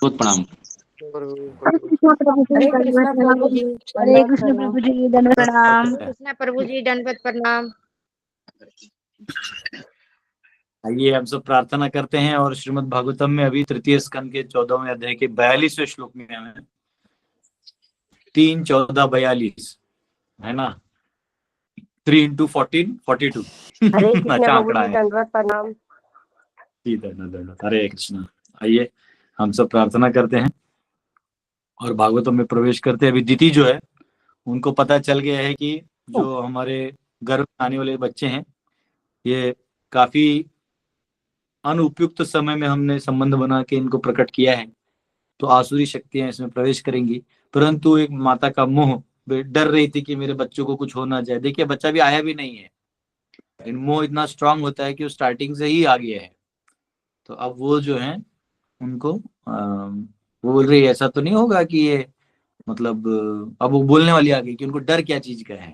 बहुत प्रणाम। हरे कृष्णा प्रभु जी, हरे दंडवत कृष्ण प्रणाम। प्रभु जी, दंड प्रणाम। हरे कृष्णा प्रभु जी, दंडवत प्रणाम। आइए हम सब प्रार्थना करते हैं और श्रीमद् भागवतम में अभी तृतीय स्कंद के 14वें अध्याय के 42वें श्लोक में हमें 3, 14, 42 है ना। 3 into 14, 42 हरे कृष्णा अच्छा प्रभु आंकड़ा जी, है। दंडवत प्रणाम। हरे कृष्णा। आइए हम सब प्रार्थना करते हैं और भागवतम में प्रवेश करते हैं। अभी दीदी जो है उनको पता चल गया है कि जो हमारे गर्भ में आने वाले बच्चे हैं ये काफी अनुपयुक्त समय में हमने संबंध बना के इनको प्रकट किया है, तो आसुरी शक्तियां इसमें प्रवेश करेंगी। परंतु एक माता का मोह, डर रही थी कि मेरे बच्चों को कुछ हो ना जाए। देखिए बच्चा भी आया भी नहीं है, इन मोह इतना स्ट्रांग होता है कि वो स्टार्टिंग से ही आ गया है। तो अब वो जो है उनको वो बोल रही है ऐसा तो नहीं होगा कि ये मतलब अब वो बोलने वाली आ गई कि उनको डर क्या चीज का है।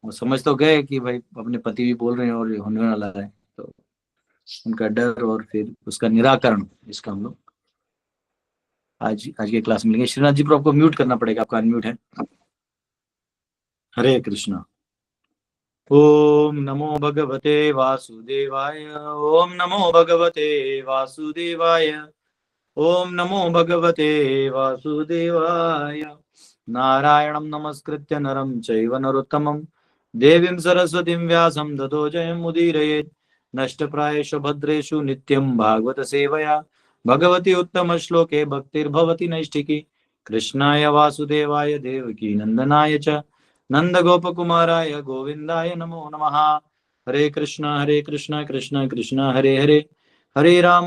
वो समझ तो गए कि भाई अपने पति भी बोल रहे हैं और ये होने वाला है, तो उनका डर और फिर उसका निराकरण इसका हम लोग आज के क्लास में लेंगे। श्रीनाथ जी पर आपको म्यूट करना पड़ेगा, आपका अनम्यूट है। हरे कृष्णा। ओम नमो भगवते वासुदेवाय। ओम नमो भगवते वासुदेवाय। ओम नमो भगवते वासुदेवाय। नारायणं नमस्कृत्य नरं चैव नरोत्तमं देवीं सरस्वतीं व्यासं ततो जयमुदीरयेत्। नष्टप्रायेषु भद्रेषु नित्यं भागवत सेवया भगवती उत्तम श्लोके भक्तिर्भवति नैष्ठिकी। कृष्णाय वासुदेवाय देवकी नंदनाय च नंदगोपकुमाराय गोविंदाय नमो नमः। हरे कृष्णा कृष्ण कृष्ण हरे हरे, हरे राम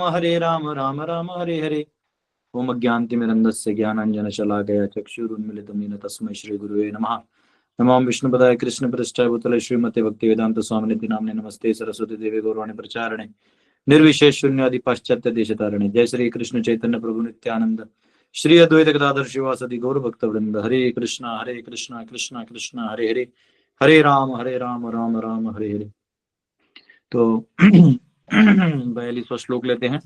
राम राम हरे हरे। ओम अज्ञानतिमिरन्धस्य ज्ञानाञ्जनशलाकया चक्षुरुन्मिलितं येन तस्मै श्रीगुरुवे नमः। नमो विष्णुपदाय कृष्णपृष्ठाय भूतले श्रीमते भक्तिवेदांत स्वामिनिधि नाम्ने नमस्ते सरस्वती देवे गौरवाणी प्रचारणे निर्विशेष शून्यादि पाश्चात्य देशतारणे। जय श्री कृष्ण चैतन्य प्रभु नित्यानंद श्री अद्वैत गदाधर शिवासदि गौर भक्त वृंद। हरे कृष्णा कृष्णा कृष्णा हरे हरे, हरे राम राम राम हरे हरे। तो 42वां श्लोक लेते हैं।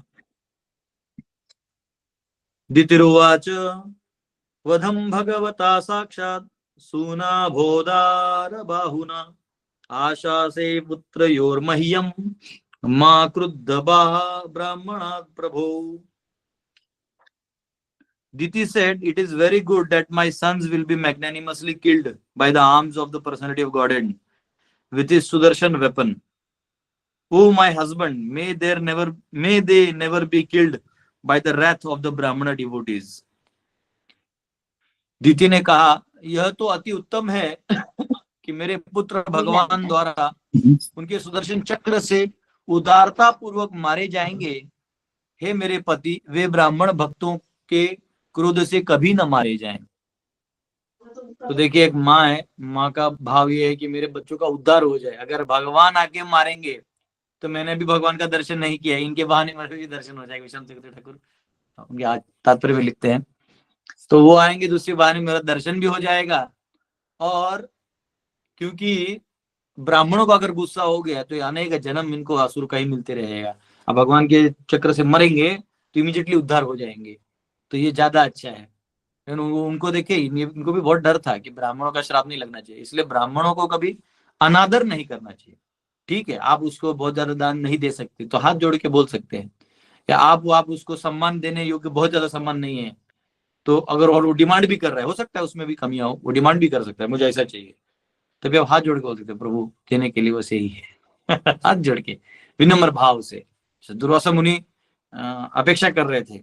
दितिरुवाच वधम भगवता साक्षात् सूनाभोदार बाहुना आशासे पुत्रयोर्मह्यं मा क्रुद्ध ब्राह्मणात् प्रभो। Diti said, "It is very good that my sons will be magnanimously killed by the arms of the personality of Godhead with his Sudarshan weapon. O my husband, may they never be killed by the wrath of the Brahmana devotees." दीति ने कहा, यह तो अति उत्तम है कि मेरे पुत्र भगवान द्वारा उनके सुदर्शन चक्र से उदारता पूर्वक मारे जाएंगे। हे मेरे पति, वे ब्राह्मण भक्तों के क्रोध से कभी न मारे जाएं। तो देखिए एक माँ है, माँ का भाव ये है कि मेरे बच्चों का उद्धार हो जाए। अगर भगवान आके मारेंगे तो मैंने भी भगवान का दर्शन नहीं किया, इनके बहाने मेरे भी दर्शन हो जाएगा। विषम चक्र ठाकुर उनके आज तात्पर्य में लिखते हैं, तो वो आएंगे दूसरे बहाने मेरा दर्शन भी हो जाएगा। और क्योंकि ब्राह्मणों को अगर गुस्सा हो गया तो अनेक जन्म इनको असुर का ही मिलते रहेगा। अब भगवान के चक्र से मरेंगे तो इमीडिएटली उद्धार हो जाएंगे, तो ये ज्यादा अच्छा है। उनको देखिए इनको भी बहुत डर था कि ब्राह्मणों का श्राप नहीं लगना चाहिए, इसलिए ब्राह्मणों को कभी अनादर नहीं करना चाहिए। ठीक है, आप उसको बहुत ज्यादा दान नहीं दे सकते तो हाथ जोड़ के बोल सकते हैं, या आप उसको सम्मान देने योग्य बहुत ज्यादा सम्मान नहीं है तो अगर और वो डिमांड भी कर रहा है, हो सकता है उसमें भी कमियां हो, वो डिमांड भी कर सकता है मुझे ऐसा चाहिए, तभी आप हाथ जोड़ के बोल सकते हैं प्रभु देने के लिए वो सही है हाथ जोड़ के विनम्र भाव से। दुर्वासा मुनि अपेक्षा कर रहे थे,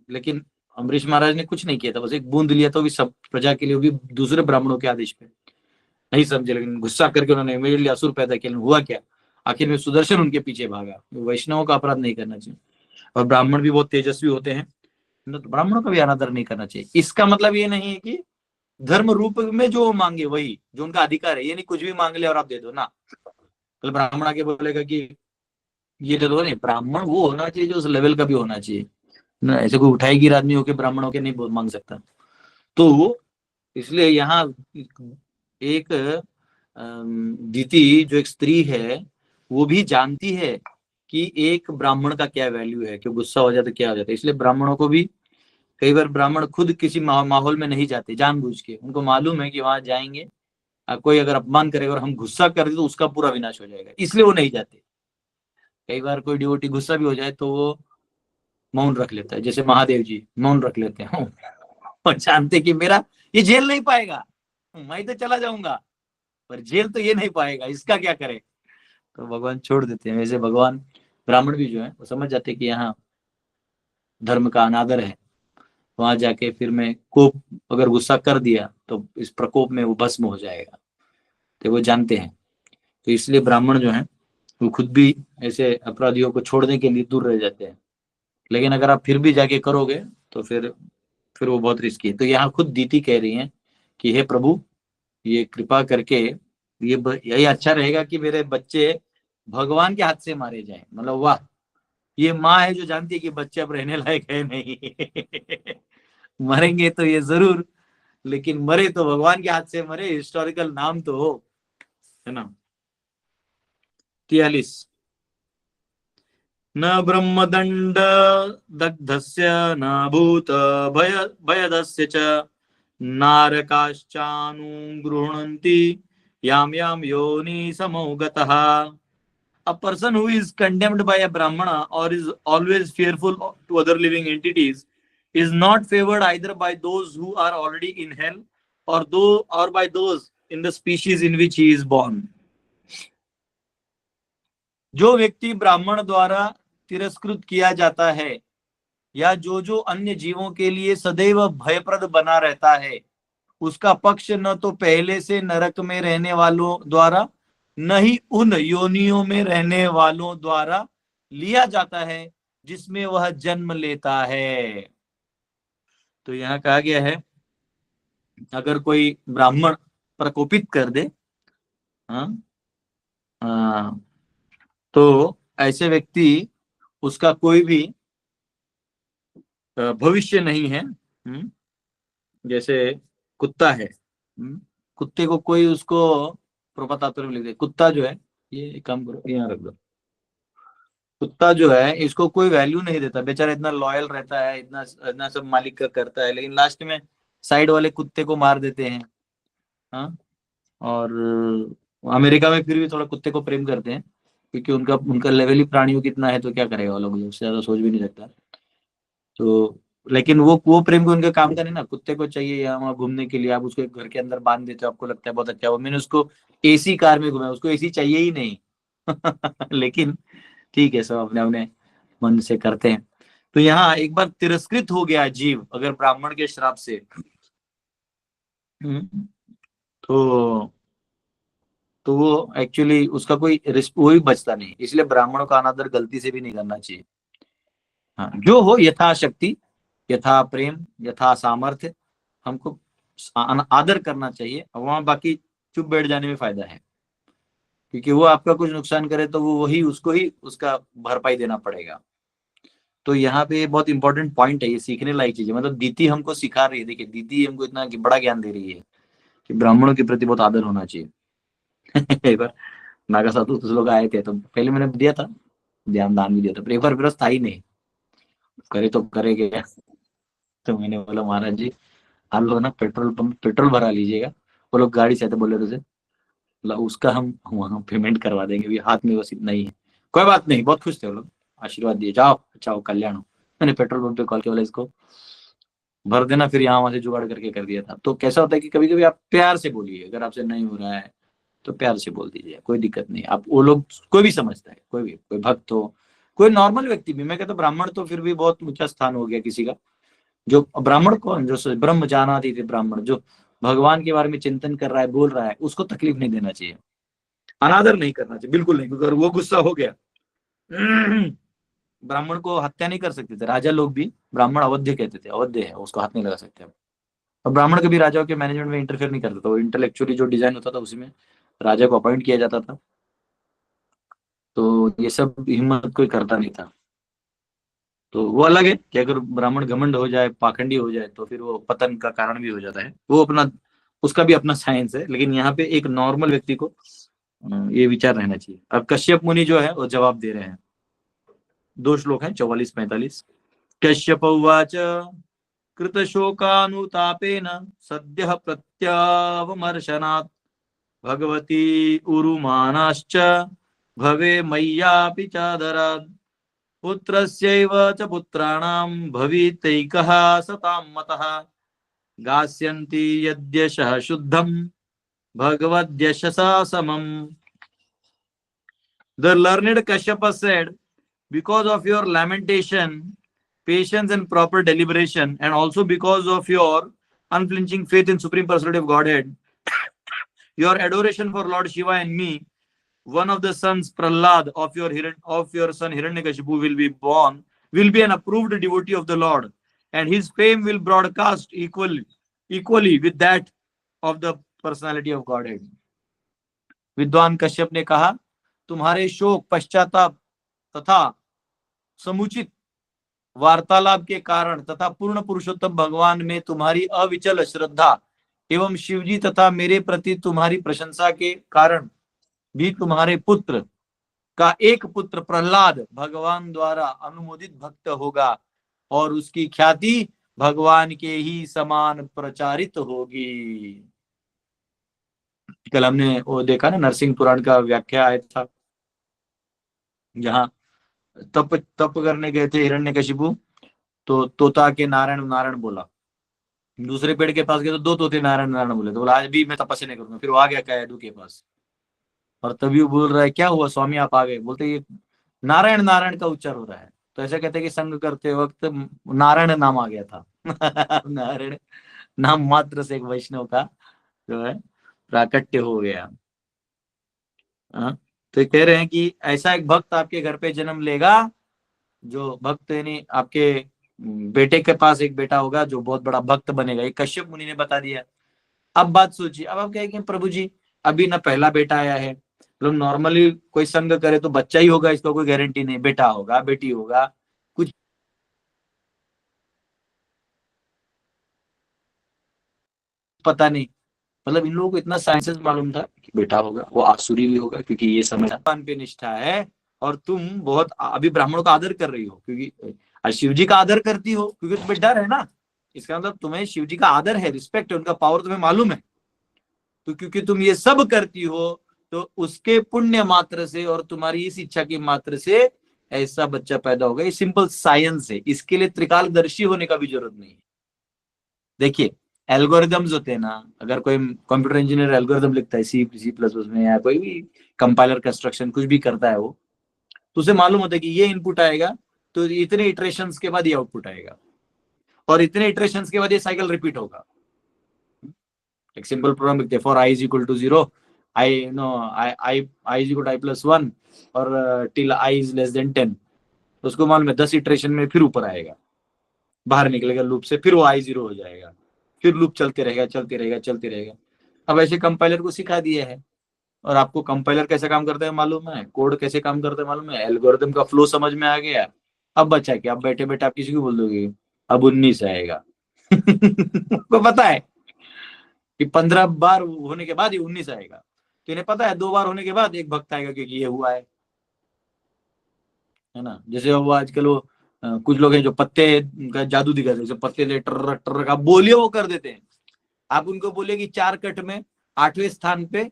लेकिन अम्बरीश महाराज ने कुछ नहीं किया था, बस एक बूंद लिया था, भी सब प्रजा के लिए, भी दूसरे ब्राह्मणों के आदेश पे। नहीं समझे, लेकिन गुस्सा करके उन्होंने इमीडिएटली असुर पैदा किया। हुआ क्या, आखिर में सुदर्शन उनके पीछे भागा। वैष्णवों का अपराध नहीं करना चाहिए, और ब्राह्मण भी बहुत तेजस्वी होते हैं, तो ब्राह्मणों का भी अनादर नहीं करना चाहिए। इसका मतलब ये नहीं है कि धर्म रूप में जो मांगे वही जो उनका अधिकार है, ये नहीं कुछ भी मांग ले और आप दे दो ना। कल ब्राह्मण आके बोलेगा कि ये दे दो, नहीं, ब्राह्मण वो होना चाहिए जो उस लेवल का भी होना चाहिए ना। ऐसे कोई उठाई गिर आदमी होके ब्राह्मणों के नहीं मांग सकता। तो इसलिए यहाँ एक दीति जो एक स्त्री है वो भी जानती है कि एक ब्राह्मण का क्या वैल्यू है, कि गुस्सा हो जाता क्या हो जाता है। इसलिए ब्राह्मणों को भी कई बार ब्राह्मण खुद किसी माहौल में नहीं जाते जानबूझ के, उनको मालूम है कि वहां जाएंगे कोई अगर अपमान करेगा और हम गुस्सा कर दे तो उसका पूरा विनाश हो जाएगा, इसलिए वो नहीं जाते। कई बार कोई डिवोटी गुस्सा भी हो जाए तो वो मौन रख लेता है, जैसे महादेव जी मौन रख लेते हैं और जानते कि मेरा ये झेल नहीं पाएगा, मैं तो चला जाऊंगा पर झेल तो ये नहीं पाएगा, इसका क्या करे, तो भगवान छोड़ देते हैं। वैसे भगवान ब्राह्मण भी जो है वो समझ जाते हैं कि यहाँ धर्म का अनादर है, वहां जाके फिर मैं कोप अगर गुस्सा कर दिया तो इस प्रकोप में वो भस्म हो जाएगा, तो वो जानते हैं। तो इसलिए ब्राह्मण जो है वो खुद भी ऐसे अपराधियों को छोड़ने के लिए दूर रह जाते हैं। लेकिन अगर आप फिर भी जाके करोगे तो फिर वो बहुत रिस्की है। तो यहाँ खुद दीति कह रही हैं कि हे प्रभु, ये कृपा करके यही अच्छा रहेगा कि मेरे बच्चे भगवान के हाथ से मारे जाए। मतलब वाह, ये माँ है जो जानती है कि बच्चे अब रहने लायक है नहीं मरेंगे तो ये जरूर, लेकिन मरे तो भगवान के हाथ से मरे, हिस्टोरिकल नाम तो हो, है ना। 43 न ब्रह्मदंड दग्धस्य न भूत भयदस्य च नारकाश्चानुगृह्णन्ति याम याम योनि समोगतः। A person who is condemned by a brahmana or is always fearful to other living entities is not favored either by those who are already in hell or by those in the species in which he is born. जो व्यक्ति ब्राह्मण द्वारा तिरस्कृत किया जाता है या जो अन्य जीवों के लिए सदैव भयप्रद बना रहता है, उसका पक्ष न तो पहले से नरक में रहने वालों द्वारा न ही उन योनियों में रहने वालों द्वारा लिया जाता है जिसमें वह जन्म लेता है। तो यहाँ कहा गया है अगर कोई ब्राह्मण प्रकोपित कर दे, हाँ, तो ऐसे व्यक्ति उसका कोई भी भविष्य नहीं है। जैसे कुत्ता है, कुत्ते को कोई उसको प्रोपतातुर में लिख दे, कुत्ता जो है, ये एक काम करो यहाँ रख दो, कुत्ता जो है इसको कोई वैल्यू नहीं देता, बेचारा इतना लॉयल रहता है, इतना इतना सब मालिक का करता है, लेकिन लास्ट में साइड वाले कुत्ते को मार देते हैं। हाँ, और अमेरिका में फिर भी थोड़ा कुत्ते को प्रेम करते हैं क्योंकि उनका उनका लेवल ही प्राणियों कितना है, तो क्या करेगा वो लोग, उससे ज्यादा सोच भी नहीं सकता। तो लेकिन वो प्रेम को उनका काम का नहीं ना, कुत्ते को चाहिए यहाँ वहाँ घूमने के लिए, आप उसको एक घर के अंदर बांध देते हो, आपको लगता है बहुत अच्छा, वो मैंने उसको एसी कार में घुमाया, उसको एसी चाहिए ही नहीं लेकिन ठीक है, सब अपने अपने मन से करते हैं। तो यहाँ एक बार तिरस्कृत हो गया जीव अगर ब्राह्मण के श्राप से, तो तो वो एक्चुअली उसका कोई रिस्क वो भी बचता नहीं, इसलिए ब्राह्मणों का अनादर गलती से भी नहीं करना चाहिए। हाँ, जो हो यथाशक्ति, यथा प्रेम, यथा सामर्थ्य हमको आदर करना चाहिए। वहां बाकी चुप बैठ जाने में फायदा है, क्योंकि वो आपका कुछ नुकसान करे तो वो वही उसको ही उसका भरपाई देना पड़ेगा। तो यहाँ पे बहुत इंपॉर्टेंट पॉइंट है, ये सीखने लायक चीज है। मतलब दीति हमको सिखा रही है, देखिए दीति हमको इतना बड़ा ज्ञान दे रही है कि ब्राह्मणों के प्रति बहुत आदर होना चाहिए एक बार नागा साधु कुछ लोग आए थे, तो पहले मैंने दिया था ध्यान, दान भी दिया था, पर एक बार मेरा था ही नहीं, करे तो करे क्या। तो मैंने बोला महाराज जी आप लोग ना पेट्रोल पंप पेट्रोल भरा लीजिएगा, वो लोग गाड़ी से आते बोले तो मतलब उसका हम वहाँ पेमेंट करवा देंगे, भी हाथ में बस इतना ही है। कोई बात नहीं, बहुत खुश थे वो लोग, आशीर्वाद दिए, जाओ अच्छा हो कल्याण हो। मैंने पेट्रोल पंप पे कॉल किया, बोला इसको भर देना, फिर यहाँ वहां से जुगाड़ करके कर दिया था। तो कैसा होता है कि कभी कभी आप प्यार से बोलिए, अगर आपसे नहीं हो रहा है तो प्यार से बोल दीजिए, कोई दिक्कत नहीं। आप वो लोग कोई भी समझता है, कोई भी, कोई भक्त हो, कोई नॉर्मल व्यक्ति भी, मैं कहता ब्राह्मण तो फिर भी बहुत ऊंचा स्थान हो गया किसी का, जो ब्राह्मण कौन, जो ब्रह्म जानाति थे ब्राह्मण, जो भगवान के बारे में चिंतन कर रहा है, बोल रहा है, उसको तकलीफ नहीं देना चाहिए, अनादर नहीं करना चाहिए, बिल्कुल नहीं। क्योंकि अगर वो गुस्सा हो गया ब्राह्मण को हत्या नहीं कर सकते थे राजा लोग भी, ब्राह्मण अवध्य कहते थे, अवध्य है उसको हाथ नहीं लगा सकते। और ब्राह्मण कभी राजाओं के मैनेजमेंट में इंटरफेयर नहीं करता था, वो इंटेलेक्चुअली जो डिजाइन होता था उसी में राजा को अपॉइंट किया जाता था। तो ये सब हिम्मत कोई करता नहीं था। तो वो अलग है कि अगर ब्राह्मण घमंड हो जाए, पाखंडी हो जाए, तो फिर वो पतन का कारण भी हो जाता है, वो अपना उसका भी अपना साइंस है। लेकिन यहाँ पे एक नॉर्मल व्यक्ति को ये विचार रहना चाहिए। अब कश्यप मुनि जो है वो जवाब दे रहे हैं, 2 श्लोक हैं 44-45। कश्यप उवाच कृतशोकानुतापेन सद्यः प्रत्यवमर्शनात् भगवती उरुमानाश्च भवे मय्यापि चादरात् पुत्रस्यैव च पुत्राणां भवितैकः सतां मतः गास्यन्ति यद्यशः शुद्धं भगवद्यशसा समम्. The learned Kashyapa said, because of your lamentation, patience and proper deliberation, and also because of your unflinching faith in Supreme Personality of Godhead, your adoration for Lord Shiva and me, one of the sons Prahlad of your son Hiranyakashipu will be an approved devotee of the Lord, and his fame will broadcast equally with that of the personality of Godhead. विद्वान कश्यप ने कहा, तुम्हारे शोक, पश्चाताप तथा समुचित वार्तालाप के कारण तथा पूर्ण पुरुषोत्तम भगवान में तुम्हारी अविचल श्रद्धा एवं शिवजी तथा मेरे प्रति तुम्हारी प्रशंसा के कारण भी तुम्हारे पुत्र का एक पुत्र प्रहलाद भगवान द्वारा अनुमोदित भक्त होगा और उसकी ख्याति भगवान के ही समान प्रचारित होगी. कल हमने वो देखा ना, नरसिंह पुराण का व्याख्या आया था, जहां तप करने गए थे हिरण्यकशिपु, तो तोता के नारायण नारायण बोला. दूसरे पेड़ के पास गए तो दो तोते नारायण नारायण बोले, तो बोला आज भी मैं तपस्या नहीं करूंगा. फिर वो आ गया कैदू के पास, और तभी वो बोल रहा है क्या हुआ स्वामी आप आ गए. बोलते ये नारायण नारायण का उच्चार हो रहा है. तो ऐसा कहते हैं कि संग करते वक्त नारायण नाम आ गया था. नारायण नाम मात्र से एक वैष्णव का जो है प्राकट्य हो गया. तो कह रहे हैं कि ऐसा एक भक्त आपके घर पे जन्म लेगा, जो भक्त यानी आपके बेटे के पास एक बेटा होगा जो बहुत बड़ा भक्त बनेगा. ये कश्यप मुनि ने बता दिया. अब बात सोचिए, अब आप कहेंगे प्रभु जी अभी ना पहला बेटा आया है, लोग नॉर्मली कोई संग करे तो बच्चा ही होगा, इसका कोई गारंटी नहीं, बेटा होगा बेटी होगा, कुछ पता नहीं. मतलब इन लोगों को इतना साइंसेस मालूम था कि बेटा होगा, वो आसुरी भी होगा, क्योंकि ये समय भगवान पे निष्ठा है. और तुम बहुत अभी ब्राह्मणों का आदर कर रही हो, क्योंकि शिव जी का आदर करती हो, क्योंकि तुम्हें डर है ना. इसका मतलब तुम्हें शिव जी का आदर है, रिस्पेक्ट है, उनका पावर तुम्हें मालूम है. तो क्योंकि तुम ये सब करती हो, तो उसके पुण्य मात्र से और तुम्हारी इस इच्छा की मात्र से ऐसा बच्चा पैदा होगा. ये सिंपल साइंस है, इसके लिए त्रिकालदर्शी होने का भी जरूरत नहीं है. देखिए एल्गोरिदम्स होते हैं ना, अगर कोई कंप्यूटर इंजीनियर एल्गोरिदम लिखता है C++ में, या कोई भी कंपाइलर कंस्ट्रक्शन कुछ भी करता है वो, तो उसे मालूम होता है कि ये इनपुट आएगा तो इतने इटरेशंस के बाद ये आउटपुट आएगा, और इतने इटरेशंस के बाद ये साइकिल रिपीट होगा. एक सिंपल प्रोग्राम लिखते हैं, फॉर i = 0, i = i+1 और टिल i < 10. तो उसको मालूम है 10 इटरेशन में फिर ऊपर आएगा, बाहर निकलेगा लूप से, फिर वो i0 हो जाएगा, फिर लूप चलते रहेगा. अब ऐसे कंपाइलर को सिखा दिया है. और आपको कंपाइलर कैसे काम करता है मालूम है, कोड कैसे काम करता है मालूम है, एल्गोरिथम का फ्लो समझ में आ गया. अब बचा क्या, अब बैठे बैठे आप किसी को बोल दोगे अब 19 आएगा. आपको पता है कि 15 बार होने के बाद ही 19 आएगा. तो इन्हें पता है 2 बार होने के बाद एक भक्त आएगा, क्योंकि ये हुआ है ना. जैसे वो आजकल वो कुछ लोग हैं जो पत्ते का जादू दिखाते हैं, पत्ते ले टर टर का बोलिए वो कर देते हैं. आप उनको बोलिए कि 4 कट में 8वें स्थान पे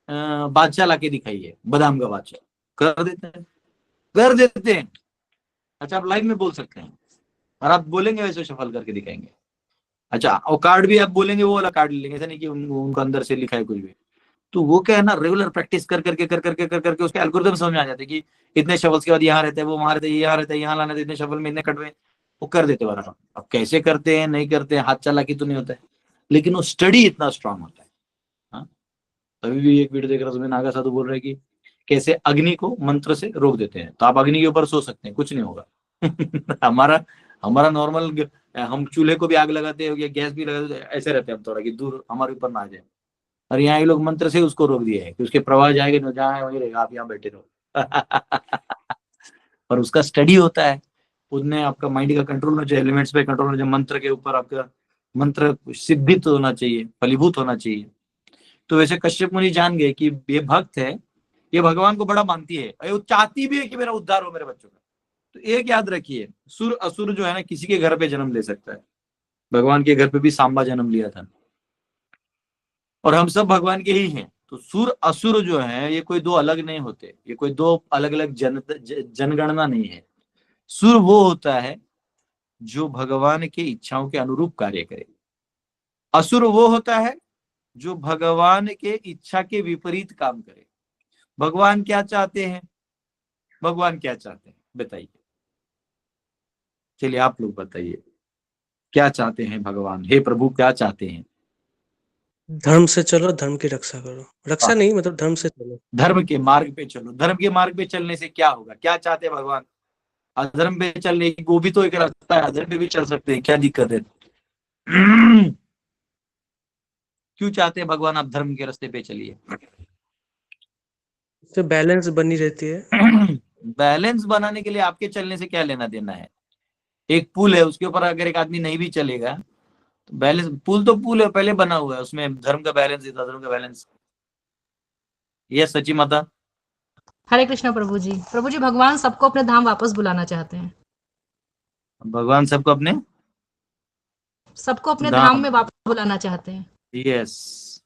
बादशाह लाके दिखाइए, बादाम का बादशाह, कर देते हैं. अच्छा आप लाइव में बोल सकते हैं, और आप बोलेंगे वैसे सफल करके दिखाएंगे. अच्छा और कार्ड भी आप बोलेंगे वो वाला कार्ड ले लेंगे, ऐसा नहीं कि उनको अंदर से लिखा है कुछ भी. तो वो क्या है ना, रेगुलर प्रैक्टिस कर करके उसके एल्गोरिथम समझ में आ जाते हैं कि इतने शफल्स के बाद यहाँ रहते हैं, वो वहां रहते हैं, यहाँ रहते हैं, यहाँ लाना, इतने शफल में इतने कटवे, वो कर देते बार. अब कैसे करते हैं नहीं करते हैं, हाथ चालाकी तो नहीं होता है, लेकिन वो स्टडी इतना स्ट्रांग होता है. हाँ अभी भी एक वीडियो देख रहा था, उसमें नागा साधु बोल रहे कि कैसे अग्नि को मंत्र से रोक देते हैं. तो आप अग्नि के ऊपर सो सकते हैं, कुछ नहीं होगा. हमारा नॉर्मल, हम चूल्हे को भी आग लगाते हैं या गैस भी लगाते हैं, ऐसे रहते हैं हम थोड़ा कि दूर हमारे ऊपर ना आ जाए. और यहाँ ये लोग मंत्र से उसको रोक दिया है कि उसके प्रवाह जाएगा ना, जहाँ है वहीं रहेगा, आप यहाँ बैठे रहो. और उसका स्टडी होता है, उसमें आपका माइंड का कंट्रोल होना चाहिए, एलिमेंट्स पे कंट्रोल होना चाहिए, मंत्र के ऊपर आपका मंत्र सिद्धित होना चाहिए, फलीभूत होना चाहिए. तो वैसे कश्यप मुनि जान गए कि ये भक्त है, ये भगवान को बड़ा मानती है, वो चाहती भी है कि मेरा उद्धार हो मेरे बच्चों का. तो एक याद रखिए, सुर असुर जो है ना किसी के घर पे जन्म ले सकता है. भगवान के घर पे भी सांबा जन्म लिया था, और हम सब भगवान के ही हैं। तो सुर असुर जो है ये कोई दो अलग नहीं होते, ये कोई दो अलग अलग जनगणना नहीं है। सुर वो होता है जो भगवान के इच्छाओं के अनुरूप कार्य करे। असुर वो होता है जो भगवान के इच्छा के विपरीत काम करे। भगवान क्या चाहते हैं, भगवान क्या चाहते हैं बताइए, चलिए आप लोग बताइए क्या चाहते हैं भगवान, हे प्रभु क्या चाहते हैं। धर्म से चलो, धर्म की रक्षा करो। रक्षा नहीं, मतलब धर्म से चलो। धर्म के मार्ग पे चलो। धर्म के मार्ग पे चलने से क्या होगा, क्या चाहते हैं भगवान। अधर्म पे चलने की वो भी तो एक रास्ता है, अधर्म पे भी चल सकते हैं, क्या दिक्कत है। क्यों चाहते हैं भगवान आप धर्म के रास्ते पे चलिए। तो बैलेंस बनी रहती है। बैलेंस बनाने के लिए आपके चलने से क्या लेना देना है। एक पुल है, उसके ऊपर अगर एक आदमी नहीं भी चलेगा तो बैलेंस, पुल तो पुल है पहले बना हुआ है, उसमें धर्म का बैलेंस है, धर्म का बैलेंस। ये सची माता। हरे कृष्णा प्रभु जी। प्रभु जी, भगवान सबको अपने धाम वापस बुलाना चाहते हैं। भगवान सबको अपने सबको अपने धाम। धाम में वापस बुलाना चाहते हैं। यस,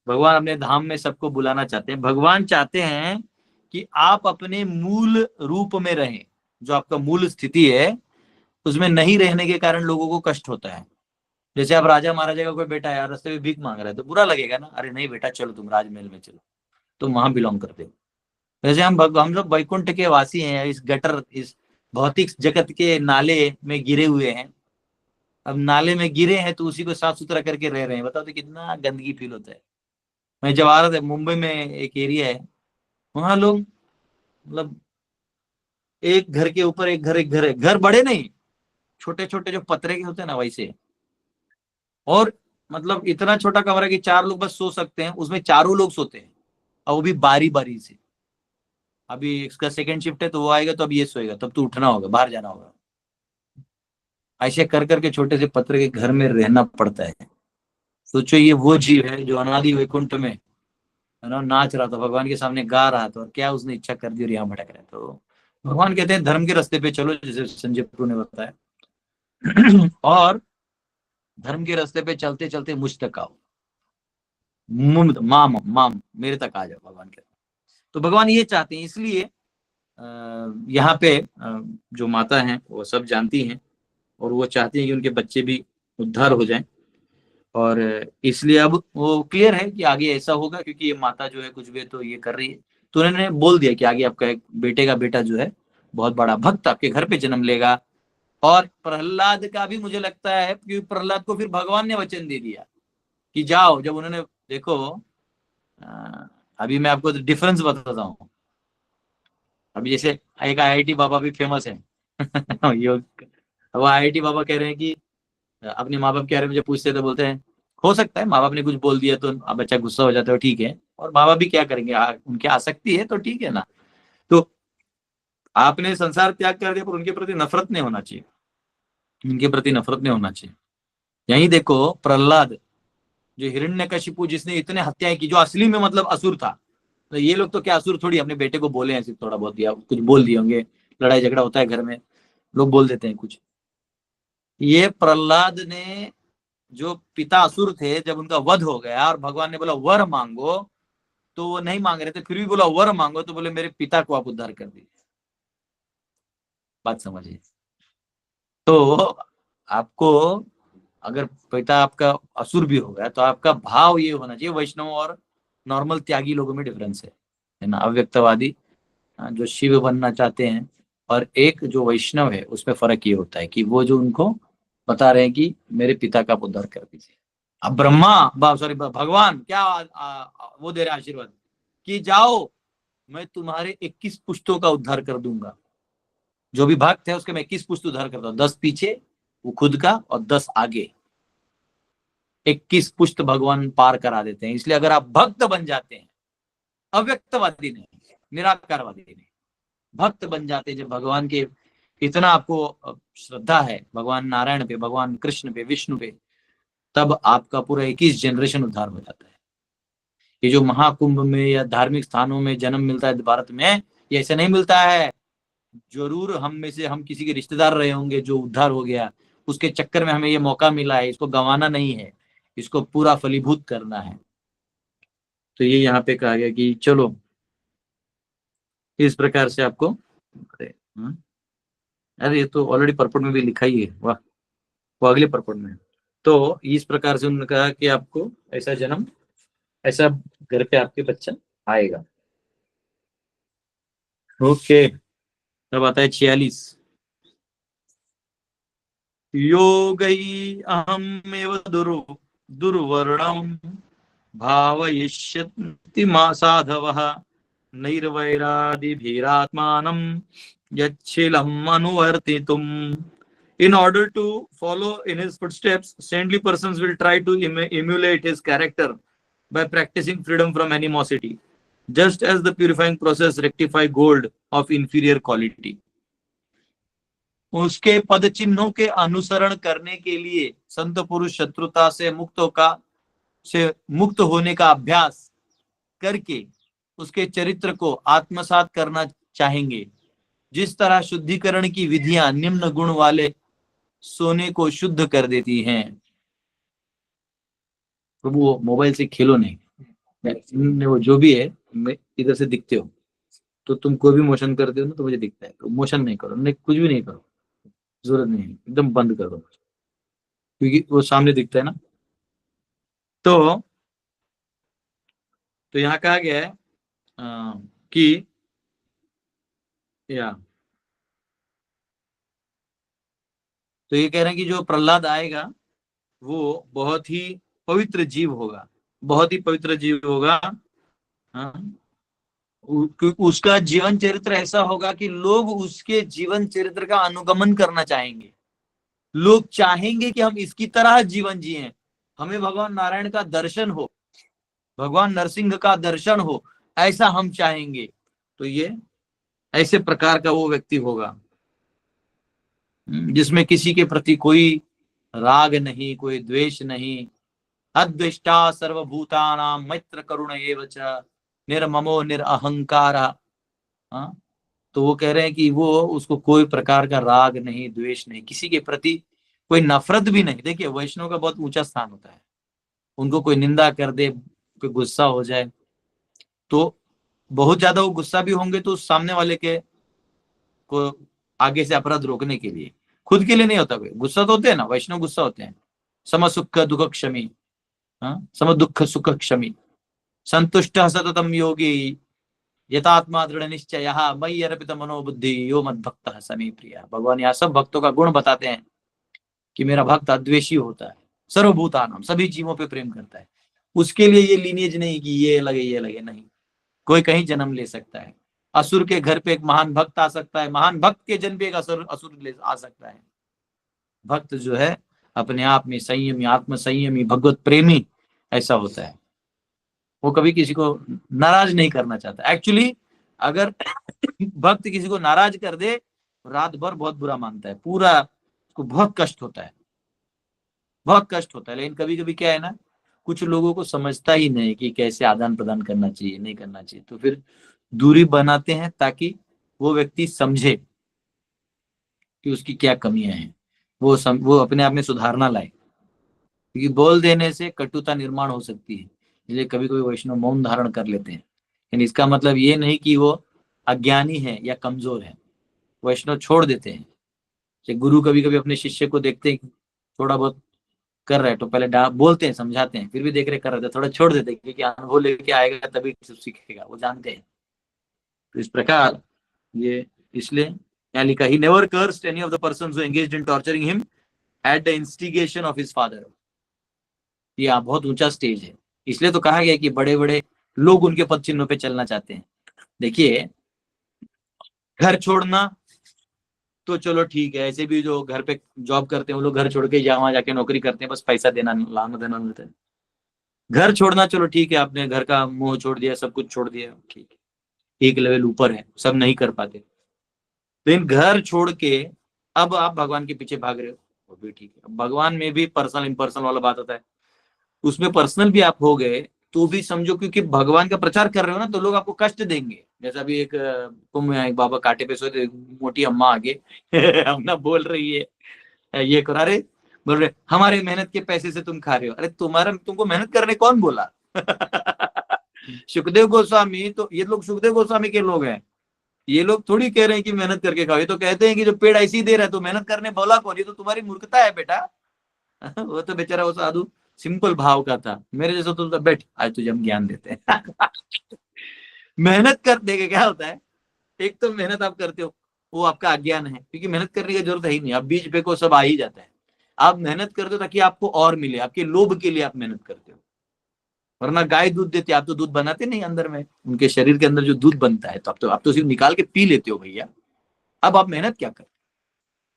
भगवान अपने धाम में सबको बुलाना चाहते हैं। भगवान चाहते हैं कि आप अपने मूल रूप में रहें। जो आपका मूल स्थिति है उसमें नहीं रहने के कारण लोगों को कष्ट होता है। जैसे आप राजा महाराजा का कोई बेटा है, रास्ते में भीख मांग रहा है तो बुरा लगेगा ना, अरे नहीं बेटा चलो तुम राजमहल में चलो, तुम वहां बिलोंग करते हो। वैसे हम लोग वैकुंठ के वासी हैं, इस गटर, इस भौतिक जगत के नाले में गिरे हुए हैं। अब नाले में गिरे हैं तो उसी को साफ सुथरा करके रह रहे हैं। बताओ तो कितना गंदगी फील होता है। मैं जब आ रहा था मुंबई में, एक एरिया है वहां लोग, मतलब एक घर के ऊपर एक घर, एक घर है, घर बड़े नहीं, छोटे छोटे जो पतरे के होते हैं ना वैसे। और मतलब इतना छोटा कमरा कि चार लोग बस सो सकते हैं, उसमें चारों लोग सोते हैं, और वो भी बारी बारी से। अभी इसका सेकंड शिफ्ट है तो वो आएगा तो अब ये सोएगा, तब तो उठना होगा, बाहर जाना होगा। ऐसे कर करके छोटे से पत्र के घर में रहना पड़ता है। सोचो ये वो जीव है जो अनादि वैकुंठ में है ना नाच रहा था, भगवान के सामने गा रहा था, और क्या उसने इच्छा कर दी और यहाँ भटक रहा है। तो भगवान कहते हैं धर्म के रास्ते पे चलो, जैसे संजय प्रभु ने बताया। और धर्म के रास्ते पे चलते चलते मुझ तक आओ, माम माम मेरे तक आ जाओ, भगवान कहते हैं। तो भगवान ये चाहते हैं, इसलिए यहाँ पे जो माता हैं वो सब जानती हैं, और वो चाहती हैं कि उनके बच्चे भी उद्धार हो जाएं। और इसलिए अब वो क्लियर है कि आगे ऐसा होगा, क्योंकि ये माता जो है कुछ भी तो ये कर रही है। तो उन्होंने बोल दिया कि आगे आपका एक बेटे का बेटा जो है बहुत बड़ा भक्त आपके घर पे जन्म लेगा। और प्रहलाद का भी मुझे लगता है, क्योंकि प्रहलाद को फिर भगवान ने वचन दे दिया कि जाओ। जब उन्होंने देखो, अभी मैं आपको डिफरेंस बताता हूँ। अभी जैसे एक आईआईटी बाबा भी फेमस है। योग, वो आईआईटी बाबा कह रहे हैं कि अपने माँ बाप के बारे में जब पूछते हैं तो बोलते हैं हो सकता है माँ बाप ने कुछ बोल दिया तो अब बच्चा गुस्सा हो जाता है, ठीक है, और माँ बाप भी क्या करेंगे, उनकी आसक्ति है तो ठीक है ना। तो आपने संसार त्याग कर दिया पर उनके प्रति नफरत नहीं होना चाहिए, उनके प्रति नफरत नहीं होना चाहिए। यही देखो प्रहलाद, जो हिरण्यकशिपु जिसने इतने हत्याएं की, जो असली में मतलब असुर था। तो ये लोग तो क्या असुर थोड़ी, अपने बेटे को बोले हैं सिर्फ थोड़ा बहुत, या कुछ बोल दिए होंगे, लड़ाई झगड़ा होता है घर में, लोग बोल देते हैं कुछ। ये प्रहलाद ने, जो पिता असुर थे, जब उनका वध हो गया और भगवान ने बोला वर मांगो, तो वो नहीं मांग रहे थे, फिर भी बोला वर मांगो, तो बोले मेरे पिता को आप उद्धार कर दीजिए। बात समझिए। तो आपको अगर पिता आपका असुर भी हो गया तो आपका भाव ये होना चाहिए। वैष्णव और नॉर्मल त्यागी लोगों में डिफरेंस है ना, अव्यक्तवादी जो शिव बनना चाहते हैं, और एक जो वैष्णव है, उसमें फर्क ये होता है कि वो जो उनको बता रहे हैं कि मेरे पिता का आप उद्धार कर दीजिए। अब ब्रह्मा सॉरी भगवान क्या वो दे रहे आशीर्वाद कि जाओ मैं तुम्हारे 21 पुश्तों का उद्धार कर दूंगा। जो भी भक्त है उसके मैं 21 पुश्त उद्धार करता हूँ, 10 पीछे वो खुद का और 10 आगे, 21 पुश्त भगवान पार करा देते हैं। इसलिए अगर आप भक्त बन जाते हैं, अव्यक्तवादी नहीं, निराकारवादी नहीं, भक्त बन जाते हैं, जब भगवान के इतना आपको श्रद्धा है, भगवान नारायण पे, भगवान कृष्ण पे, विष्णु पे, तब आपका पूरा 21 जनरेशन उद्धार हो जाता है। ये जो महाकुंभ में या धार्मिक स्थानों में जन्म मिलता है भारत में, ये ऐसे नहीं मिलता है। जरूर हम में से हम किसी के रिश्तेदार रहे होंगे जो उद्धार हो गया, उसके चक्कर में हमें ये मौका मिला है, इसको गंवाना नहीं है, इसको पूरा फलीभूत करना है। तो ये यहाँ पे कहा गया कि चलो इस प्रकार से आपको, अरे अरे ये तो ऑलरेडी परपट में भी लिखा ही है, वाह, वो अगले परपट में है। तो इस प्रकार से उन्होंने कहा कि आपको ऐसा जन्म, ऐसा घर पे आपके बच्चा आएगा। ओके, तब आता है 46। योगै अहमेव दुर्वर्णम भावयिष्यन्ति मा साधवः नैर्वैरादिभिरात्मानं यच्छीलम् अनुवर्तितुम्। In order to follow in his footsteps, saintly persons will try to emulate his character by practicing freedom from animosity, just as the purifying process rectify gold of inferior quality. उसके पद चिन्हों के अनुसरण करने के लिए संत पुरुष शत्रुता से मुक्त होने का अभ्यास करके उसके चरित्र को आत्मसात करना चाहेंगे। जिस तरह शुद्धिकरण की विधियां निम्न गुण वाले सोने को शुद्ध कर देती हैं। प्रभु वो मोबाइल से खेलो नहीं, वो जो भी है मैं इधर से दिखते हो, तो तुम कोई भी मोशन करते हो ना तो मुझे दिखता है, तो मोशन नहीं करो, नहीं कुछ भी नहीं करो, जरूरत नहीं है, एकदम बंद कर दो, क्योंकि वो सामने दिखता है ना। तो यहाँ कहा गया है कि तो ये कह रहे हैं कि जो प्रहलाद आएगा वो बहुत ही पवित्र जीव होगा, बहुत ही पवित्र जीव होगा। उसका जीवन चरित्र ऐसा होगा कि लोग उसके जीवन चरित्र का अनुगमन करना चाहेंगे। लोग चाहेंगे कि हम इसकी तरह जीवन जिएं, हमें भगवान नारायण का दर्शन हो, भगवान नरसिंह का दर्शन हो, ऐसा हम चाहेंगे। तो ये ऐसे प्रकार का वो व्यक्ति होगा जिसमें किसी के प्रति कोई राग नहीं, कोई द्वेष नहीं। अद्वेष्टा सर्वभूतानां मैत्र करुण एव च निर्ममो निरअहंकार। तो वो कह रहे हैं कि वो उसको कोई प्रकार का राग नहीं, द्वेष नहीं, किसी के प्रति कोई नफरत भी नहीं। देखिए वैष्णव का बहुत ऊंचा स्थान होता है, उनको कोई निंदा कर दे, कोई गुस्सा हो जाए तो बहुत ज्यादा वो गुस्सा भी होंगे तो सामने वाले के को आगे से अपराध रोकने के लिए, खुद के लिए नहीं होता। कोई गुस्सा तो होते हैं ना, वैष्णव गुस्सा होते हैं। सम सुख दुख क्षमी, सम दुख सुख क्षमी, संतुष्ट सततम योगी यथात्मा दृढ़ निश्चय मयि अर्पित मनोबुद्धि यो मद भक्त समी प्रिया। भगवान यहाँ सब भक्तों का गुण बताते हैं कि मेरा भक्त अद्वेषी होता है, सर्वभूतानाम सभी जीवों पे प्रेम करता है। उसके लिए ये लीनिएज नहीं कि ये लगे नहीं, कोई कहीं जन्म ले सकता है। असुर के घर पे एक महान भक्त आ सकता है, महान भक्त के जन्म पे एक असुर आ सकता है। भक्त जो है अपने आप में संयमी, आत्म संयमी, भगवत प्रेमी ऐसा होता है। वो कभी किसी को नाराज नहीं करना चाहता। एक्चुअली अगर भक्त किसी को नाराज कर दे रात भर बहुत बुरा मानता है, पूरा उसको बहुत कष्ट होता है, बहुत कष्ट होता है। लेकिन कभी कभी क्या है ना, कुछ लोगों को समझता ही नहीं कि कैसे आदान प्रदान करना चाहिए, नहीं करना चाहिए, तो फिर दूरी बनाते हैं ताकि वो व्यक्ति समझे कि उसकी क्या कमियां हैं, वो अपने आप में सुधारना लाए। क्योंकि बोल देने से कटुता निर्माण हो सकती है, इसलिए कभी कभी वैष्णव मौन धारण कर लेते हैं। लेकिन इसका मतलब ये नहीं कि वो अज्ञानी है या कमजोर है, वैष्णव छोड़ देते हैं। गुरु कभी कभी अपने शिष्य को देखते हैं थोड़ा बहुत कर रहे हैं तो पहले बोलते हैं, समझाते हैं, फिर भी देख रहे कर रहे थे, थोड़ा छोड़ देते हैं क्योंकि अनुभव लेके आएगा तभी सब सीखेगा, वो जानते हैं। तो इस प्रकार ये इसलिए यहाँ लिखा, he never cursed any of the persons who engaged in torturing him at the instigation of his father. ये बहुत ऊंचा स्टेज है, इसलिए तो कहा गया कि बड़े बड़े लोग उनके पद चिन्हों पे चलना चाहते हैं। देखिए घर छोड़ना तो चलो ठीक है, ऐसे भी जो घर पे जॉब करते हैं वो लोग घर छोड़ के वहां जाके नौकरी करते हैं, बस पैसा देना लाना देना मिलता है। घर छोड़ना चलो ठीक है, आपने घर का मोह छोड़ दिया, सब कुछ छोड़ दिया, ठीक है, एक लेवल ऊपर है, सब नहीं कर पाते। लेकिन घर छोड़ के अब आप भगवान के पीछे भाग रहे हो, वो भी ठीक है। भगवान में भी पर्सनल इम्पर्सनल वाला बात होता है, उसमें पर्सनल भी आप हो गए तो भी समझो, क्योंकि भगवान का प्रचार कर रहे हो ना, तो लोग आपको कष्ट देंगे। जैसा भी एक कुंभ में एक बाबा कांटे पे सोए, मोटी अम्मा आगे अम्मा बोल रही है, ये करो, अरे बोल रहे हमारे मेहनत के पैसे से तुम खा रहे हो। अरे तुमको मेहनत करने कौन बोला? सुखदेव गोस्वामी, तो ये लोग सुखदेव गोस्वामी के लोग हैं, ये लोग थोड़ी कह रहे हैं कि मेहनत करके खाओ। ये तो कहते हैं कि जो पेड़ ऐसे ही दे रहा है तो मेहनत करने बोला कौन? ये तो तुम्हारी मूर्खता है बेटा। वो तो बेचारा वो साधु सिंपल भाव का था, मेरे जैसा तो बैठ, आज तुझे हम ज्ञान देते हैं। मेहनत कर देगा क्या होता है? एक तो मेहनत आप करते हो वो आपका अज्ञान है, क्योंकि मेहनत करने की जरूरत है ही नहीं, आप बीज फेंको सब आ ही जाता है। आप मेहनत करते हो ताकि आपको और मिले, आपके लोभ के लिए आप मेहनत करते हो। वरना गाय दूध देती है, आप तो दूध बनाते नहीं अंदर में, उनके शरीर के अंदर जो दूध बनता है, तो आप तो सिर्फ निकाल के पी लेते हो भैया। अब आप मेहनत क्या कर?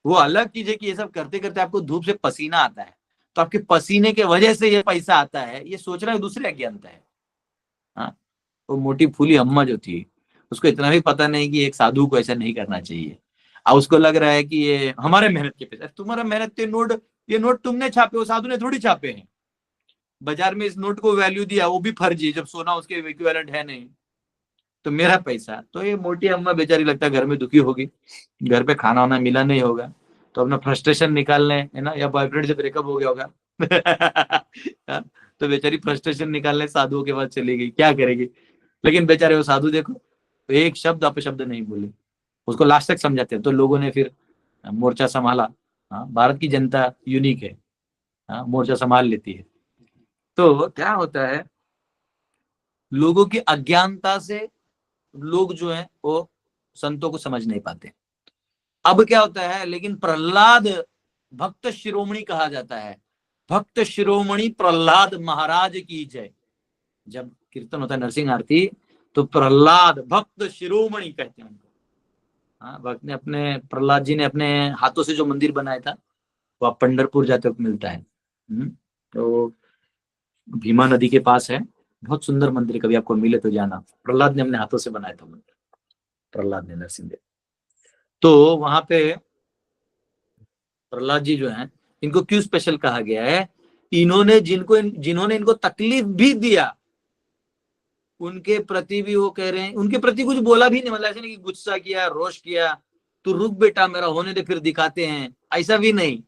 वो अलग चीज है कि ये सब करते करते आपको धूप से पसीना आता है, तो आपके पसीने के वजह से ये पैसा आता है, ये सोचना है दूसरे अज्ञानता है। हाँ, वो मोटी फूली अम्मा जो थी, उसको इतना भी पता नहीं कि एक साधु को ऐसा नहीं करना चाहिए। अब उसको लग रहा है कि ये हमारे मेहनत के पैसे, तुम्हारा मेहनत के नोट, ये नोट तुमने छापे, वो साधु ने थोड़ी छापे हैं। बाजार में इस नोट को वैल्यू दिया, वो भी फर्जी, जब सोना उसके इक्विवेलेंट है नहीं, तो मेरा पैसा। तो ये मोटी अम्मा बेचारी लगता है घर में दुखी होगी, घर पे खाना वाना मिला नहीं होगा, तो अपना फ्रस्ट्रेशन निकालने, है ना, या बॉयफ्रेंड से ब्रेकअप हो गया होगा। तो बेचारी फ्रस्ट्रेशन निकालने साधुओं के पास चली गई, क्या करेगी? लेकिन बेचारे वो साधु देखो, तो एक शब्द अपशब्द नहीं बोले, उसको लास्ट तक समझाते हैं। तो लोगों ने फिर मोर्चा संभाला। हाँ, भारत की जनता यूनिक है, हाँ, मोर्चा संभाल लेती है। तो क्या होता है, लोगों की अज्ञानता से लोग जो है वो संतों को समझ नहीं पाते। अब क्या होता है, लेकिन प्रहलाद भक्त शिरोमणि कहा जाता है, भक्त शिरोमणि प्रहलाद महाराज की जय। जब कीर्तन होता है नरसिंह आरती, तो प्रहलाद भक्त शिरोमणि कहते हैं उनको। हाँ, भक्त ने अपने, प्रहलाद जी ने अपने हाथों से जो मंदिर बनाया था, वो आप पंढरपुर जाते वक्त मिलता है। तो भीमा नदी के पास है, बहुत सुंदर मंदिर, कभी आपको मिले तो जाना। प्रहलाद ने अपने हाथों से बनाया था मंदिर, प्रहलाद ने, नरसिंह देव। तो वहां पे प्रहलाद जी जो है, इनको क्यों स्पेशल कहा गया है? इन्होंने जिन्होंने इनको तकलीफ भी दिया, उनके प्रति भी वो कह रहे हैं, उनके प्रति कुछ बोला भी नहीं, मतलब ऐसे नहीं कि गुस्सा किया, रोष किया, तू रुक बेटा मेरा होने दे फिर दिखाते हैं, ऐसा भी नहीं।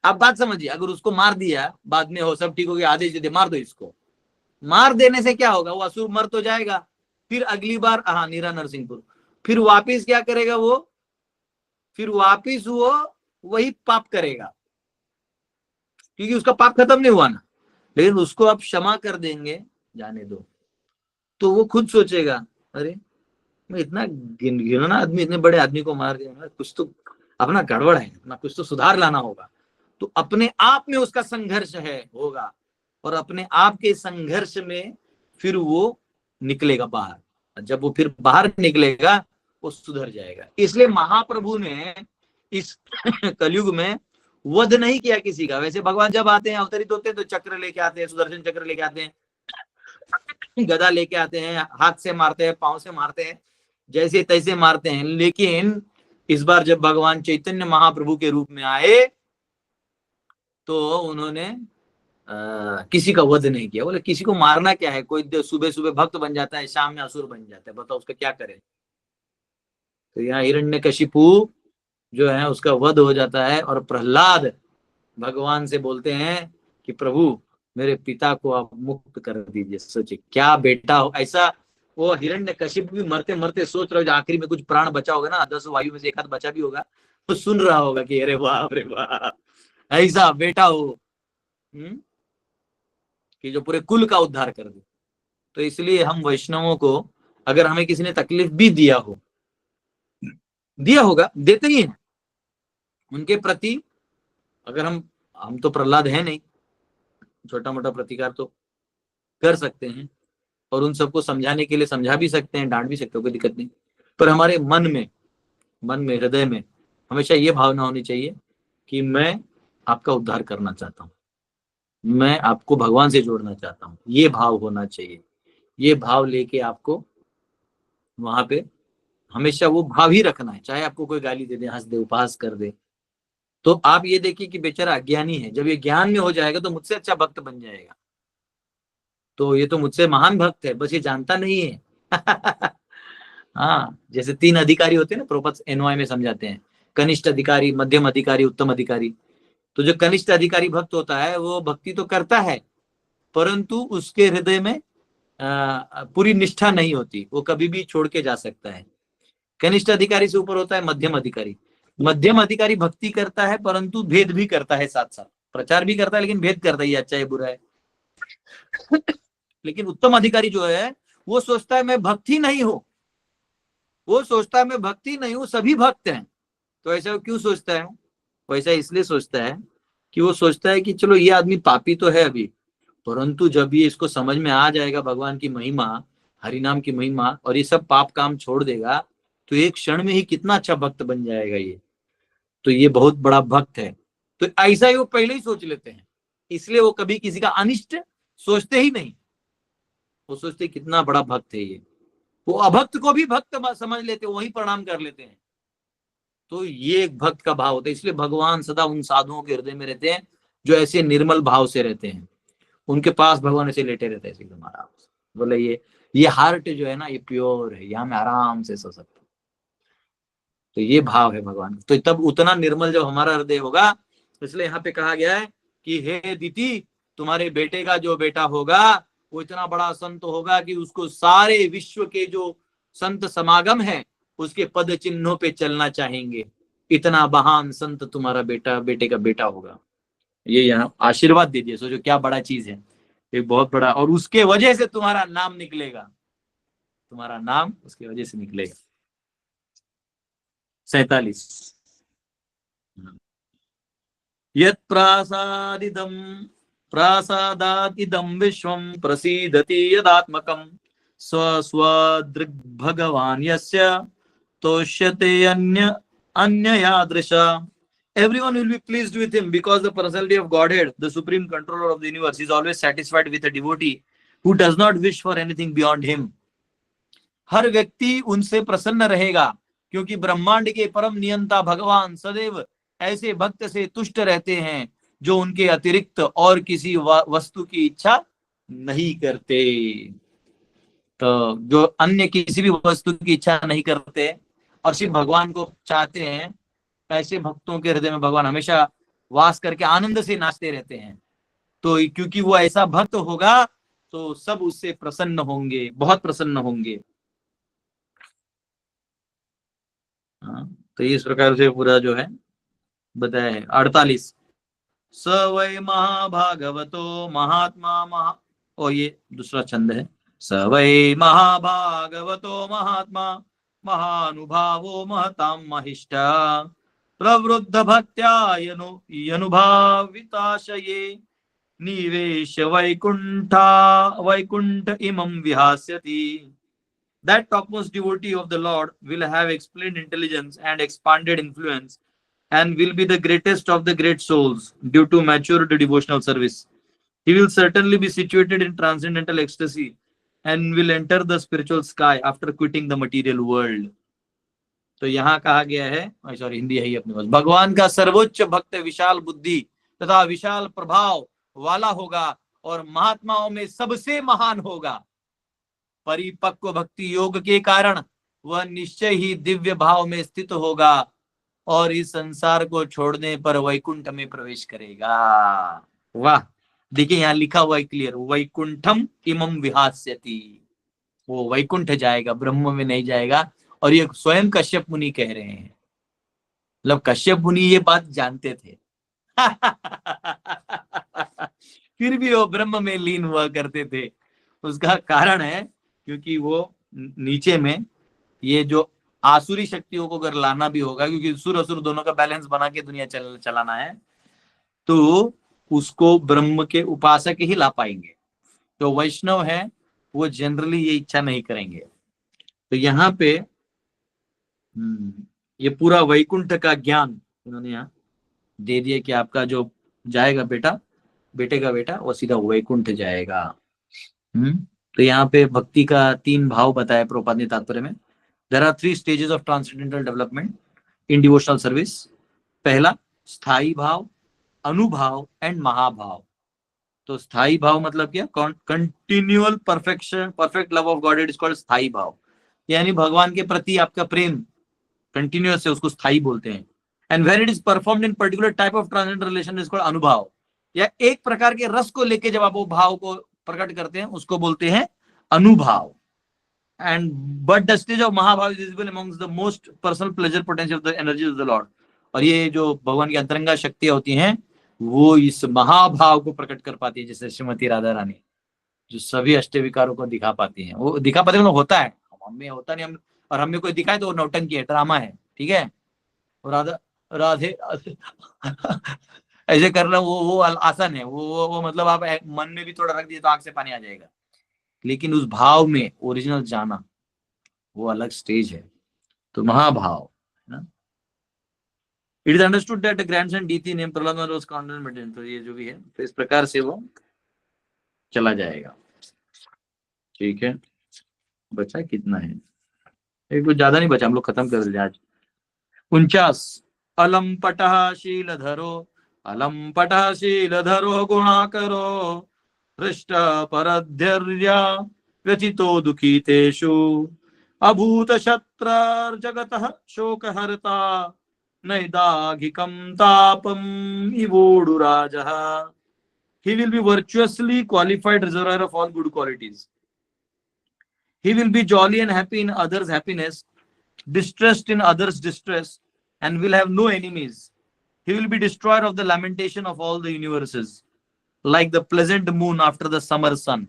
अब बात समझिए, अगर उसको मार दिया बाद में, हो सब ठीक हो गया, आदेश दे दे मार दो इसको, मार देने से क्या होगा? वो असुर मर तो जाएगा, फिर अगली बार, हाँ, नीरा नरसिंहपुर, फिर वापिस क्या करेगा वो? फिर वापिस वो वही पाप करेगा, क्योंकि उसका पाप खत्म नहीं हुआ ना। लेकिन उसको आप क्षमा कर देंगे, जाने दो, तो वो खुद सोचेगा, अरे मैं इतना घिनौना आदमी, इतने बड़े आदमी को मार दिया, कुछ तो अपना गड़बड़ है, अपना कुछ तो सुधार लाना होगा। तो अपने आप में उसका संघर्ष होगा, और अपने आप के संघर्ष में फिर वो निकलेगा बाहर। जब वो फिर बाहर निकलेगा, वो सुधर जाएगा। इसलिए महाप्रभु ने इस कलयुग में वध नहीं किया किसी का। वैसे भगवान जब आते हैं, अवतरित होते हैं, तो चक्र लेके आते हैं, सुदर्शन चक्र लेके आते हैं, गदा लेके आते हैं, हाथ से मारते हैं, पांव से मारते हैं, जैसे तैसे मारते हैं। लेकिन इस बार जब भगवान चैतन्य महाप्रभु के रूप में आए, तो उन्होंने किसी का वध नहीं किया। बोले किसी को मारना क्या है, कोई सुबह सुबह भक्त बन जाता है, शाम में असुर बन जाता है, बताओ उसका क्या करे? तो यहाँ हिरण्यकशिपु जो है उसका वध हो जाता है, और प्रहलाद भगवान से बोलते हैं कि प्रभु मेरे पिता को आप मुक्त कर दीजिए। सोचिए क्या बेटा हो ऐसा। वो हिरण्यकशिपु भी मरते मरते सोच रहा हो, आखिरी में कुछ प्राण बचा होगा ना, 10 वायु में से एक हाथ बचा भी होगा, तो सुन रहा होगा कि अरे वाह, अरे वाह, ऐसा बेटा हो कि जो पूरे कुल का उद्धार कर दे। तो इसलिए हम वैष्णवों को, अगर हमें किसी ने तकलीफ भी दिया होगा, देते ही हैं उनके प्रति। अगर हम तो प्रहलाद है नहीं, छोटा मोटा प्रतिकार तो कर सकते हैं, और उन सबको समझाने के लिए समझा भी सकते हैं, डांट भी सकते हैं, कोई दिक्कत नहीं। पर हमारे मन में हृदय में हमेशा ये भावना होनी चाहिए कि मैं आपका उद्धार करना चाहता हूँ, मैं आपको भगवान से जोड़ना चाहता हूँ। ये भाव होना चाहिए। ये भाव लेके आपको वहां पे हमेशा वो भाव ही रखना है। चाहे आपको कोई गाली दे दे, हंस दे, उपहास कर दे, तो आप ये देखिए कि बेचारा अज्ञानी है, जब ये ज्ञान में हो जाएगा तो मुझसे अच्छा भक्त बन जाएगा। तो ये तो मुझसे महान भक्त है, बस ये जानता नहीं है। हाँ, जैसे 3 अधिकारी होते हैं ना, प्रोपस एनवाय में समझाते हैं कनिष्ठ अधिकारी, मध्यम अधिकारी, उत्तम अधिकारी। तो जो कनिष्ठ अधिकारी भक्त होता है वो भक्ति तो करता है, परंतु उसके हृदय में पूरी निष्ठा नहीं होती, वो कभी भी छोड़ के जा सकता है। कनिष्ठ अधिकारी से ऊपर होता है मध्यम अधिकारी। मध्यम अधिकारी भक्ति करता है परंतु भेद भी करता है, साथ साथ प्रचार भी करता है, लेकिन भेद करता है, ये अच्छा है बुरा है। लेकिन उत्तम अधिकारी जो है वो सोचता है मैं भक्ति नहीं हूं, वो सोचता है मैं भक्ति नहीं हूं, सभी भक्त हैं। तो ऐसा क्यों सोचता है? वैसा इसलिए सोचता है कि वो सोचता है कि चलो ये आदमी पापी तो है अभी, परंतु जब ये इसको समझ में आ जाएगा भगवान की महिमा, हरिनाम की महिमा, और ये सब पाप काम छोड़ देगा, तो एक क्षण में ही कितना अच्छा भक्त बन जाएगा ये, तो ये बहुत बड़ा भक्त है। तो ऐसा ही वो पहले ही सोच लेते हैं, इसलिए वो कभी किसी का अनिष्ट सोचते ही नहीं। वो सोचते कितना बड़ा भक्त है ये, वो अभक्त को भी भक्त समझ लेते, वही प्रणाम कर लेते हैं। तो ये एक भक्त का भाव होता है। इसलिए भगवान सदा उन साधुओं के हृदय में रहते हैं जो ऐसे निर्मल भाव से रहते हैं, उनके पास भगवान ऐसे लेटे रहते हैं एकदम आराम से। बोले ये हार्ट जो है ना, ये प्योर है, यहाँ में आराम से सो सकते। तो ये भाव है भगवान। तो तब उतना निर्मल जब हमारा हृदय होगा, इसलिए यहाँ पे कहा गया है कि हे दीति, तुम्हारे बेटे का जो बेटा होगा वो इतना बड़ा संत होगा कि उसको सारे विश्व के जो संत समागम है उसके पद चिन्हों पे चलना चाहेंगे। इतना महान संत तुम्हारा बेटे का बेटा होगा। ये यहाँ आशीर्वाद दीजिए, सोचो क्या बड़ा चीज है, एक बहुत बड़ा। और उसके वजह से तुम्हारा नाम निकलेगा, तुम्हारा नाम उसकी वजह से निकलेगा। 47 यत् प्रासादादिदं विश्वं प्रसीदति यदात्मकं स्वदृग्भगवान् यस्य तोष्यते अन्ययादृशा। Everyone will be pleased with him because the personality of Godhead, the supreme controller of the universe, is always satisfied with a devotee who does not wish for anything beyond him. हर व्यक्ति उनसे प्रसन्न रहेगा क्योंकि ब्रह्मांड के परम नियंता भगवान सदैव ऐसे भक्त से तुष्ट रहते हैं जो उनके अतिरिक्त और किसी वस्तु की इच्छा नहीं करते। तो जो अन्य किसी भी वस्तु की इच्छा नहीं करते और सिर्फ भगवान को चाहते हैं, ऐसे भक्तों के हृदय में भगवान हमेशा वास करके आनंद से नाचते रहते हैं। तो क्योंकि वो ऐसा भक्त होगा तो सब उससे प्रसन्न होंगे, बहुत प्रसन्न होंगे। तो इस प्रकार से पूरा जो है बताया है। 48 स वै महाभागवतो महात्मा ये दूसरा छंद है। स वै महाभागवतो महात्मा महानुभावो महतां महिष्ठा प्रवृद्ध भक्त्या यनुभाविताशये निवेश वैकुंठ इमं विहास्यति। That topmost devotee of the Lord will have explained intelligence and expanded influence and will be the greatest of the great souls due to matured devotional service. He will certainly be situated in transcendental ecstasy and will enter the spiritual sky after quitting the material world. तो यहाँ कहा गया है, sorry Hindi है ही अपने पास, भगवान का सर्वोच्च भक्त विशाल बुद्धि तथा विशाल प्रभाव वाला होगा और महात्माओं में सबसे महान होगा। परिपक्व भक्ति योग के कारण वह निश्चय ही दिव्य भाव में स्थित होगा और इस संसार को छोड़ने पर वैकुंठ में प्रवेश करेगा। वाह, देखिए यहाँ लिखा हुआ है क्लियर, वैकुंठम इमं विहास्यति। वो वैकुंठ जाएगा, ब्रह्म में नहीं जाएगा। और ये स्वयं कश्यप मुनि कह रहे हैं, मतलब कश्यप मुनि ये बात जानते थे फिर भी वो ब्रह्म में लीन हुआ करते थे। उसका कारण है क्योंकि वो नीचे में ये जो आसुरी शक्तियों को अगर लाना भी होगा, क्योंकि सुर असुर दोनों का बैलेंस बना के दुनिया चलाना है, तो उसको ब्रह्म के उपासक ही ला पाएंगे। तो वैष्णव है वो जनरली ये इच्छा नहीं करेंगे। तो यहाँ पे ये पूरा वैकुंठ का ज्ञान उन्होंने यहाँ दे दिया कि आपका जो जाएगा बेटे का बेटा वो सीधा वैकुंठ जाएगा। तो यहाँ पे भक्ति का 3 भाव बताया प्रभुपाद ने तात्पर्य में। There are 3 stages of transcendental development in devotional service. पहला स्थाई भाव, अनुभाव एंड महाभाव। तो स्थाई भाव मतलब क्या? Continual perfection, perfect love of God is called स्थाई भाव। यानी भगवान के प्रति आपका प्रेम कंटिन्यूअस है, उसको स्थाई बोलते हैं। And when it is performed in particular type of transcendental relation is called अनुभव। या एक प्रकार के रस को लेके जब आप वो भाव को प्रकट करते हैं उसको बोलते हैं अनुभाव। And but the stage of mahabhava is visible amongst the most personal pleasure potential of the energy of the Lord. और ये जो भगवान की अंतरंगा शक्तियां होती हैं वो इस महाभाव को प्रकट कर पाती है, जैसे श्रीमती राधा रानी जो सभी अष्टविकारों को दिखा पाती हैं। वो दिखा पाते मतलब होता है, हमें होता नहीं, हम और हमें कोई दिखाए तो वो नौटंकी है, ड्रामा है, ठीक है। राधा राधे ऐसे करना वो आसान है, वो मतलब आप मन में भी थोड़ा रख दिए तो आंख से पानी आ जाएगा, लेकिन उस भाव में ओरिजिनल जाना वो अलग स्टेज है। तो महाभाव है ना। It is understood that grandson डीटी name Prahlad was confident maintain. तो ये जो भी है तो इस प्रकार से वो चला जाएगा, ठीक है। बचा कितना है, एक कुछ ज्यादा नहीं बचा, हम लोग खत्म कर देंगे आज। 49 अलम पटः शीलधरो, अलम पटः शीलधरो गुणाकरो हृष्ट परध्यर्या व्यथितो दुखितेषु अभूत शत्रर जगतः शोकहर्ता नैदाघिकं तापम इवोडुराजः। He will be virtuously qualified reservoir of all good qualities. He will be jolly and happy in others' happiness, distressed in others' distress, and will have no enemies. He will be destroyer of the lamentation of all the universes, like the pleasant moon after the summer sun.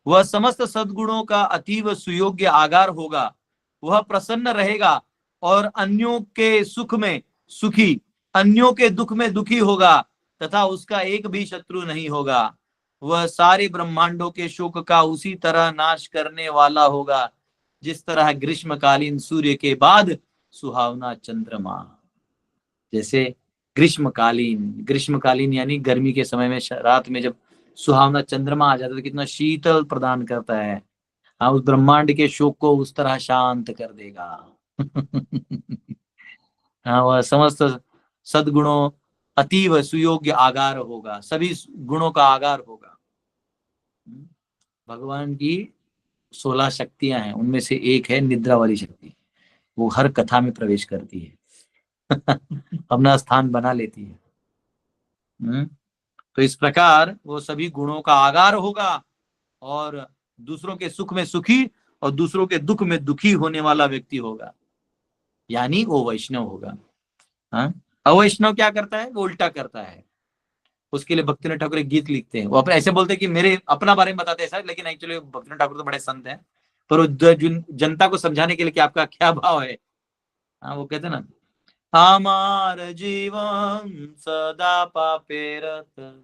वह समस्त सद्गुणों का अतीव सुयोग्य आगार होगा, वह प्रसन्न रहेगा और अन्यों के सुख में सुखी, अन्यों के दुख में दुखी होगा, तथा उसका एक भी शत्रु नहीं होगा। वह सारे ब्रह्मांडों के शोक का उसी तरह नाश करने वाला होगा जिस तरह ग्रीष्मकालीन सूर्य के बाद सुहावना चंद्रमा। जैसे ग्रीष्मकालीन यानी गर्मी के समय में रात में जब सुहावना चंद्रमा आ जाता है तो कितना शीतल प्रदान करता है। हाँ, उस ब्रह्मांड के शोक को उस तरह शांत कर देगा। हाँ, वह समस्त सद्गुणों अतीव सुयोग्य आगार होगा, सभी गुणों का आगार होगा। भगवान की 16 शक्तियां हैं, उनमें से एक है निद्रा वाली शक्ति, वो हर कथा में प्रवेश करती है। अपना स्थान बना लेती है। तो इस प्रकार वो सभी गुणों का आगार होगा और दूसरों के सुख में सुखी और दूसरों के दुख में दुखी होने वाला व्यक्ति होगा, यानी वो वैष्णव होगा। हाँ, अवैष्णव क्या करता है, वो उल्टा करता है। उसके लिए भक्तिनाथ ठाकुर एक गीत लिखते हैं, वो अपने ऐसे बोलते हैं कि मेरे अपना बारे में बताते हैं सर, लेकिन एक्चुअली भक्तिनाथ ठाकुर तो बड़े संत हैं, पर वो जनता को समझाने के लिए कि आपका क्या भाव है। हाँ, वो कहते हैं ना, आमार जीवन सदा पापे रत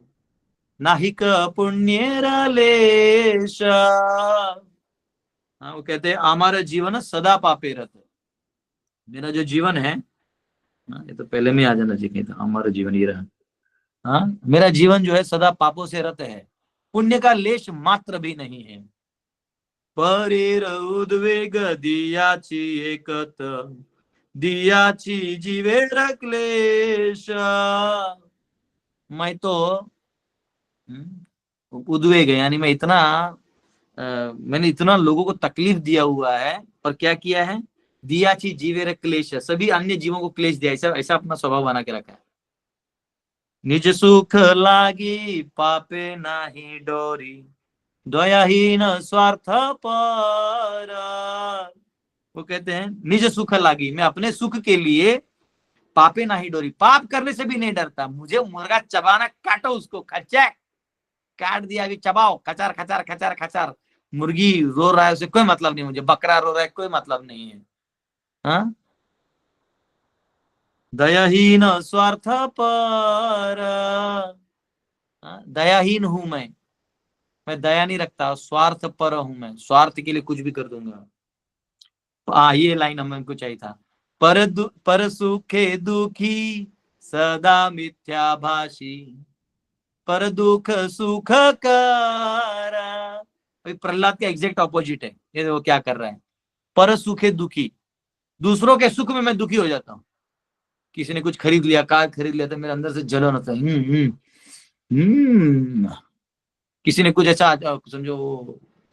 नाहिक पुण्येर लेश। हाँ, वो कहते हैं आमार जीवन सदा पापे रत, मेरा जो जीवन है, ये तो पहले में आ जाना चाहिए था, हमारा जीवन ये रहा। हाँ, मेरा जीवन जो है सदा पापों से रत है, पुण्य का लेश मात्र भी नहीं है। परेर उद्वेग दियाची एकत दियाची जीवेर क्लेश। मैं तो उद्वेग यानी मैं मैंने इतना लोगों को तकलीफ दिया हुआ है, और क्या किया है, दिया ची जीवेर क्लेश, सभी अन्य जीवों को क्लेश दिया, ऐसा अपना स्वभाव बना के रखा है। निज सुख लागी पापे नाही डोरी दयाहीन स्वार्थ पर। वो कहते हैं निज सुख लागी, मैं अपने सुख के लिए पापे नाही डोरी, पाप करने से भी नहीं डरता। मुझे मुर्गा चबाना, काटो उसको, खच्चैक काट दिया, अभी चबाओ, खचार खचार खचार खचार। मुर्गी रो रहा है उसे कोई मतलब नहीं, मुझे बकरा रो रहा है कोई मतलब नहीं है। हाँ, दयाहीन स्वार्थ पर, दयाहीन हूं मैं दया नहीं रखता, स्वार्थ पर हूं मैं, स्वार्थ के लिए कुछ भी कर दूंगा। ये लाइन हमको चाहिए था। पर सुखे दुखी सदा मिथ्या भाषी, पर दुख सुख कर। प्रहलाद का एग्जैक्ट ऑपोजिट है, ये वो क्या कर रहा है, पर सुखे दुखी, दूसरों के सुख में मैं दुखी हो जाता हूँ। किसी ने कुछ खरीद लिया, कार खरीद लिया, तो मेरे अंदर से जलन होता है। किसी ने कुछ ऐसा, समझो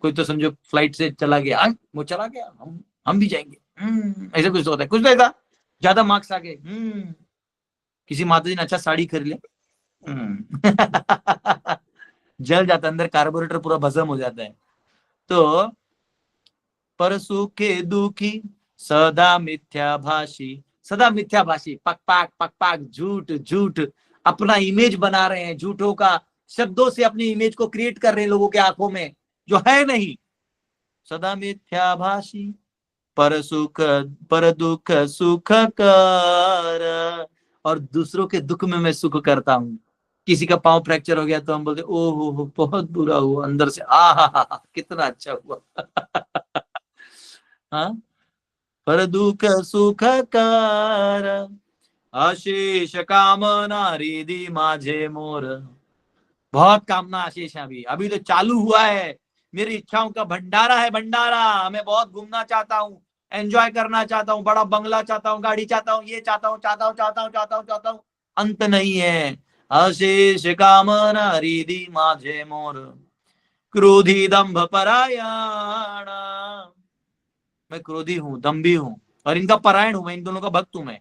कोई तो समझो फ्लाइट से चला गया, वो चला गया, हम भी जाएंगे, ऐसा कुछ होता है, कुछ तो ऐसा ज्यादा मार्क्स आ गए, किसी माता जी ने अच्छा साड़ी खरीद लिया, जल जाता, अंदर कार्बोरेटर पूरा भस्म हो जाता है। तो पर सुखे दुखी सदा मिथ्याभाषी, सदा मिथ्याभाषी, पकपाक पकपाक, झूठ झूठ, अपना इमेज बना रहे हैं, झूठों का शब्दों से अपनी इमेज को क्रिएट कर रहे हैं लोगों के आंखों में, जो है नहीं। सदा मिथ्याभाषी, पर सुख पर दुख सुख कर, और दूसरों के दुख में मैं सुख करता हूं। किसी का पांव फ्रैक्चर हो गया तो हम बोलते ओहो बहुत बुरा हुआ, अंदर से आ कितना अच्छा हुआ। हाँ, पर दुख सुख कर, अशेष कामना रिदी माझे मोर। बहुत कामना आशीष है, अभी अभी तो चालू हुआ है, मेरी इच्छाओं का भंडारा है, भंडारा। मैं बहुत घूमना चाहता हूँ, एंजॉय करना चाहता हूँ, बड़ा बंगला चाहता हूँ, गाड़ी चाहता हूँ, ये चाहता हूँ, चाहता हूँ, चाहता हूँ, चाहता हूँ, चाहता हूँ, अंत नहीं है। अशेष कामना रिदी माझे मोर, क्रोधी दंभ परायण। मैं क्रोधी हूँ, दम्भी हूँ, और इनका परायण हूं मैं, इन दोनों का भक्त हूं मैं।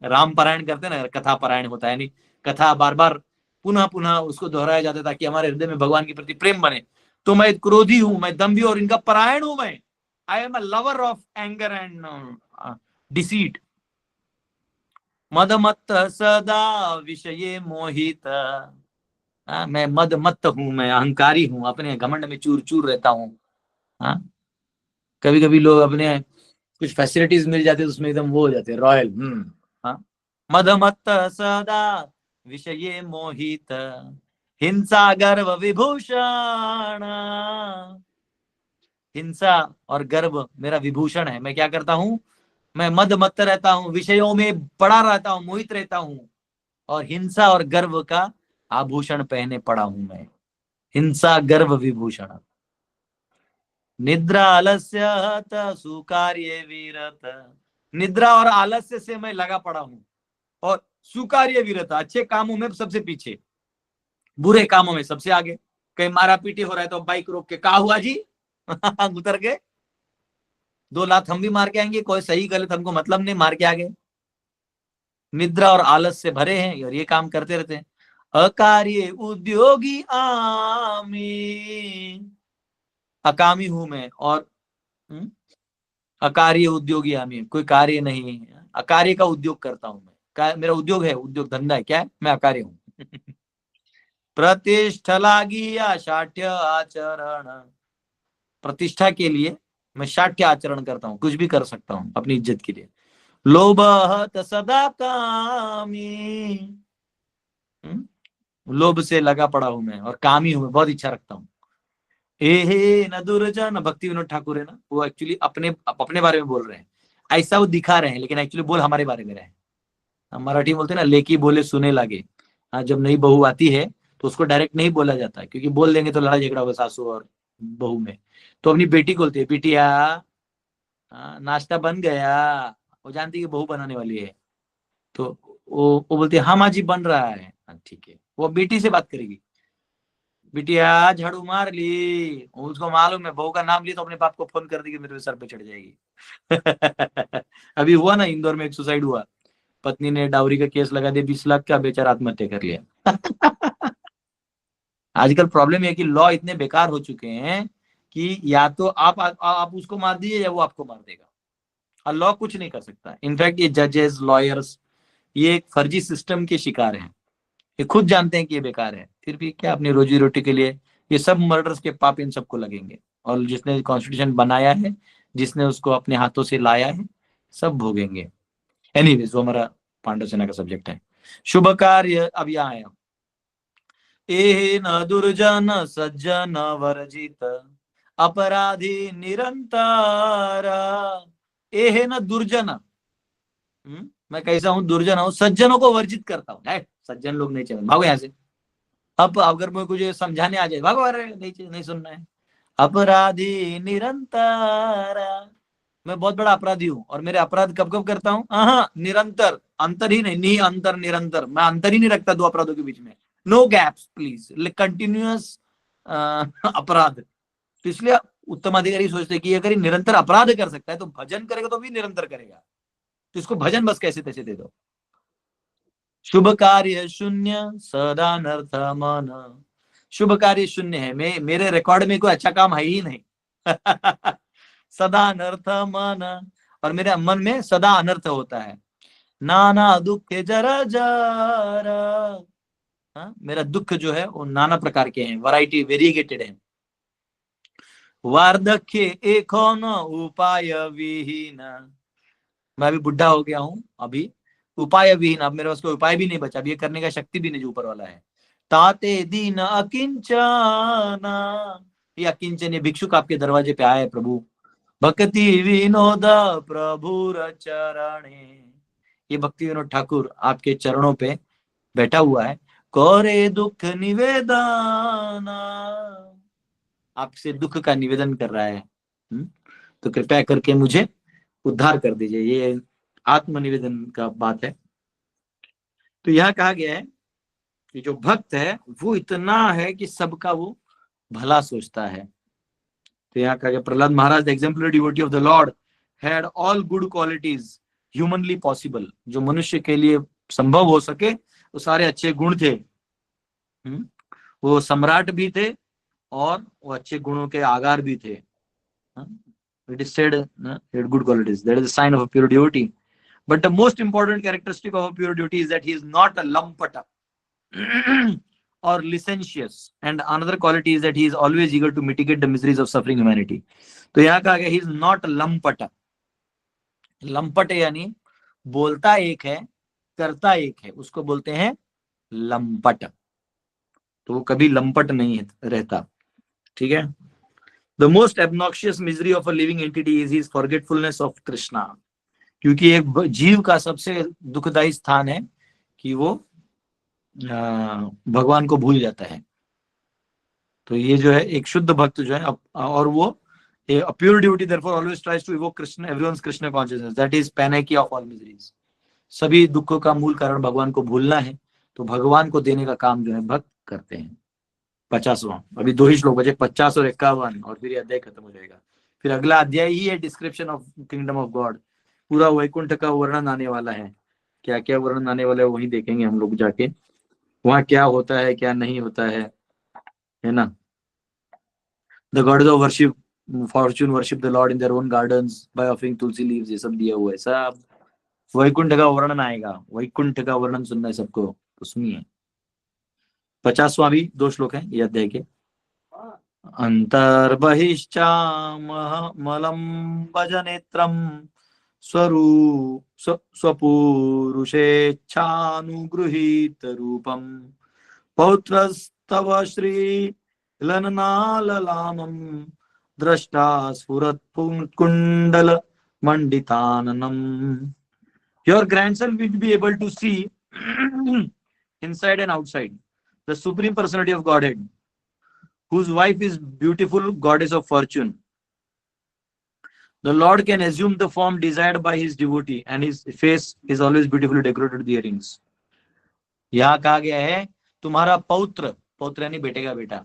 राम पारायण करते ना, कथा पारायण होता है, नहीं कथा बार बार पुनः पुनः उसको दोहराया जाता है ताकि हमारे हृदय में भगवान के प्रति प्रेम बने। तो मैं क्रोधी हूं, मैं दम्भी और इनका परायण हूं मैं। I am a lover of anger and deceit. मदमत्त सदा विषये मोहित। मैं मद मत्त हूं, मैं अहंकारी हूं, अपने घमंड में चूर चूर रहता हूं। हाँ, कभी कभी लोग अपने कुछ फैसिलिटीज मिल जाती है तो उसमें एकदम वो हो जाते हैं रॉयल। हाँ, मदमत्त सदा विषये मोहित, हिंसा गर्व विभूषण। हिंसा और गर्व मेरा विभूषण है। मैं क्या करता हूं, मैं मद मत्त रहता हूं, विषयों में पड़ा रहता हूं, मोहित रहता हूं, और हिंसा और गर्व का आभूषण पहने पड़ा हूं मैं। हिंसा गर्व विभूषण। निद्रा आलस्य हत सुकार्य वीरत। निद्रा और आलस्य से मैं लगा पड़ा हूं, और सुकार्य वीरता, अच्छे कामों में सबसे पीछे, बुरे कामों में सबसे आगे। कहीं मारा पीटी हो रहा है तो बाइक रोक के, कहा हुआ जी उतर के 2 लात हम भी मार के आएंगे, कोई सही गलत हमको मतलब नहीं, मार के आगे। निद्रा और आलस से भरे हैं और ये काम करते रहते हैं। अकार्य उद्योगी आमी, अकामी हूं मैं, और अकार्य उद्योगी आमी, कोई कार्य नहीं, अकार्य का उद्योग करता हूं मैं। मेरा उद्योग है, उद्योग धंधा है, क्या है, मैं अकार्य हूं। प्रतिष्ठा लागी या शाठ्य आचरण, प्रतिष्ठा के लिए मैं शाठ्य आचरण करता हूँ, कुछ भी कर सकता हूँ अपनी इज्जत के लिए। लोभ सदा कामी, लोभ से लगा पड़ा हूं मैं, और कामी हूं मैं, बहुत इच्छा रखता हूँ। एहे न दुर्जन, भक्ति विनोद ठाकुर है ना, वो एक्चुअली अपने बारे में बोल रहे हैं, ऐसा वो दिखा रहे हैं, लेकिन एक्चुअली बोल हमारे बारे में रहे हैं। हम मराठी बोलते हैं ना, लेकी बोले सुने लागे। हाँ, जब नई बहू आती है तो उसको डायरेक्ट नहीं बोला जाता, क्योंकि बोल देंगे तो लड़ाई झगड़ा होगा सासू और बहू में। तो अपनी बेटी को बोलते हैं, बिटिया नाश्ता बन गया। वो जानती है कि बहू बनाने वाली है, तो वो बोलती है हाँ माँ जी बन रहा है। ठीक है, वो बेटी से बात करेगी, बिटिया झाड़ू मार ली। उसको मालूम है बहू का नाम लिया तो अपने बाप को फोन कर देगी, मेरे सर पे चढ़ जाएगी। अभी हुआ ना इंदौर में, एक सुसाइड हुआ, पत्नी ने डाउरी का केस लगा दिया 20 लाख का, बेचारा आत्महत्या कर लिया। आजकल प्रॉब्लम है कि लॉ इतने बेकार हो चुके हैं कि या तो आप उसको मार दीजिए या वो आपको मार देगा, और लॉ कुछ नहीं कर सकता। इनफैक्ट ये जजेस लॉयर्स ये एक फर्जी सिस्टम के शिकार हैं, ये खुद जानते हैं कि ये बेकार है, फिर भी क्या अपनी रोजी रोटी के लिए ये सब मर्डर्स के पाप इन सबको लगेंगे। और जिसने कॉन्स्टिट्यूशन बनाया है, जिसने उसको अपने हाथों से लाया है, सब भोगेंगे। एनीवेज, वो हमारा पांडव सेना का सब्जेक्ट है। शुभ कार्य, अब यहाँ आया, ए न दुर्जन सज्जन वर्जित, अपराधी निरंतर। ए न दुर्जन, मैं कैसा हूं, दुर्जन हूं, सज्जनों को वर्जित करता हूं। सज्जन लोग नहीं चाहिए, भागो यहाँ से। अब अगर मैं कुछ समझाने आ जाए, भागो, अरे नहीं सुनना है। अपराधी निरंतर, मैं बहुत बड़ा अपराधी हूँ, और मेरे अपराध कब कब करता हूँ, हाँ निरंतर, अंतर ही नहीं अंतर, निरंतर, मैं अंतर ही नहीं रखता दो अपराधों के बीच में, नो गैप्स प्लीज, कंटिन्यूअस अपराध। तो इसलिए उत्तमाधिकारी सोचते कि अगर ये निरंतर अपराध कर सकता है तो भजन करेगा तो भी निरंतर करेगा, तो इसको भजन बस कैसे तैसे दे दो। शुभ कार्य शून्य सदा नर्थ मन, शुभ कार्य शून्य है, मेरे रिकॉर्ड में कोई अच्छा काम है ही नहीं। सदा अनर्थ मन, और मेरे मन में सदा अनर्थ होता है। नाना दुख जरा जरा, मेरा दुख जो है वो नाना प्रकार के हैं, वैरायटी वेरिएटेड है। वार्धक्य एक न उपाय विहीन, मैं अभी बुढ़ा हो गया हूं, अभी उपाय विहीन, अब मेरे पास कोई उपाय भी नहीं बचा, अब ये करने का शक्ति भी नहीं जो ऊपर वाला है। ताते दीन अकिंचना, ये अकिंचन, ये भिक्षुक आपके दरवाजे पे आए प्रभु। भक्ति विनोद प्रभुर चरणे, ये भक्ति विनोद ठाकुर आपके चरणों पे बैठा हुआ है। कोरे दुख निवेदना, आपसे दुख का निवेदन कर रहा है, तो कृपया करके मुझे उद्धार कर दीजिए। ये आत्मनिवेदन का बात है। तो यह कहा गया है कि जो भक्त है वो इतना है कि सबका वो भला सोचता है। तो यहाँ कहा गया Prahlad Maharaj the exemplary devotee of the Lord had all good qualities humanly possible, जो मनुष्य के लिए संभव हो सके वो सारे अच्छे गुण थे। वो सम्राट भी थे और वो अच्छे गुणों के आगार भी थे। It is said he had good qualities. That is a sign of a pure devotee. But the most important characteristic of a pure devotee is that he is not a lumpata or licentious. And another quality is that he is always eager to mitigate the miseries of suffering humanity. तो यहाँ कहा गया he is not a lumpata. लंपट यानी बोलता एक है करता एक है, उसको बोलते हैं लंपट। तो वो कभी लंपट नहीं रहता, ठीक है। The most obnoxious misery of a living entity is his forgetfulness of Krishna. क्योंकि एक जीव का सबसे दुखदायी स्थान है कि वो भगवान को भूल जाता है। तो ये जो है एक शुद्ध भक्त जो है, और वो a pure devotee therefore always tries to evoke Krishna, everyone's Krishna consciousness. That is panacea of all miseries. सभी दुखों का मूल कारण भगवान को भूलना है, तो भगवान को देने का काम जो है भक्त करते हैं। 50वां, अभी 2 ही श्लोक बचे, 50 और 51, और फिर अध्याय खत्म हो जाएगा। फिर अगला अध्याय ही है description of kingdom of God, पूरा वैकुंठ का वर्णन आने वाला है। क्या क्या वर्णन आने वाला है वही देखेंगे हम लोग जाके, वहां क्या होता है क्या नहीं होता है ना। The gods of worship Fortune worship the Lord in their own gardens by offering Tulsi leaves, ये सब दिया हुआ है। सब वैकुंठ का वर्णन आएगा, वैकुंठ का वर्णन सुनना है सबको, तो सुनिए। 50वां भी 2 श्लोक है ये अध्याय के। अंतर्बहिश्चामलं भजनेत्रं स्वपुरुषेच्छानुगृहीत रूपं पौत्रस्तव श्रीललनाललामं दृष्टा स्फुरत्कुण्डल मंडिताननम। Your grandson will be able to see inside and outside the Supreme Personality of Godhead, whose wife is beautiful goddess of fortune. The Lord can assume the form desired by his devotee, and his face is always beautifully decorated with earrings. यहाँ कहा गया है तुम्हारा पौत्र, पौत्र यानी बेटे का बेटा,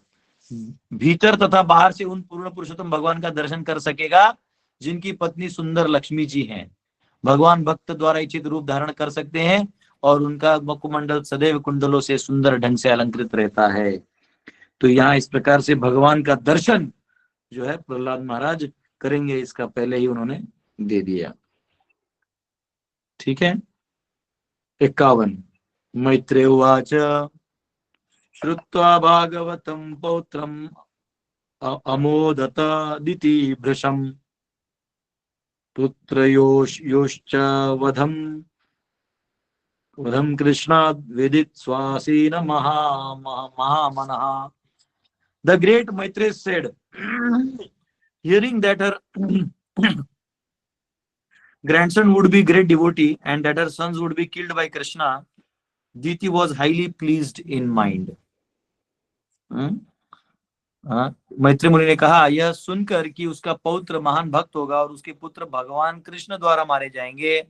भीतर तथा बाहर से उन पूर्ण पुरुषोत्तम भगवान का दर्शन कर सकेगा जिनकी पत्नी सुंदर लक्ष्मी जी हैं। भगवान भक्त द्वारा इच्छित रूप धारण कर सकते हैं और उनका मुखमंडल सदैव कुंडलों से सुंदर ढंग से अलंकृत रहता है। तो यहाँ इस प्रकार से भगवान का दर्शन जो है प्रहलाद महाराज करेंगे, इसका पहले ही उन्होंने दे दिया, ठीक है। 51 मैत्रेय उवाच श्रुत्वा भागवतं पौत्रम् अमोदत दिति भृशम् पुत्रयोश्च वधं कृष्णाद् विदित स्वासीन महामनः। The great Maitreya said, hearing that her grandson would be great devotee and that her sons would be killed by Krishna, Diti was highly pleased in mind. मैत्री मुनि ने कहा, यह सुनकर कि उसका पौत्र महान भक्त होगा और उसके पुत्र भगवान कृष्ण द्वारा मारे जाएंगे,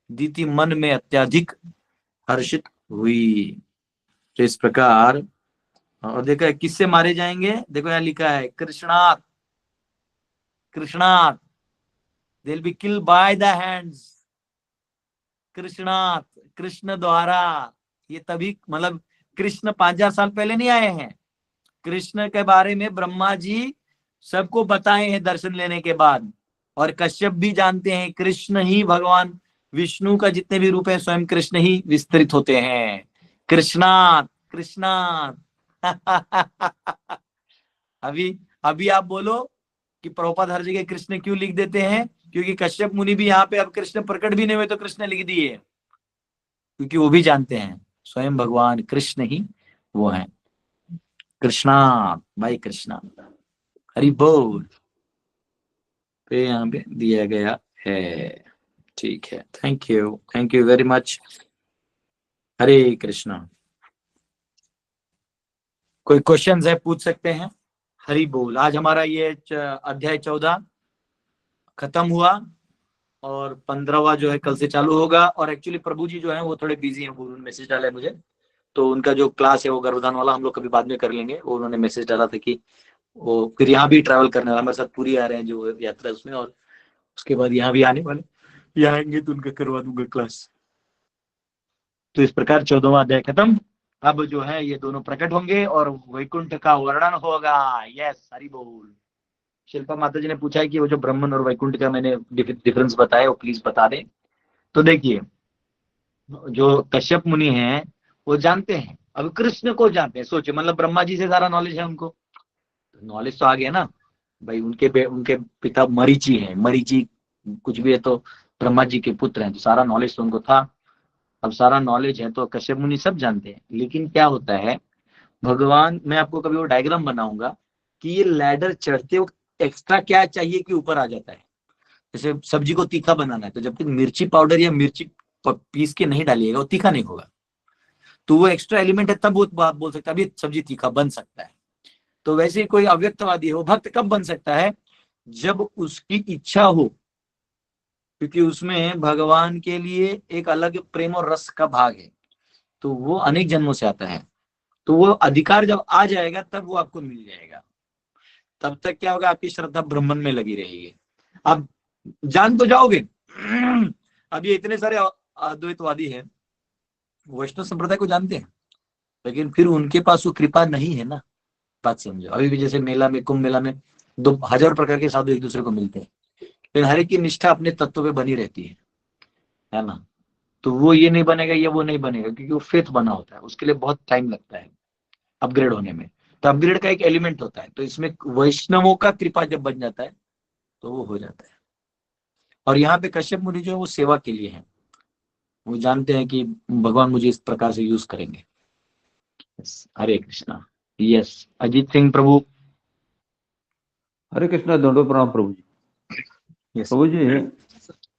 दीति मन में अत्यधिक हर्षित हुई। तो इस प्रकार, और देखो किससे मारे जाएंगे, देखो यहाँ लिखा है Krishnat, Krishnat, they will be kill by the hands, Krishnat, Krishna द्वारा। ये तभी मतलब कृष्ण 5000 साल पहले नहीं आए हैं। कृष्ण के बारे में ब्रह्मा जी सबको बताए हैं दर्शन लेने के बाद, और कश्यप भी जानते हैं कृष्ण ही भगवान विष्णु का जितने भी रूप है स्वयं कृष्ण ही विस्तृत होते हैं। कृष्णात, कृष्णात। अभी अभी आप बोलो कि प्रभुपाद हर जगह कृष्ण क्यों लिख देते हैं, क्योंकि कश्यप मुनि भी यहाँ पे अब कृष्ण प्रकट भी नहीं हुए तो कृष्ण लिख दिए, क्योंकि वो भी जानते हैं स्वयं भगवान कृष्ण ही वो है। कृष्णा भाई, कृष्णा, हरि बोल। तो यहाँ पे दिया गया है। ठीक है, थैंक यू वेरी मच। हरे कृष्णा। कोई क्वेश्चंस है पूछ सकते हैं। हरि बोल। आज हमारा ये अध्याय 14 खत्म हुआ और 15वां जो है कल से चालू होगा। और एक्चुअली प्रभु जी जो है वो थोड़े बिजी हैं, उन्होंने मैसेज डाला है मुझे, तो उनका जो क्लास है वो गर्भधान वाला हम लोग कभी बाद में कर लेंगे। वो उन्होंने मैसेज डाला था कि वो फिर यहाँ भी ट्रैवल करने वाला, हमारे साथ पूरी आ रहे हैं जो यात्रा उसमें, और उसके बाद यहाँ भी आने वाले, यहाँ आएंगे तो उनका करवा दूंगा क्लास। तो इस प्रकार 14वां अध्याय खत्म। अब जो है ये दोनों प्रकट होंगे और वैकुंठ का वर्णन होगा। यस, हरि बोल। शिल्पा माता जी ने पूछा है कि वो जो ब्रह्मन और वैकुंठ का मैंने डिफरेंस बताया वो प्लीज बता दें। तो देखिए, जो कश्यप मुनि हैं वो जानते हैं, अब कृष्ण को जानते हैं। सोचिए, मतलब ब्रह्मा जी से सारा नॉलेज है उनको, नॉलेज तो आ गया ना भाई। उनके पिता मरीचि हैं, मरीचि कुछ भी है तो ब्रह्मा जी के पुत्र हैं, तो सारा नॉलेज तो उनको था। अब सारा नॉलेज है तो कश्यप मुनि सब जानते हैं। लेकिन क्या होता है, भगवान, मैं आपको कभी वो डायग्राम बनाऊंगा कि ये लैडर चढ़ते वक्त एक्स्ट्रा क्या चाहिए कि ऊपर आ जाता है। जैसे सब्जी को तीखा बनाना है तो जब तक मिर्ची पाउडर या मिर्ची पीस के नहीं डालिएगा वो तीखा नहीं होगा। तो वो एक्स्ट्रा एलिमेंट है, तब वो बात बोल सकता है अभी सब्जी तीखा बन सकता है। तो वैसे ही कोई अव्यक्तवादी है वो भक्त कब बन सकता है, जब उसकी इच्छा हो, क्योंकि उसमें भगवान के लिए एक अलग प्रेम और रस का भाग है, तो वो अनेक जन्मों से आता है। तो वो अधिकार जब आ जाएगा तब वो आपको मिल जाएगा। तब तक क्या होगा, आपकी श्रद्धा ब्राह्मण में लगी रहेगी। आप जान तो जाओगे। अब ये इतने सारे अद्वैतवादी हैं, वैष्णव संप्रदाय को जानते हैं, लेकिन फिर उनके पास वो कृपा नहीं है ना। बात समझो, अभी भी जैसे मेला में, कुंभ मेला में 2000 प्रकार के साधु एक दूसरे को मिलते हैं, लेकिन हर एक की निष्ठा अपने तत्व पे बनी रहती है ना। तो वो ये नहीं बनेगा, ये वो नहीं बनेगा, क्योंकि वो फेथ बना होता है, उसके लिए बहुत टाइम लगता है अपग्रेड होने में। तो अपग्रेड का एक एलिमेंट होता है, तो इसमें वैष्णवों का कृपा जब बन जाता है तो वो हो जाता है। और यहाँ पे कश्यप मुनि जो है वो सेवा के लिए है, वो जानते हैं कि भगवान मुझे इस प्रकार से यूज करेंगे। हरे कृष्णा। यस, अजीत सिंह प्रभु। हरे कृष्णा, दंडो प्रणाम प्रभु जी। यस प्रभु जी,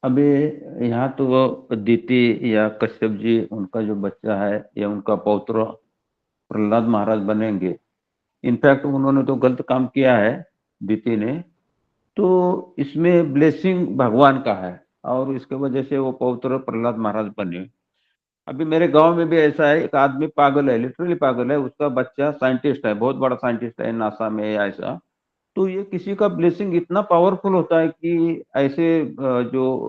अभी यहाँ तो वो अदिति या कश्यप जी, उनका जो बच्चा है या उनका पौत्र प्रहलाद महाराज बनेंगे। इनफैक्ट उन्होंने तो गलत काम किया है दीति ने, तो इसमें ब्लेसिंग भगवान का है और इसके वजह से वो पौत्र प्रहलाद महाराज बने। अभी मेरे गांव में भी ऐसा है, एक आदमी पागल है, लिटरली पागल है, उसका बच्चा साइंटिस्ट है, बहुत बड़ा साइंटिस्ट है नासा में या ऐसा। तो ये किसी का ब्लेसिंग इतना पावरफुल होता है कि ऐसे जो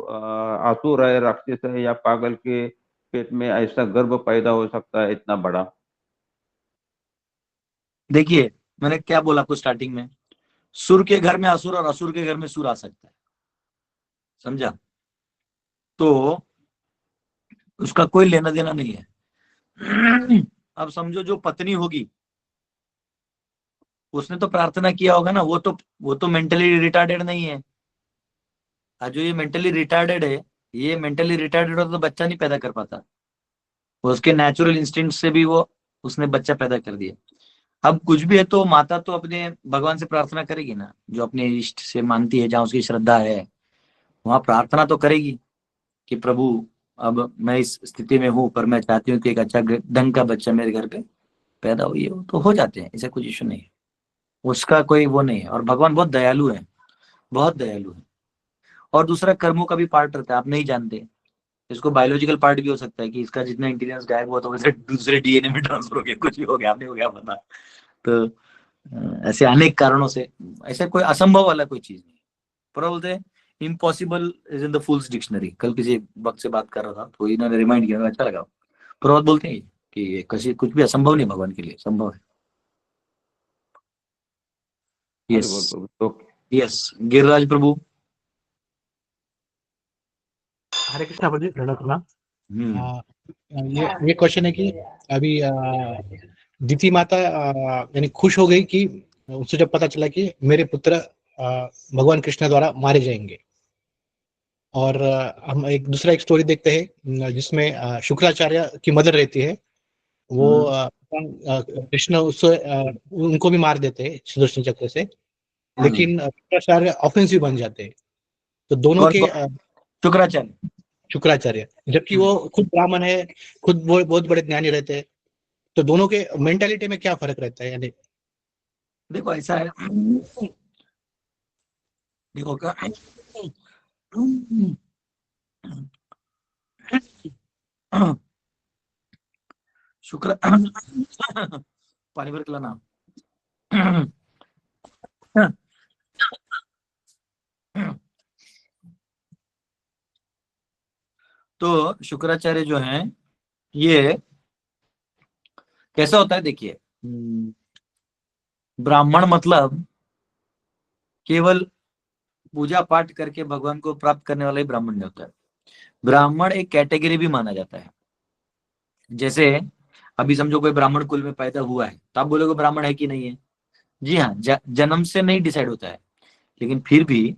आसुर है, राक्षस है या पागल के पेट में ऐसा गर्भ पैदा हो सकता है इतना बड़ा। देखिए, मैंने क्या बोला आपको स्टार्टिंग में, सुर के घर में असुर और असुर के घर में सुर आ सकता है, समझा। तो उसका कोई लेना देना नहीं है। अब समझो जो पत्नी होगी उसने तो प्रार्थना किया होगा ना, वो तो मेंटली रिटार्डेड नहीं है। और जो ये मेंटली रिटार्डेड है, ये मेंटली रिटार्डेड होता तो बच्चा नहीं पैदा कर पाता। वो उसके नेचुरल इंस्टिंक्ट से भी वो उसने बच्चा पैदा कर दिया। अब कुछ भी है तो माता तो अपने भगवान से प्रार्थना करेगी ना, जो अपने इष्ट से मानती है, जहाँ उसकी श्रद्धा है वहां प्रार्थना तो करेगी कि प्रभु अब मैं इस स्थिति में हूँ, पर मैं चाहती हूँ कि एक अच्छा ढंग का बच्चा मेरे घर पे पैदा हुई हो, तो हो जाते हैं, ऐसा कुछ इशू नहीं है, उसका कोई वो नहीं है। और भगवान बहुत दयालु है, बहुत दयालु है। और दूसरा कर्मों का भी पार्ट रहता है, आप नहीं जानते, इसको बायोलॉजिकल पार्ट भी हो सकता है कि इसका जितना इंटेलिजेंस गायब हुआ तो वैसे दूसरे डीएनए में ट्रांसफर हो गया, कुछ भी हो गया, आपने हो गया पता। तो ऐसे अनेक कारणों से, ऐसा कोई असंभव वाला कोई चीज नहीं। पर बोलते हैं impossible is in the fools dictionary. कल किसी वक्त से बात कर रहा था तो इन्होंने रिमाइंड किया, अच्छा लगा। प्रभुपाद बोलते हैं कि ये किसी कुछ भी असंभव नहीं भगवान के लिए संभव है। हरि यस बोल प्रभु। ओके। यस गिरिराज प्रभु। हरे कृष्णा प्रभु जी, प्रणव प्रणाम। हम्म ये क्वेश्चन है कि अभी दीति माता यानी खुश हो गई कि उससे जब पता चला कि मेरे पुत्र भगवान कृष्ण द्वारा मारे जाएंगे। और हम एक दूसरा एक स्टोरी देखते हैं जिसमें शुक्राचार्य की मदर रहती है, वो कृष्ण उससे उनको भी मार देते हैं सुदर्शन चक्र से, लेकिन शुक्राचार्य ऑफेंसिव बन जाते हैं। तो दोनों कौन के कौन? शुक्राचार्य। शुक्राचार्य, जबकि वो खुद ब्राह्मण है, खुद बहुत बड़े ज्ञानी रहते हैं। तो दोनों के मेंटालिटी में क्या फर्क रहता है? यानी देखो ऐसा है, देखो क्या शुक्र पानी भर के लाना। तो शुक्राचार्य जो हैं ये कैसा होता है देखिए, ब्राह्मण मतलब केवल पूजा पाठ करके भगवान को प्राप्त करने वाला ही ब्राह्मण नहीं होता है। ब्राह्मण एक कैटेगरी भी माना जाता है। जैसे अभी समझो कोई ब्राह्मण कुल में पैदा हुआ है तो आप बोलोगे ब्राह्मण है कि नहीं है? जी हाँ, जन्म से नहीं डिसाइड होता है, लेकिन फिर भी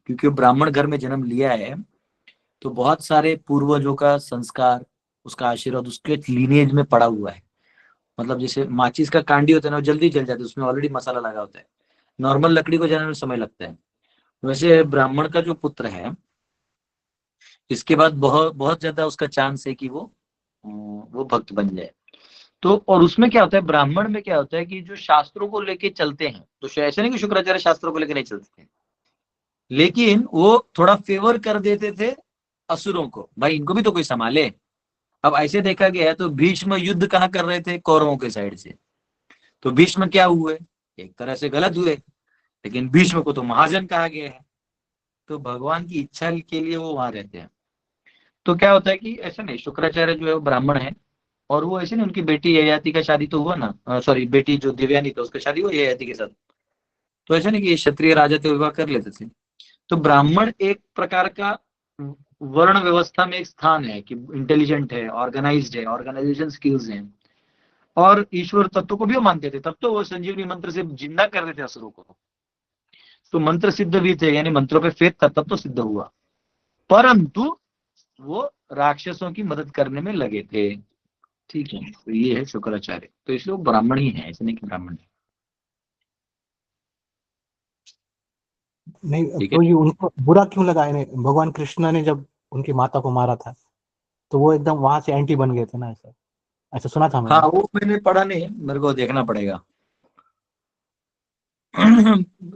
क्योंकि वो ब्राह्मण घर में जन्म लिया है तो बहुत सारे पूर्वजों का संस्कार, उसका आशीर्वाद उसके लीनेज में पड़ा हुआ है। मतलब जैसे माचिस का कांडी होता है ना, वो जल्दी जल जाता है, उसमें ऑलरेडी मसाला लगा होता है। नॉर्मल लकड़ी को जलाने में समय लगता है। वैसे ब्राह्मण का जो पुत्र है इसके बाद बहुत बहुत ज्यादा उसका चांस है कि वो भक्त बन जाए। तो और उसमें क्या होता है, ब्राह्मण में क्या होता है कि जो शास्त्रों को लेके चलते हैं, तो ऐसे नहीं कि शुक्राचार्य शास्त्रों को लेके नहीं चलते थे, लेकिन वो थोड़ा फेवर कर देते थे असुरों को, भाई इनको भी तो कोई संभाले। अब ऐसे देखा गया है तो भीष्म युद्ध कहाँ कर रहे थे? कौरवों के साइड से। तो भीष्म क्या हुए? एक तरह से गलत हुए, लेकिन भीष्म को तो महाजन कहा गया है। तो भगवान की इच्छा के लिए वो वहां रहते हैं। तो क्या होता है कि ऐसा नहीं, शुक्राचार्य जो है वो ब्राह्मण है, और वो ऐसे नहीं, उनकी बेटी ययाति का शादी तो हुआ ना, सॉरी बेटी जो दिव्यानी था उसका शादी हुआ ययाति के साथ। तो ऐसा नहीं कि क्षत्रिय राजा थे विवाह कर लेते थे। तो ब्राह्मण एक प्रकार का वर्ण व्यवस्था में एक स्थान है कि इंटेलिजेंट है, ऑर्गेनाइज्ड है, ऑर्गेनाइजेशन स्किल्स हैं, और ईश्वर तत्व को भी वो मानते थे। तब तो वो संजीवनी मंत्र से जिंदा कर देते असुरों को। तो मंत्र सिद्ध भी थे, यानी मंत्रों पे फेथ था, तब तो सिद्ध हुआ। परंतु वो राक्षसों की मदद करने में लगे थे। ठीक है, तो ये है शुक्राचार्य। तो इसलिए वो ब्राह्मण ही है, ऐसे नहीं कि ब्राह्मण है। नहीं ठीक है। तो ये उनको बुरा क्यों लगा? यानी भगवान कृष्ण ने जब उनकी माता को मारा था तो वो एकदम वहां से एंटी बन गए थे ना, ऐसा ऐसा सुना था हाँ मैंने। वो मैंने पढ़ा नहीं है, मेरे को देखना पड़ेगा।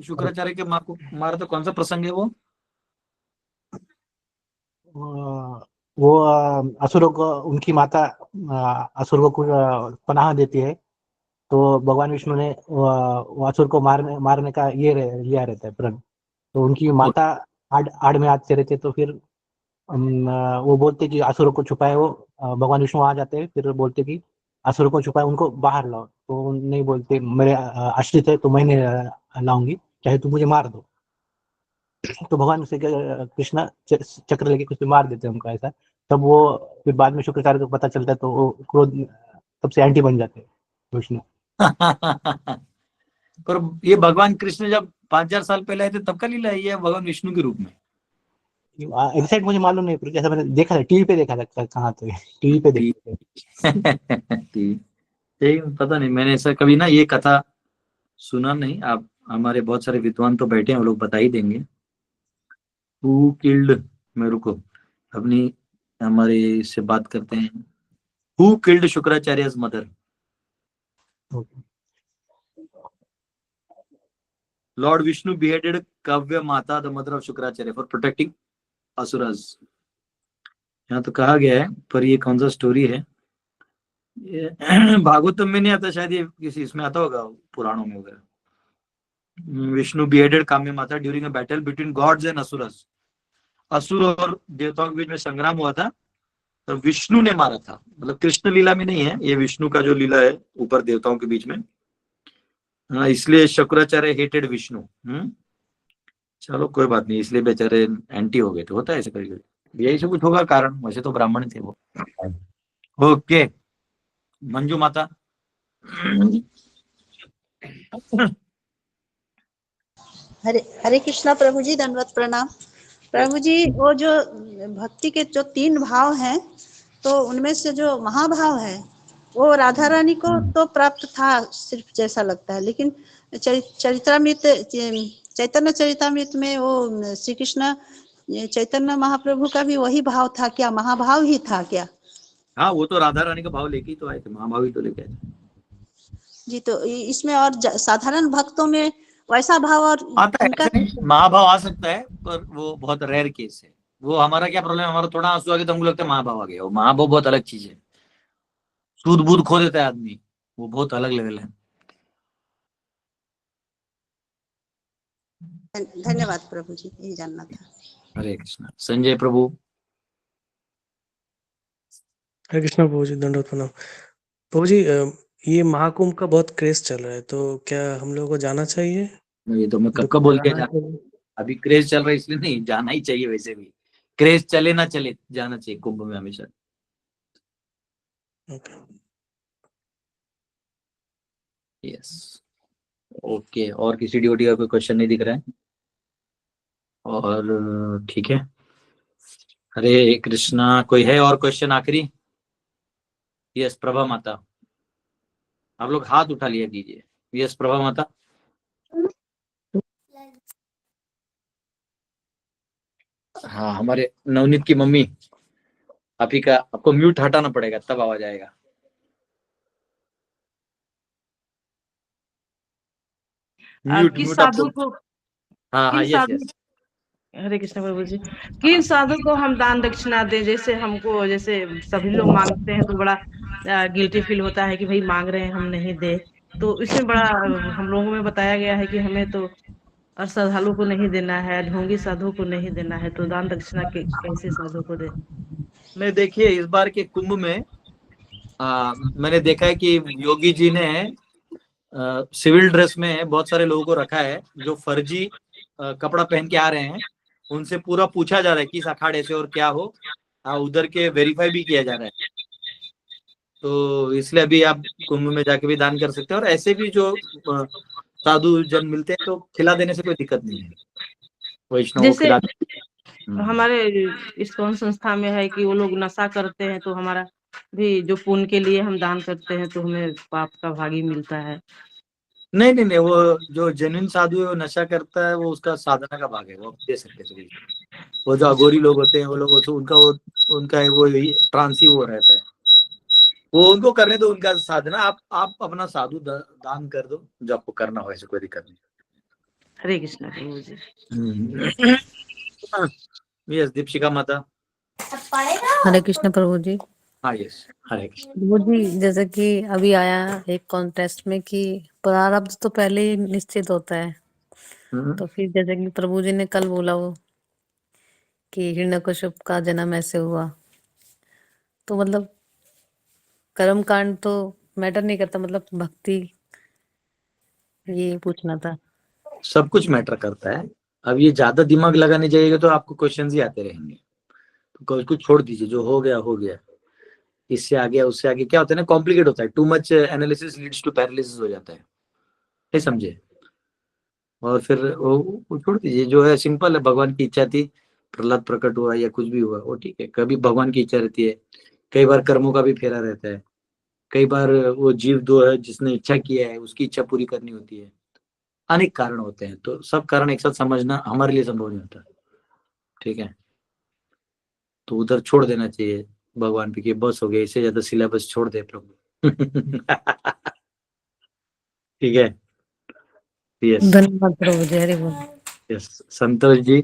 शुक्राचार्य के माँ को मारा तो कौन सा प्रसंग है वो? वो असुरों को, उनकी माता असुरों को पनाह देती है, तो भगवान विष्णु ने वो असुर को मारने का ये लिया रहता है प्रण। तो उनकी माता आड़ में आते रहते, तो फिर वो बोलते कि असुरों को छुपाए। वो भगवान विष्णु आ जाते हैं, फिर बोलते कि असुरों को छुपाए, उनको बाहर लाओ। तो वो नहीं बोलते मेरे आश्रित है तो मैं नहीं लाऊंगी, चाहे तुम मुझे मार दो। तो भगवान से कृष्णा चक्र लेके कुछ मार देते हैं उनको, ऐसा। तब वो फिर बाद में शुक्राचार्य को पता चलता है, तो वो क्रोध तब से एंटी बन जाते हैं विष्णु। पर ये भगवान कृष्ण जब 5000 साल पहले आए थे तब का लीला है, ये भगवान विष्णु के रूप में? एग्जैक्ट मुझे मालूम नहीं, पर जैसा मैंने देखा था टीवी पे देखा था, कहाँ तो टीवी पे देखते थे। ठीक, पता नहीं, मैंने ऐसा कभी ना ये कथा सुना नहीं। आप हमारे बहुत सारे विद्वान तो बैठे हैं, वो लोग बता ही देंगे। हु किल्ड, मैं रुको अपनी हमारे से बात करते हैं। Who killed Shukracharya's mother? Lord Vishnu beheaded Kavya Mata, the mother of Shukracharya, for protecting asuras. यहाँ तो कहा गया है, पर ये कौन सा स्टोरी है? ये भागवतम में नहीं आता शायद, ये किसी इसमें आता होगा, पुराणों में वगैरह। Vishnu beheaded Kamya Mata during a battle between gods and asuras. असुर और देवताओं के बीच में संग्राम हुआ था, तो विष्णु ने मारा था। मतलब कृष्ण लीला में नहीं है, ये विष्णु का जो लीला है ऊपर देवताओं के बीच में। हाँ, इसलिए शुक्राचार्य हेटेड विष्णु। चलो कोई बात नहीं, इसलिए बेचारे एंटी हो गए थे, होता है ऐसे कभी, यही सब कुछ होगा कारण, वैसे तो ब्राह्मण थे वो। ओके, मंजू माता। हरे हरे कृष्णा प्रभु जी, दंडवत प्रणाम। प्रभु जी, वो जो भक्ति के जो 3 भाव हैं, तो उनमें से जो महाभाव है वो राधा रानी को तो प्राप्त था सिर्फ, जैसा लगता है, लेकिन चरित्रामृत, चैतन्य चरितामृत में वो श्री कृष्ण चैतन्य महाप्रभु का भी वही भाव था क्या? महाभाव ही था क्या? हाँ, वो तो राधा रानी का भाव लेके ही तो आए थे, महाभाव ही तो लेके आए थे जी। तो इसमें और साधारण भक्तों में वैसा भाव और आता है, उनका ऐसे नहीं, महाभाव आ सकता है, पर वो बहुत रेयर केस है। वो हमारा क्या प्रॉब्लम है, हमारा थोड़ा आंसू आ गया तो हमको लगता है महाभाव आ गया। वो महाभाव बहुत अलग चीज है, सूद बूद खो देता है आदमी, वो बहुत अलग लेवल है। धन्यवाद प्रभु जी, यही जानना था। हरे कृष्णा। संजय प्रभु। हरे कृष्णा प्रभु जी, दंडवत प्रणाम। प्रभु जी, ये महाकुंभ का बहुत क्रेज चल रहा है, तो क्या हम लोगों को जाना चाहिए? ये तो मैं कब का बोल के जा, अभी क्रेज चल रहा है इसलिए नहीं, जाना ही चाहिए। वैसे भी क्रेज चले ना चले, जाना चाहिए कुंभ में हमेशा। Yes, okay. और किसी ड्यूटी का कोई क्वेश्चन नहीं दिख रहा है, और ठीक है। हरे कृष्णा। कोई है और क्वेश्चन आखिरी? यस, प्रभा माता, आप लोग हाथ उठा लिया कीजिए। यस, प्रभा माता। हाँ, हमारे नवनीत की मम्मी, आप ही का, आपको म्यूट हटाना पड़ेगा तब आवाज आएगा। म्यूट किस म्यूट साधु आपको। को हाँ हाँ, किस यस साधु यस। हरे कृष्ण प्रभु जी, किन साधु को हम दान दक्षिणा दें? जैसे हमको, जैसे सभी लोग मांगते हैं तो बड़ा गिल्टी फील होता है कि भाई मांग रहे हैं हम नहीं दे, तो इसमें बड़ा हम लोगों में बताया गया है कि हमें तो श्रद्धालु को नहीं देना है, ढोंगी साधु को नहीं देना है, तो दान दक्षिणा कैसे साधु को दे? मैं देखिए, इस बार के कुंभ में मैंने देखा है कि योगी जी ने सिविल ड्रेस में बहुत सारे लोगों को रखा है जो फर्जी कपड़ा पहन के आ रहे हैं। उनसे पूरा पूछा जा रहा है किस अखाड़े से और क्या हो, उधर के वेरीफाई भी किया जा रहा है। तो इसलिए अभी आप कुंभ में जाके भी दान कर सकते हैं, और ऐसे भी जो साधु जन मिलते हैं तो खिला देने से कोई दिक्कत नहीं है, वैष्णव को जैसे खिला। हमारे इस्कॉन संस्था में है कि वो लोग नशा करते हैं, तो हमारा भी जो पुण्य के लिए हम दान करते हैं तो हमें पाप का भागी मिलता है। नहीं नहीं नहीं, वो जो जेन्युइन साधु है वो नशा करता है, वो उसका साधना का भाग है, वो आप दे सकते हैं सभी। वो जो अघोरी लोग होते हैं वो लोग, उनका वो ट्रांसी वो रहता है, वो उनको करने दो उनका साधना। आप अपना साधु दान कर दो जो आपको करना हो, ऐसे कोई दिक्कत नहीं। हरे कृष्णा प्रभु जी। यस, दीपशिका माता। हरे कृष्ण प्रभु जी। हाँ यस, हरे कृष्ण। प्रभु जी, जैसे कि अभी आया एक कॉन्टेस्ट में कि प्रारब्ध तो पहले ही निश्चित होता है, तो फिर जैसे कि प्रभु जी ने कल बोला वो कि हिरण्यकश्यप का जन्म ऐसे हुआ, तो मतलब कर्म कांड तो मैटर नहीं करता, मतलब भक्ति, ये पूछना था। सब कुछ मैटर करता है। अब ये ज्यादा दिमाग लगाने जाइएगा तो आपको क्वेश्चंस ही आते रहेंगे, तो कुछ छोड़ दीजिए, जो हो गया हो गया। इससे आगे उससे आगे क्या होता है ना, कॉम्प्लिकेट होता है। Too much analysis leads to paralysis हो जाता है, समझे? और फिर वो छोड़ दीजिए, जो है सिंपल है। भगवान की इच्छा थी, प्रहलाद प्रकट हुआ या कुछ भी हुआ, वो ठीक है। कभी भगवान की इच्छा रहती है, कई बार कर्मों का भी फेरा रहता है, कई बार वो जीव दो है जिसने इच्छा किया है उसकी इच्छा पूरी करनी होती है, अनेक कारण होते हैं। तो सब कारण एक साथ समझना हमारे लिए संभव नहीं होता, ठीक है? तो उधर छोड़ देना चाहिए भगवान पे कि बस हो गया, इससे ज्यादा सिलेबस छोड़ दे प्रभु। ठीक है, यस धन्यवाद प्रभु जी, हरि बोल। यस। संतोष जी।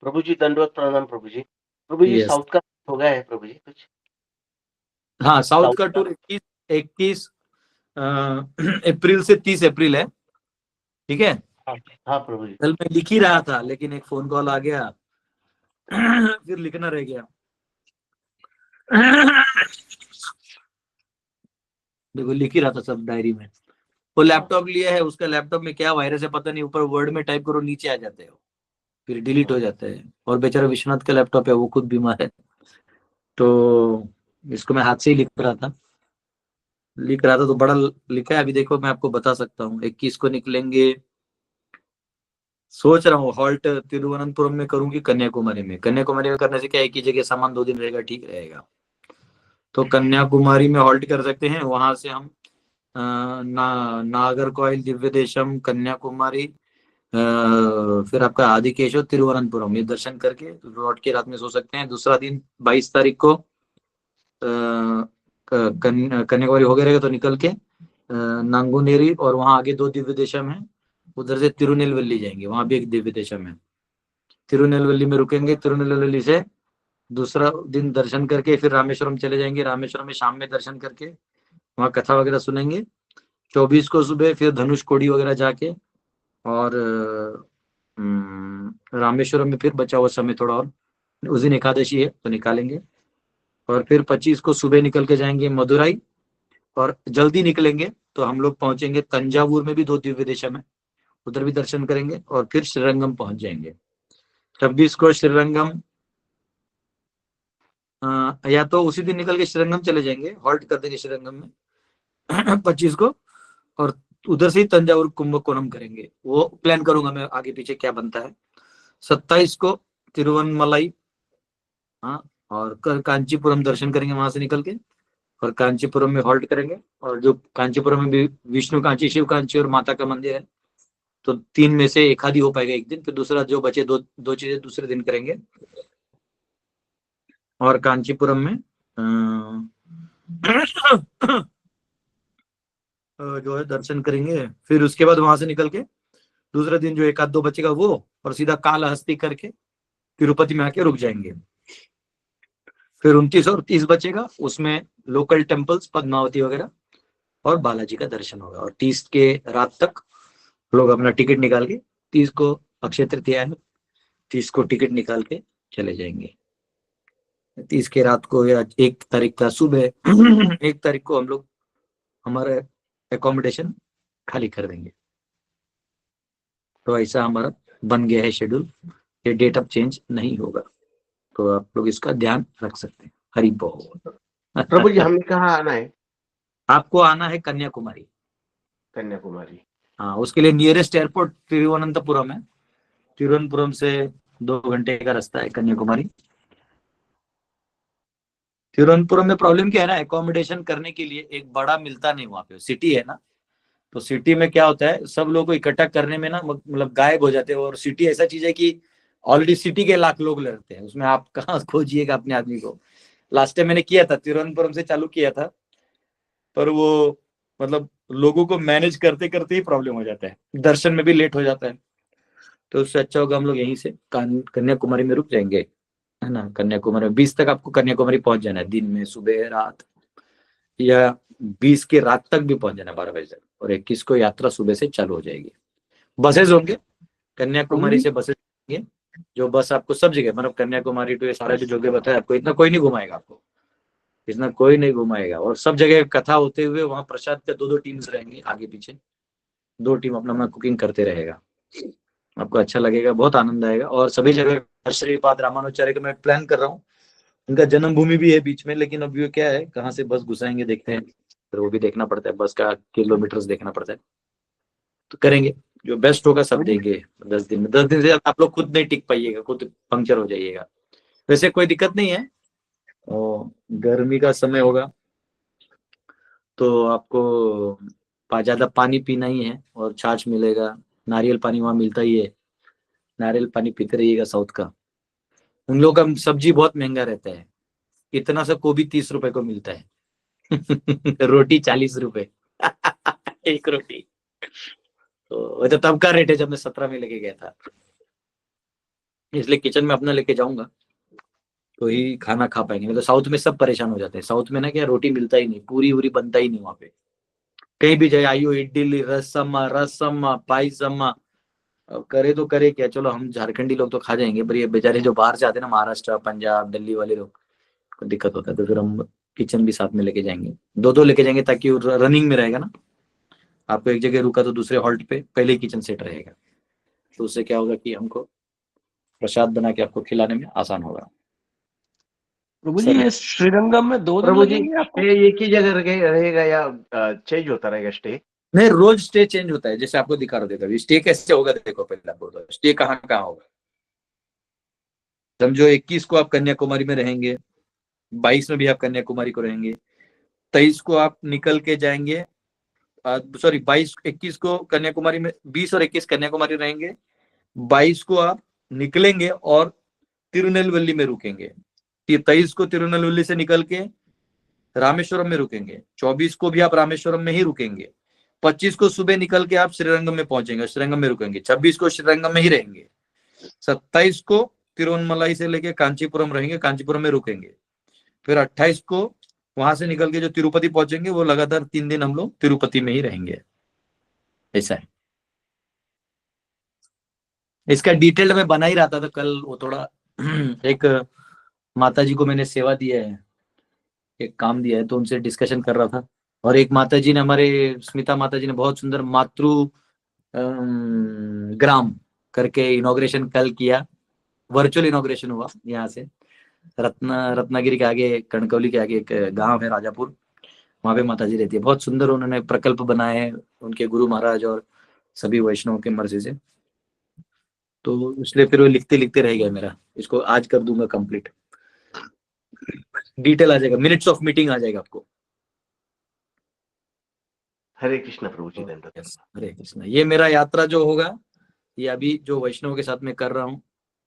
प्रभु जी, दंडवत प्रणाम प्रभु जी। प्रभु जी, Yes. साउथ का हो गया है प्रभु जी कुछ? हाँ, साउथ का टूर 21 अप्रैल से 30 अप्रैल है। ठीक है। हाँ प्रभु जी। कल मैं लिख ही रहा था लेकिन एक फोन कॉल आ गया फिर लिखना रह गया। देखो लिख ही रहा था सब डायरी में। वो लैपटॉप लिया है, उसका लैपटॉप में क्या वायरस है पता नहीं, ऊपर वर्ड में टाइप करो नीचे आ जाते हो, फिर डिलीट हो जाता है। और बेचारा विश्वनाथ का लैपटॉप है, वो खुद बीमार है, तो इसको मैं हाथ से ही लिख रहा था तो बड़ा लिखा है। अभी देखो मैं आपको बता सकता हूँ। 21 को निकलेंगे, सोच रहा हूँ हॉल्ट तिरुवनंतपुरम में करूँ कि कन्याकुमारी में। कन्याकुमारी में करने से क्या, एक ही जगह सामान 2 दिन रहेगा, ठीक रहेगा। तो कन्याकुमारी में हॉल्ट कर सकते हैं, वहां से हम नागरकोइल, दिव्य देशम, कन्याकुमारी, फिर आपका आदिकेशव, तिरुवनंतपुरम, ये दर्शन करके लौट के रात में सो सकते हैं। दूसरा दिन 22 तारीख को कन्याकुमारी हो गया रहेगा तो निकल के नांगुनेरी, और वहां आगे 2 दिव्य देशम है, उधर से तिरुनेलवेली जाएंगे, वहां भी एक दिव्य देशम है। तिरुनेलवेली में रुकेंगे, तिरुनेलवेली से दूसरा दिन दर्शन करके फिर रामेश्वरम चले जाएंगे। रामेश्वरम में शाम में दर्शन करके वहां कथा वगैरह सुनेंगे। 24 को सुबह फिर धनुषकोडी वगैरह जाके, और रामेश्वरम में फिर बचा हुआ समय थोड़ा और, उस दिन एकादशी है तो निकालेंगे। और फिर 25 को सुबह निकल के जाएंगे मदुराई, और जल्दी निकलेंगे तो हम लोग पहुंचेंगे तंजावुर में भी 2 दिव्य देशम है, उधर भी दर्शन करेंगे और फिर श्रीरंगम पहुंच जाएंगे। 26 को श्रीरंगम, या तो उसी दिन निकल के श्रीरंगम चले जाएंगे, हॉल्ट कर देंगे श्रीरंगम में 25 को, और उधर से ही तंजावुर कुंभकोणम करेंगे। वो प्लान करूंगा मैं आगे पीछे क्या बनता है। 27 को तिरुवनमलाई, हाँ, और कांचीपुरम दर्शन करेंगे वहां से निकल के, और कांचीपुरम में हॉल्ट करेंगे। और जो कांचीपुरम में भी विष्णु कांची, शिव कांची और माता का मंदिर है, तो 3 में से एक आधी हो पाएगा एक दिन, फिर दूसरा जो बचे दो चीजें दूसरे दिन करेंगे। और कांचीपुरम में जो है दर्शन करेंगे। फिर उसके बाद वहां से निकल के दूसरा दिन जो 1-2 बचेगा वो, और सीधा कालहस्ती करके तिरुपति में आके रुक जाएंगे। फिर 29 और 30 बचेगा, उसमें लोकल टेम्पल्स पद्मावती वगैरह और बालाजी का दर्शन होगा। और 30 के रात तक लोग अपना टिकट निकाल के, 30 को अक्षय तृतीया है, 30 को टिकट निकाल के चले जाएंगे। 30 के रात को या 1 तारीख का सुबह 1 तारीख को हम लोग हमारा एकोमोडेशन खाली कर देंगे। तो ऐसा हमारा बन गया है शेड्यूल, ये डेट अब चेंज नहीं होगा, तो आप लोग इसका ध्यान रख सकते हैं। हरि बोल। प्रभु जी हमें कहाँ आना है? आपको आना है कन्याकुमारी। कन्याकुमारी, हाँ, उसके लिए नियरेस्ट एयरपोर्ट तिरुवनंतपुरम है। तिरुवनंतपुरम से 2 घंटे का रास्ता है कन्याकुमारी। तिरुवनंतपुरम में प्रॉब्लम क्या है ना, एकोमोडेशन करने के लिए एक बड़ा मिलता नहीं, वहां पे सिटी है ना, तो सिटी में क्या होता है, सब लोगों को इकट्ठा करने में ना मतलब गायब हो जाते हैं। और सिटी ऐसा चीज है कि ऑलरेडी सिटी के लाख लोग रहते हैं उसमें, आप कहाँ खोजिएगा अपने आदमी को। लास्ट टाइम मैंने किया था, तिरुवनंतपुरम से चालू किया था, पर वो मतलब लोगों को मैनेज करते करते ही प्रॉब्लम हो जाता है, दर्शन में भी लेट हो जाता है। तो उससे अच्छा होगा हम लोग यहीं से कन्याकुमारी में रुक जाएंगे, है ना। कन्याकुमारी 20 तक आपको कन्याकुमारी पहुंच जाना है, दिन में, सुबह, रात, या 20 के रात तक भी पहुंच जाना है 12 बजे तक। और 21 को यात्रा सुबह से चालू हो जाएगी। बसेस होंगे कन्याकुमारी से, बसेस होंगे जो बस आपको सब जगह, मतलब कन्याकुमारी टू ये सारा जो जगह बताया आपको, इतना कोई नहीं घुमाएगा आपको, इतना कोई नहीं घुमाएगा। और सब जगह कथा होते हुए वहां प्रसाद के 2-2 टीम्स रहेंगे आगे पीछे, 2 टीम अपना अपना कुकिंग करते रहेगा। आपको अच्छा लगेगा, बहुत आनंद आएगा। और सभी जगह श्रीपाद रामानुचार्य का मैं प्लान कर रहा हूँ, उनका जन्मभूमि भी है बीच में, लेकिन अब ये क्या है, कहाँ से बस घुसाएंगे देखते हैं, फिर वो भी देखना पड़ता है, बस का किलोमीटर्स देखना पड़ता है। तो करेंगे जो बेस्ट होगा, सब देंगे 10 दिन में। 10 दिन से आप लोग खुद नहीं टिक पाइएगा, खुद पंक्चर हो जाइएगा। वैसे कोई दिक्कत नहीं है, और गर्मी का समय होगा तो आपको ज्यादा पानी पीना ही है, और छाछ मिलेगा, नारियल पानी वहां मिलता ही है, नारियल पानी पीते रहिएगा। साउथ का उन लोगों का सब्जी बहुत महंगा रहता है, इतना सा गोभी 30 रुपए को मिलता है रोटी 40 रुपए एक रोटी। तो तब का रेट है जब मैं 17 में लेके गया था, इसलिए किचन में अपना लेके जाऊंगा तो ही खाना खा पाएंगे। मतलब साउथ में सब परेशान हो जाते हैं, साउथ में ना क्या रोटी मिलता ही नहीं, पूरी बनता ही नहीं वहां पे, कहीं भी जाए, आइयो इडली रसम पायसम, अब करे तो करे क्या, चलो हम झारखंडी लोग तो खा जाएंगे, पर ये बेचारे जो बाहर से आते हैं ना, महाराष्ट्र पंजाब दिल्ली वाले लोग को दिक्कत होता है, तो फिर हम किचन भी साथ में लेके जाएंगे, दो लेके जाएंगे, ताकि रनिंग में रहेगा ना। आपको एक जगह रुका तो दूसरे हॉल्ट पे पहले ही किचन सेट रहेगा, तो उससे क्या होगा कि हमको प्रसाद बना के आपको खिलाने में आसान होगा। प्रभु जी ये श्रीरंगम में 2 दिन प्रभु जी, लगेंगे आपको? ये एक ही जगह रहेगा या चेंज होता रहेगा स्टे? नहीं, रोज स्टे चेंज होता है, जैसे आपको दिखा रहा था। स्टे कैसे होगा देखो, पहले आपको तो स्टे कहाँ कहाँ होगा। समझो 21 को आप कन्याकुमारी में रहेंगे, 22 में भी आप कन्याकुमारी को रहेंगे, 23 को आप निकल के जाएंगे, सॉरी 21 को कन्याकुमारी में, 20 और 21 कन्याकुमारी रहेंगे, 22 को आप निकलेंगे और तिरुनेलवेली में रुकेंगे, 23 को तिरुनेलवेली से निकल के रामेश्वरम में रुकेंगे, 24 को भी आप रामेश्वरम में ही रुकेंगे, 25 को सुबह निकल के आप श्रीरंगम में पहुंचेंगे, श्रीरंगम में रुकेंगे, 26 को श्रीरंगम में ही रहेंगे, 27 को तिरुवनमलाई से लेके कांचीपुरम रहेंगे, कांचीपुरम में रुकेंगे, फिर 28 को वहां से निकल के जो तिरुपति पहुंचेंगे, वो लगातार 3 दिन हम लोग तिरुपति में ही रहेंगे। ऐसा है। इसका डिटेल में बना ही रहा था, तो कल वो थोड़ा एक माता जी को मैंने सेवा दिया है, एक काम दिया है, तो उनसे डिस्कशन कर रहा था। और एक माता जी ने, हमारे स्मिता माता जी ने बहुत सुंदर मातृ ग्राम करके इनॉग्रेशन कल किया, वर्चुअल इनॉग्रेशन हुआ यहाँ से, रत्नागिरी के आगे, कणकौली के आगे एक गांव है राजापुर, वहां पे माता जी रहती है। बहुत सुंदर उन्होंने प्रकल्प बनाए हैं, उनके गुरु महाराज और सभी वैष्णव के मर्जी से, तो इसलिए फिर वो लिखते लिखते रह गया मेरा, इसको आज कर दूंगा कंप्लीट, डिटेल आ जाएगा, मिनट्स ऑफ मीटिंग आ जाएगा आपको। हरे कृष्ण प्रभु जी। हरे कृष्ण। ये मेरा यात्रा जो होगा, ये अभी जो वैष्णव के साथ में कर रहा हूँ,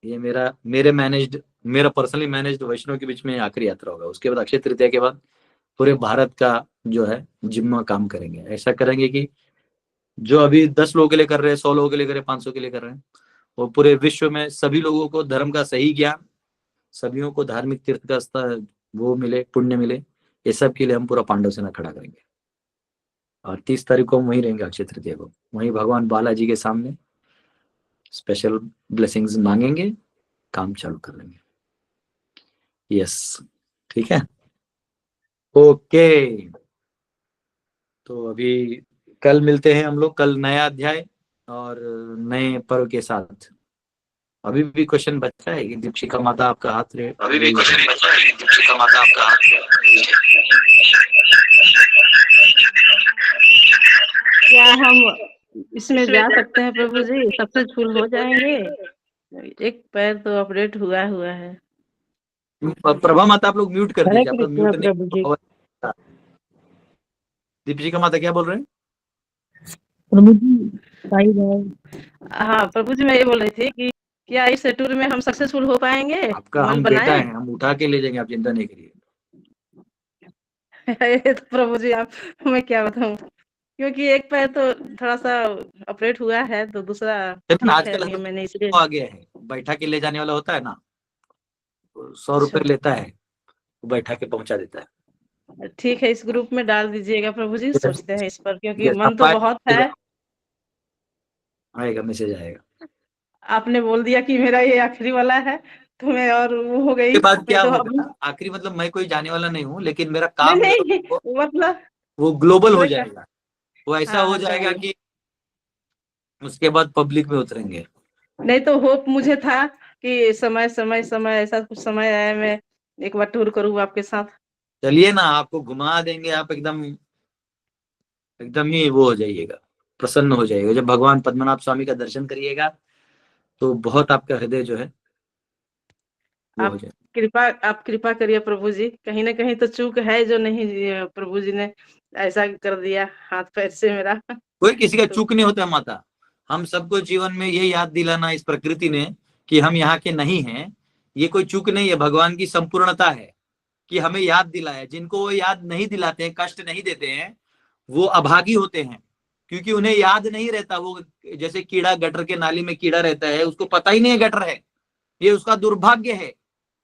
ये मेरा पर्सनली मैनेज्ड वैष्णव के बीच में आखिरी यात्रा होगा। उसके बाद अक्षय तृतीया के बाद पूरे भारत का जो है जिम्मा काम करेंगे। ऐसा करेंगे कि जो अभी 10 लोगों के लिए कर रहे हैं, 100 लोगों के लिए कर रहे हैं, 500 के लिए कर रहे हैं, वो पूरे विश्व में सभी लोगों को धर्म का सही ज्ञान, सभी को धार्मिक तीर्थ का स्तर वो मिले, पुण्य मिले, ये सब के लिए हम पूरा पांडव सेना खड़ा करेंगे। और 30 तारीख को हम वहीं रहेंगे, अक्षय तृतीया को वहीं भगवान बालाजी के सामने स्पेशल ब्लेसिंग्स मांगेंगे, काम चालू कर लेंगे। यस, ठीक है, ओके। तो अभी कल मिलते हैं हम लोग, कल नया अध्याय और नए पर्व के साथ। अभी भी क्वेश्चन बचा है कि दीपशिखा माता आपका हाथ रहे, अभी भी क्वेश्चन बचा है, दीपशिखा माता आपका हाथ रहे। क्या हम इसमें जा सकते हैं प्रभु जी? सक्सेसफुल हो जाएंगे? एक पैर तो ऑपरेट हुआ है। प्रभा माता आप लोग म्यूट कर दीजिए, आप लोग म्यूट प्रभु जी। नहीं। दीपशिखा माता क्या बोल रहे हैं? प्रभु जी, हाँ प्रभु जी, मैं ये बोल रही थी कि क्या इस टूर में हम सक्सेसफुल हो पाएंगे? आपका हम बेटा है, हम उठा के ले जाएंगे, आप चिंता नहीं करिए। तो प्रभु जी आप, मैं क्या बताऊं, क्योंकि एक पैर तो थोड़ा सा ऑपरेट हुआ है, तो दूसरा आजकल नहीं, मैंने इसलिए आ गया है, बैठा के ले जाने वाला होता है ना, 100 रुपए लेता है, वो बैठा के पहुंचा देता है। ठीक है, इस ग्रुप में डाल दीजिएगा प्रभु जी, सोचते हैं इस पर, क्योंकि Yes, मन तो बहुत है। आएगा, मैसेज आएगा। आपने बोल दिया कि मेरा ये आखिरी वाला है, तो मैं और वो हो गई। के बाद क्या तो होगा, आखिरी मतलब मैं कोई जाने वाला नहीं हूँ, लेकिन मेरा काम नहीं, मतलब वो ग्लोबल हो जाएगा, वो ऐसा हो हाँ, जाएगा कि उसके बाद पब्लिक में उतरेंगे। नहीं तो होप मुझे था कि समय ऐसा कुछ समय आया, मैं एक बार टूर करूँ आपके साथ। चलिए ना, आपको घुमा देंगे, आप एकदम ही वो हो जाइएगा, प्रसन्न हो जाइएगा। जब भगवान पद्मनाभ स्वामी का दर्शन करिएगा तो बहुत आपका हृदय जो है वो हो जाएगा। आप कृपा करिए प्रभु जी, कहीं ना कहीं तो चूक है जो नहीं, प्रभु जी ने ऐसा कर दिया हाथ पैर से मेरा। कोई किसी का चूक नहीं होता माता, हम सबको जीवन में ये याद दिलाना इस प्रकृति ने कि हम यहाँ के नहीं हैं, ये कोई चूक नहीं है, भगवान की संपूर्णता है कि हमें याद दिलाया। जिनको वो याद नहीं दिलाते हैं, कष्ट नहीं देते हैं, वो अभागी होते हैं, क्योंकि उन्हें याद नहीं रहता। वो जैसे कीड़ा गटर के नाली में कीड़ा रहता है, उसको पता ही नहीं है गटर है, ये उसका दुर्भाग्य है।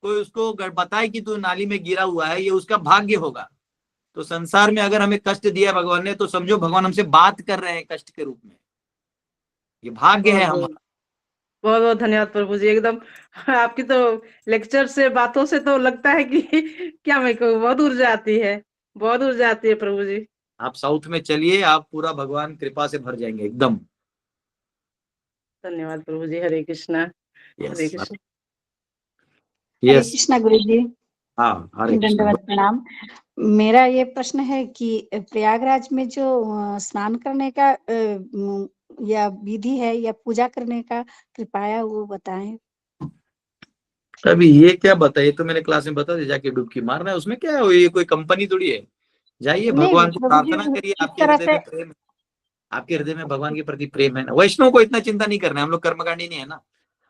कोई उसको बताए कि तू नाली में गिरा हुआ है, ये उसका भाग्य होगा। तो संसार में अगर हमें कष्ट दिया है भगवान ने, तो समझो भगवान हमसे बात कर रहे हैं कष्ट के रूप में। ये भाग्य है बहुत हमारा। बहुत बहुत धन्यवाद प्रभु जी, एकदम आपकी तो लेक्चर से, बातों से तो लगता है कि क्या मैं कहूँ, बहुत ऊर्जा आती है, बहुत ऊर्जा आती है प्रभु जी। आप साउथ में चलिए, आप पूरा भगवान कृपा से भर जाएंगे एकदम। धन्यवाद प्रभु जी। हरे कृष्णा, हरे यस कृष्णा। हरे यस। कृष्णा गुरु जी, हाँ, हरे कृष्ण। दंडवत प्रणाम। मेरा ये प्रश्न है कि प्रयागराज में जो स्नान करने का या विधि है या पूजा करने का, कृपया वो बताएं। अभी ये क्या बताइए, तो मैंने क्लास में बता दिया, जाके डुबकी मारना है, उसमें क्या है, ये कोई कंपनी थोड़ी है। जाइए नहीं भगवान को प्रभु जी, प्रार्थना करिए, किस आपके तरह हृदय से? में प्रेम, आपके हृदय में भगवान के प्रति प्रेम है ना। वैष्णव को इतना चिंता नहीं करना है, हम लोग कर्मकांडी नहीं है ना।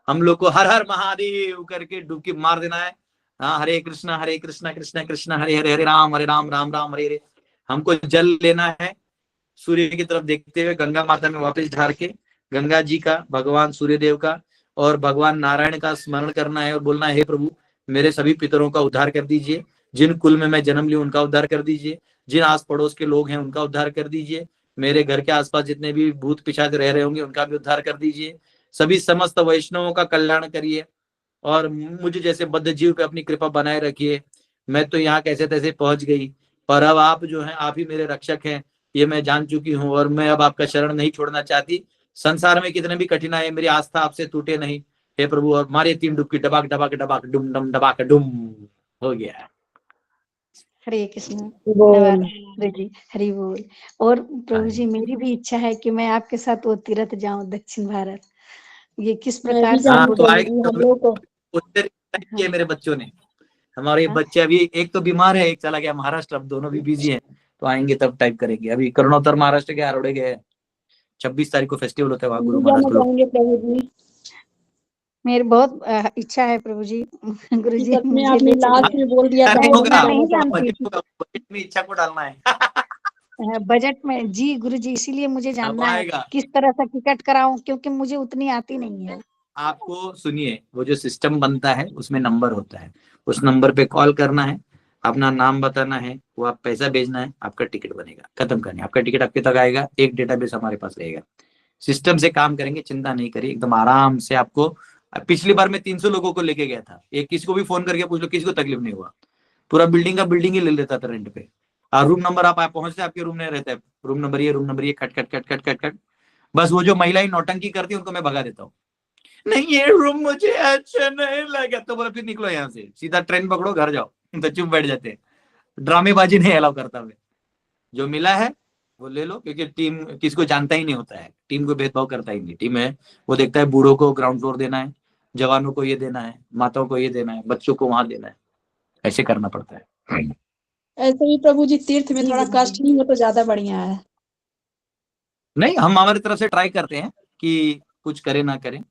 हम लोग को हर हर महादेव करके डुबकी मार देना है। हाँ, हरे कृष्णा कृष्णा कृष्णा हरे हरे, हरे राम राम राम हरे हरे। हमको जल लेना है, सूर्य की तरफ देखते हुए गंगा माता में वापस ढार के, गंगा जी का, भगवान सूर्यदेव का और भगवान नारायण का स्मरण करना है और बोलना है, हे प्रभु मेरे सभी पितरों का उद्धार कर दीजिए, जिन कुल में मैं जन्म लिया उनका उद्धार कर दीजिए, जिन आस पड़ोस के लोग हैं उनका उद्धार कर दीजिए, मेरे घर के आसपास जितने भी भूत पिशाच रह रहे होंगे उनका भी उद्धार कर दीजिए, सभी समस्त वैष्णवों का कल्याण करिए और मुझे जैसे बद्ध जीव पे अपनी कृपा बनाए रखिए। मैं तो यहाँ कैसे तैसे पहुंच गई, पर अब आप जो हैं, आप ही मेरे रक्षक हैं, ये मैं जान चुकी हूँ और मैं अब आपका शरण नहीं छोड़ना चाहती। संसार में कितने भी कठिनाई, मेरी आस्था आपसे टूटे नहीं, हे प्रभु। और मारे 3 डुबकी, डबाक डबाक डबाक डुम डम डबाक डुम, हो गया। हरे कृष्ण, बोल। धन्यवाद गुरु जी, हरि बोल। और प्रभु जी, मेरी भी इच्छा है कि मैं आपके साथ वो तीर्थ जाऊं, दक्षिण भारत। ये किस मैं प्रकार भी से हाँ, जाऊँ तो प्रभु आएगा जी, हम तो लोग को। उससे किए हाँ, मेरे बच्चों ने। हमारे हाँ। बच्चे अभी एक तो बीमार है, एक चला गया महाराष्ट्र, अब दोनों भी बिजी हैं, तो आएंगे तब टाइप करेंगे। अभी करुणोत्तर महाराष्ट्र के आरोड़े गए, 26 तारीख को फेस्टिवल होता है वहाँ, हम गुरु भी महाराज जाना गुरु। चाहेंगे प्रभु जी। मेरी बहुत इच्छा है प्रभु जी। गुरु जी टिकट में मुझे आपने ले चलिए। लास्ट में बोल दिया था नहीं मैं तो होगा, हमें इतना जाना नहीं चाहते जानती बजट थी। होगा, बजट में इच्छा को डालना है। बजट में जी गुरु जी, इसीलिए मुझे अब जानना है आएगा। किस तरह से टिकट कराऊं, क्योंकि मुझे उतनी आती नहीं है। आपको सुनिए, वो जो सिस्टम बनता है उसमें नंबर होता है, उस नंबर पे कॉल करना है, अपना नाम बताना है, वो आप पैसा भेजना है, आपका टिकट बनेगा, खत्म करने, आपका टिकट आपके तक आएगा। एक डेटाबेस हमारे पास रहेगा, सिस्टम से काम करेंगे, चिंता नहीं करिए, एकदम आराम से आपको। पिछली बार मैं 300 लोगों को लेके गया था, एक किसी को भी फोन करके पूछ लो, किसी को तकलीफ नहीं हुआ। पूरा बिल्डिंग का बिल्डिंग ही ले लेता था रेंट पे। और रूम नंबर आप पहुंचते, आपके रूम में रहता है, रूम नंबर ये, रूम नंबर ये, खट खट खट खट खट खट। बस वो जो महिलाएं नौटंकी करती है उनको मैं भगा देता हूँ, नहीं ये रूम मुझे अच्छा नहीं लगा, तो बोला फिर निकलो यहाँ से, सीधा ट्रेन पकड़ो, घर जाओ। तो चुप बैठ जाते हैं, ड्रामेबाजी नहीं अलाउ करता मैं। जो मिला है वो ले लो, क्योंकि टीम किसको जानता ही नहीं होता है, टीम को भेदभाव करता ही नहीं। टीम है वो देखता है, बूढ़ों को ग्राउंड फ्लोर देना है, जवानों को ये देना है, माताओं को ये देना है, बच्चों को वहां देना है, ऐसे करना पड़ता है। ऐसे ही प्रभु जी, तीर्थ में जी थोड़ा गुरु जी। कष्ट नहीं हो तो ज्यादा बढ़िया है। नहीं, हम हमारी तरफ से ट्राई करते हैं कि कुछ करे ना करें,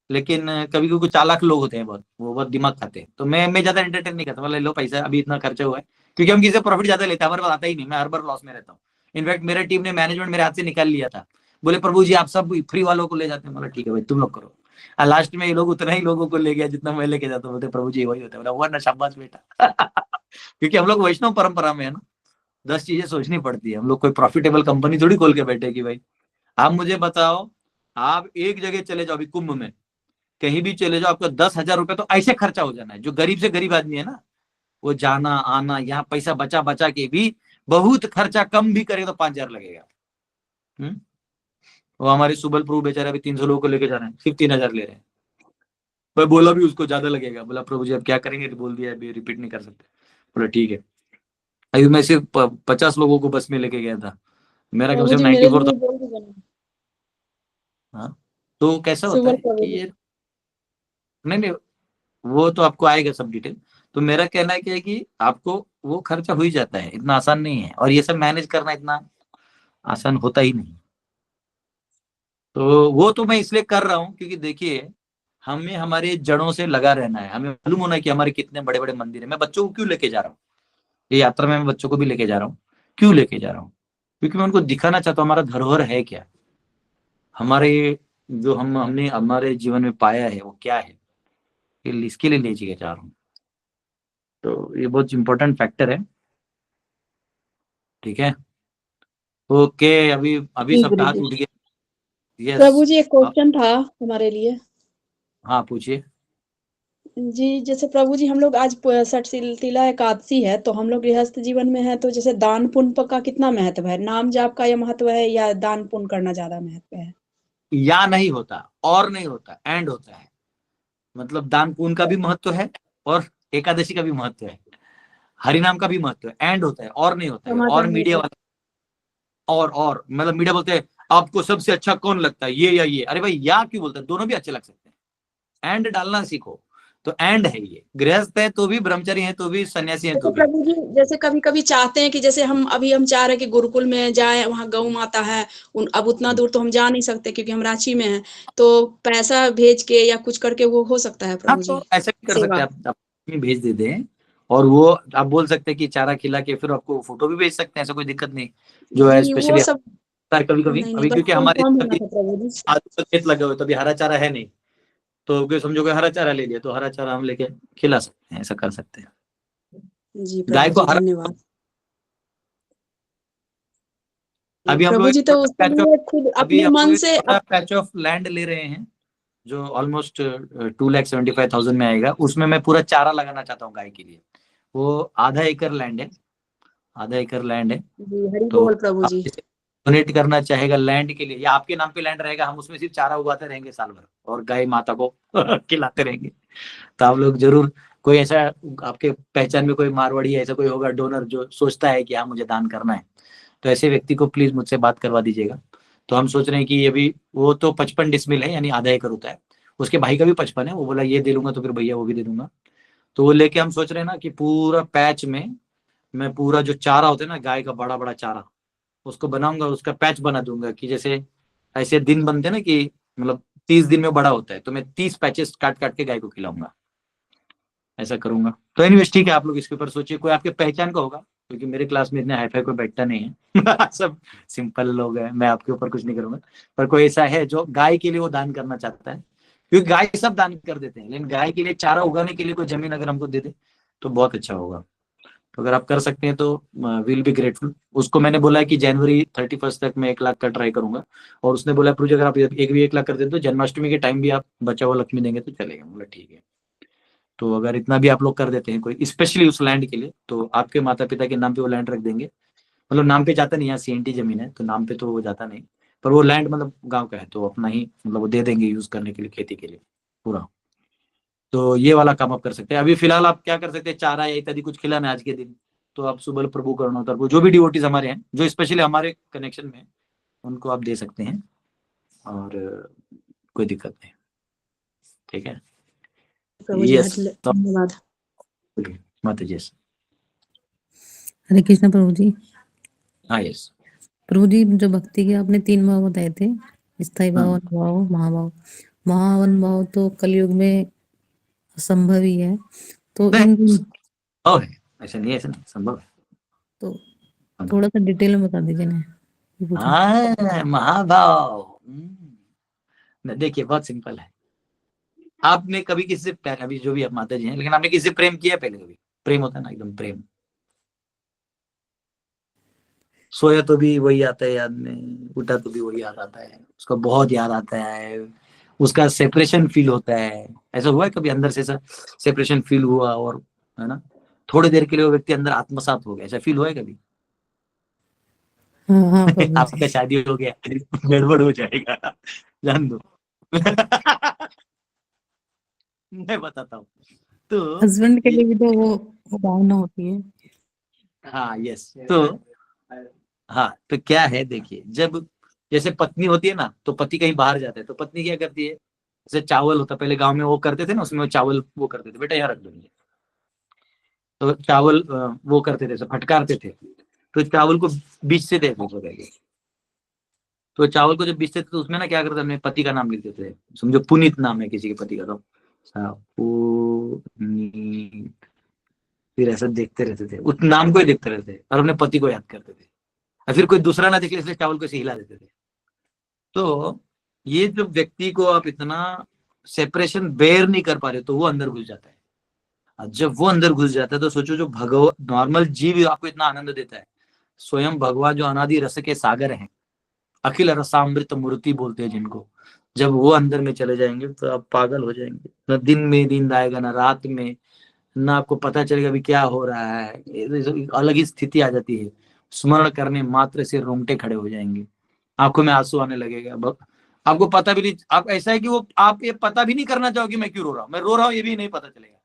लेकिन कभी कभी कुछ चालाक लोग होते हैं बहुत, वो बहुत दिमाग खाते हैं, तो मैं ज्यादा एंटरटेन नहीं करता, मतलब लो पैसा अभी इतना खर्चा हुआ है, क्योंकि हम किसी से प्रॉफिट ज्यादा लेते हैं, हमारे पास आता ही नहीं, मैं हर बार लॉस में रहता हूँ। इनफैक्ट मेरे टीम ने मैनेजमेंट मेरे हाथ से निकाल लिया था, बोले प्रभु जी आप सब फ्री वालों को ले जाते हैं, बोला ठीक है भाई तुम लोग करो। और लास्ट में ये लोग उतना ही लोगों को ले गया जितना मैं लेके जाता हूँ, बोलते प्रभु जी वही होता है, बोला हुआ ना, शाबाश बेटा। क्योंकि हम लोग वैष्णव परंपरा में है ना, 10 चीजें सोचनी पड़ती है, हम लोग कोई प्रॉफिटेबल कंपनी थोड़ी खोल के बैठे कि भाई। आप मुझे बताओ, आप एक जगह चले जाओ, अभी कुंभ में कहीं भी चले जाओ, आपका 10,000 रुपए तो ऐसे खर्चा हो जाना है। जो गरीब से गरीब आदमी है ना, वो जाना आना, यहाँ पैसा बचा बचा के भी बहुत खर्चा, कम भी करे तो 5,000 लगेगा। वो हमारे सुबल प्रभु बेचारे अभी 300 लोगों को लेके जा रहे हैं, सिर्फ 3,000 ले रहे हैं। मैं बोला भी उसको ज्यादा लगेगा, बोला प्रभु जी अब क्या करेंगे, तो बोल दिया अभी रिपीट नहीं कर सकते। बोला ठीक है। अभी मैं सिर्फ 50 लोगों को बस में लेके गया था, मेरा कम प्रभु से कम जी मेरे 94 लिए था। बोल दीजिए। हाँ, तो कैसा होता सुबह है कि प्रभु जी। ये, नहीं नहीं, वो तो आपको आएगा सब डिटेल। तो मेरा कहना है क्या है कि आपको वो खर्चा हो ही जाता है, इतना आसान नहीं है, और ये सब मैनेज करना इतना आसान होता ही नहीं। तो वो तो मैं इसलिए कर रहा हूँ क्योंकि देखिए, हमें हमारे जड़ों से लगा रहना है, हमें मालूम होना है कि हमारे कितने बड़े बड़े मंदिर है। मैं बच्चों को क्यों लेके जा रहा हूँ, ये यात्रा में मैं बच्चों को भी लेके जा रहा हूँ। क्यों लेके जा रहा हूँ? क्योंकि मैं उनको दिखाना चाहता हूँ हमारा धरोहर है क्या, हमारे जो हमने हमारे जीवन में पाया है वो क्या है, इसके लिए ले जा रहा हूँ। तो ये बहुत इंपॉर्टेंट फैक्टर है। ठीक है, ओके। अभी अभी जी सबका हाथ गुरुजी। उठ गया। यस। प्रभु जी एक क्वेश्चन था हमारे लिए। हाँ पूछिए। जी जैसे प्रभु जी हम लोग आज षटशिला एकादशी है, तो हम लोग गृहस्थ जीवन में है, तो जैसे दान पुण्य का कितना महत्व है? नाम जाप का ये महत्व है या दान पुण्य करना ज्यादा महत्व है? या नहीं होता और नहीं होता, एंड होता है। मतलब दान पुण्य का भी महत्व है और एकादशी का भी महत्व है, हरि नाम का भी महत्व है, एंड होता है और नहीं होता है। क्षमा और मीडिया करिएगा। वाले और मतलब मीडिया बोलते हैं आपको सबसे अच्छा कौन लगता है, ये या ये। अरे भाई या क्यों बोलते हैं, दोनों भी अच्छे लग सकते हैं। एंड डालना सीखो। तो एंड है, ये गृहस्थ है तो भी, ब्रह्मचारी है तो भी, सन्यासी है जैसे तो भी। प्रभु जी जैसे कभी कभी चाहते हैं कि जैसे हम चाह रहे हैं कि गुरुकुल में जाए, वहाँ गौ माता है, अब उतना दूर तो हम जा नहीं सकते क्योंकि हम रांची में हैं, तो पैसा भेज के या कुछ करके वो हो सकता है हाँ प्रभु तो जी ऐसा भी कर सकते सेवा? हैं आप भेज दे दें। और वो आप बोल सकते हैं कि चारा खिला के फिर आपको फोटो भी भेज सकते हैं, ऐसा कोई दिक्कत नहीं। जो है नहीं वो स्पेशली सब कभी कभी नहीं, अभी बस क्योंकि हमारे कंफर्म होना अभी था प्रभु जी। आलू का खेत लगा हुआ है, तो अभी हरा चारा है नहीं, तो कोई समझो कि हरा चारा ले लिया, तो हरा चारा हम लेके खिला सकते हैं, ऐसा कर सकते हैं। जी गाय प्रभु को जी हरा, धन्यवाद। अभी हम लोग प्रभु एक जी तो छोटा उसके पैच ऑफ लिए खुद अभी अपने हम लोग मन एक से छोटा पैच ऑफ लैंड ले रहे हैं, जो ऑलमोस्ट 2,75,000 में आएगा। उसमें मैं पूरा चारा लगाना चाहता हूँ गाय के लिए। वो आधा एकड़ लैंड है, आधा एकड़ लैंड है। जी हरि तो बोल प्रभु आप जी। इसे डोनेट करना चाहेगा लैंड के लिए, या आपके नाम पे लैंड रहेगा, हम उसमें सिर्फ चारा उगाते रहेंगे साल भर और गाय माता को खिलाते रहेंगे। तो आप लोग जरूर, कोई ऐसा आपके पहचान में कोई मारवाड़ी ऐसा कोई होगा डोनर जो सोचता है कि हाँ मुझे दान करना है, तो ऐसे व्यक्ति को प्लीज मुझसे बात करवा दीजिएगा। तो हम सोच रहे हैं कि अभी वो तो 55 डिसमिल है, यानी आधा एकड़ होता है। उसके भाई का भी 55 है, वो बोला ये दे दूंगा, तो फिर भैया वो भी दे दूंगा। तो वो लेके हम सोच रहे हैं ना कि पूरा पैच में मैं पूरा जो चारा होता है ना गाय का, बड़ा बड़ा चारा, उसको बनाऊंगा, उसका पैच बना दूंगा कि जैसे ऐसे दिन बनते हैं ना कि मतलब 30 दिन में बड़ा होता है, तो मैं 30 पैचेस काट काट के गाय को खिलाऊंगा, ऐसा करूंगा। तो एनीवेज ठीक है, आप लोग इसके ऊपर सोचिए, कोई आपके पहचान का होगा, क्योंकि मेरे क्लास में इतने हाईफाई कोई बैठता नहीं है सब सिंपल लोग हैं, मैं आपके ऊपर कुछ नहीं करूंगा। पर कोई ऐसा है जो गाय के लिए वो दान करना चाहता है, क्योंकि गाय सब दान कर देते हैं, लेकिन गाय के लिए चारा उगाने के लिए कोई जमीन अगर हमको दे दे तो बहुत अच्छा होगा। तो अगर आप कर सकते हैं तो विल बी ग्रेटफुल। उसको मैंने बोला है कि जनवरी 31 तक मैं 1 लाख का ट्राई करूंगा, और उसने बोला प्रोजेक्ट अगर आप एक भी 1 लाख कर देते तो जन्माष्टमी के टाइम भी आप बचा हुआ लक्ष्मी देंगे तो चलेगा। बोला ठीक है। तो अगर इतना भी आप लोग कर देते हैं कोई, स्पेशली उस लैंड के लिए, तो आपके माता पिता के नाम पे वो लैंड रख देंगे। मतलब नाम पे जाता नहीं, यहाँ सीएनटी जमीन है तो नाम पे तो वो जाता नहीं, पर वो लैंड मतलब गांव का है तो अपना ही, मतलब वो दे देंगे यूज करने के लिए, खेती के लिए पूरा। तो ये वाला काम आप कर सकते हैं। अभी फिलहाल आप क्या कर सकते हैं, चारा या इत्यादि कुछ खिलाना है आज के दिन, तो आप सुबह प्रभु करुणोत्तर को, जो भी डिवोटीज हमारे हैं जो स्पेशली हमारे कनेक्शन में हैं, उनको आप दे सकते हैं, और कोई दिक्कत नहीं। ठीक है। प्रभु जी यस धन्यवाद। माता जी। हरे कृष्ण प्रभु जी। हाँ यस। प्रभु जी जो भक्ति के आपने 3 भाव बताए थे, स्थायी भाव, अनुभाव, महाभाव। महाअनुभाव तो कलयुग में असंभव ही है, तो इन संभव है, ऐसा नहीं है, ऐसा नहीं संभव है। तो थोड़ा सा डिटेल में बता दीजिए ना। हाँ महाभाव, देखिए बहुत सिंपल है। आपने कभी किसी से प्यार, अभी जो भी आप माता जी हैं, लेकिन आपने किसी से प्रेम किया पहले? कभी प्रेम होता है ना, एकदम प्रेम, सोया तो भी वही आता है याद में, उठा तो भी वही याद आता है, उसका बहुत याद आता है, उसका सेपरेशन फील होता है। ऐसा हुआ है कभी अंदर से, ऐसा सेपरेशन फील हुआ, और है ना, थोड़ी देर के लिए वो व्यक्ति अंदर आत्मसात हो गया, ऐसा फील हुआ है कभी? हाँ प्रभु जी। आपका शादी हो गया, गड़बड़ हो जाएगा, जान दो मैं बताता हूँ। तो हस्बैंड के लिए भी तो वो भावना होती है। हाँ यस। तो हाँ, तो क्या है देखिए, जब जैसे पत्नी होती है ना, तो पति कहीं बाहर जाता है तो पत्नी क्या करती है, जैसे चावल होता, पहले गांव में वो करते थे ना, उसमें चावल वो करते थे, बेटा यहाँ रख देंगे, तो चावल वो करते थे, फटकारते थे, तो चावल को बीच से देते, तो चावल को जब बीचते थे तो उसमें ना क्या करते, अपने पति का नाम लिखते थे। समझो पुनीत नाम है किसी के पति का, तो पुनीत, फिर ऐसा देखते रहते थे, उस नाम को ही देखते रहते थे और अपने पति को याद करते थे, और फिर कोई दूसरा ना दिखे इसलिए चावल को ऐसे हिला देते थे। तो ये जो व्यक्ति को आप इतना सेपरेशन बेयर नहीं कर पा रहे, तो वो अंदर घुस जाता है। और जब वो अंदर घुस जाता है तो सोचो, जो भगवान नॉर्मल जीव आपको इतना आनंद देता है, स्वयं भगवान जो अनादि रस के सागर हैं, अखिल रसामृत मूर्ति बोलते हैं जिनको, जब वो अंदर में चले जाएंगे तो आप पागल हो जाएंगे। न दिन में नींद आएगा, ना रात में, ना आपको पता चलेगा भी क्या हो रहा है। एक अलग ही स्थिति आ जाती है। स्मरण करने मात्र से रोंगटे खड़े हो जाएंगे, आंखों में आंसू आने लगेगा। आपको पता भी नहीं, आप ऐसा है कि वो आप ये पता भी नहीं करना चाहोगे मैं क्यों रो रहा हूँ, मैं रो रहा हूँ ये भी नहीं पता चलेगा।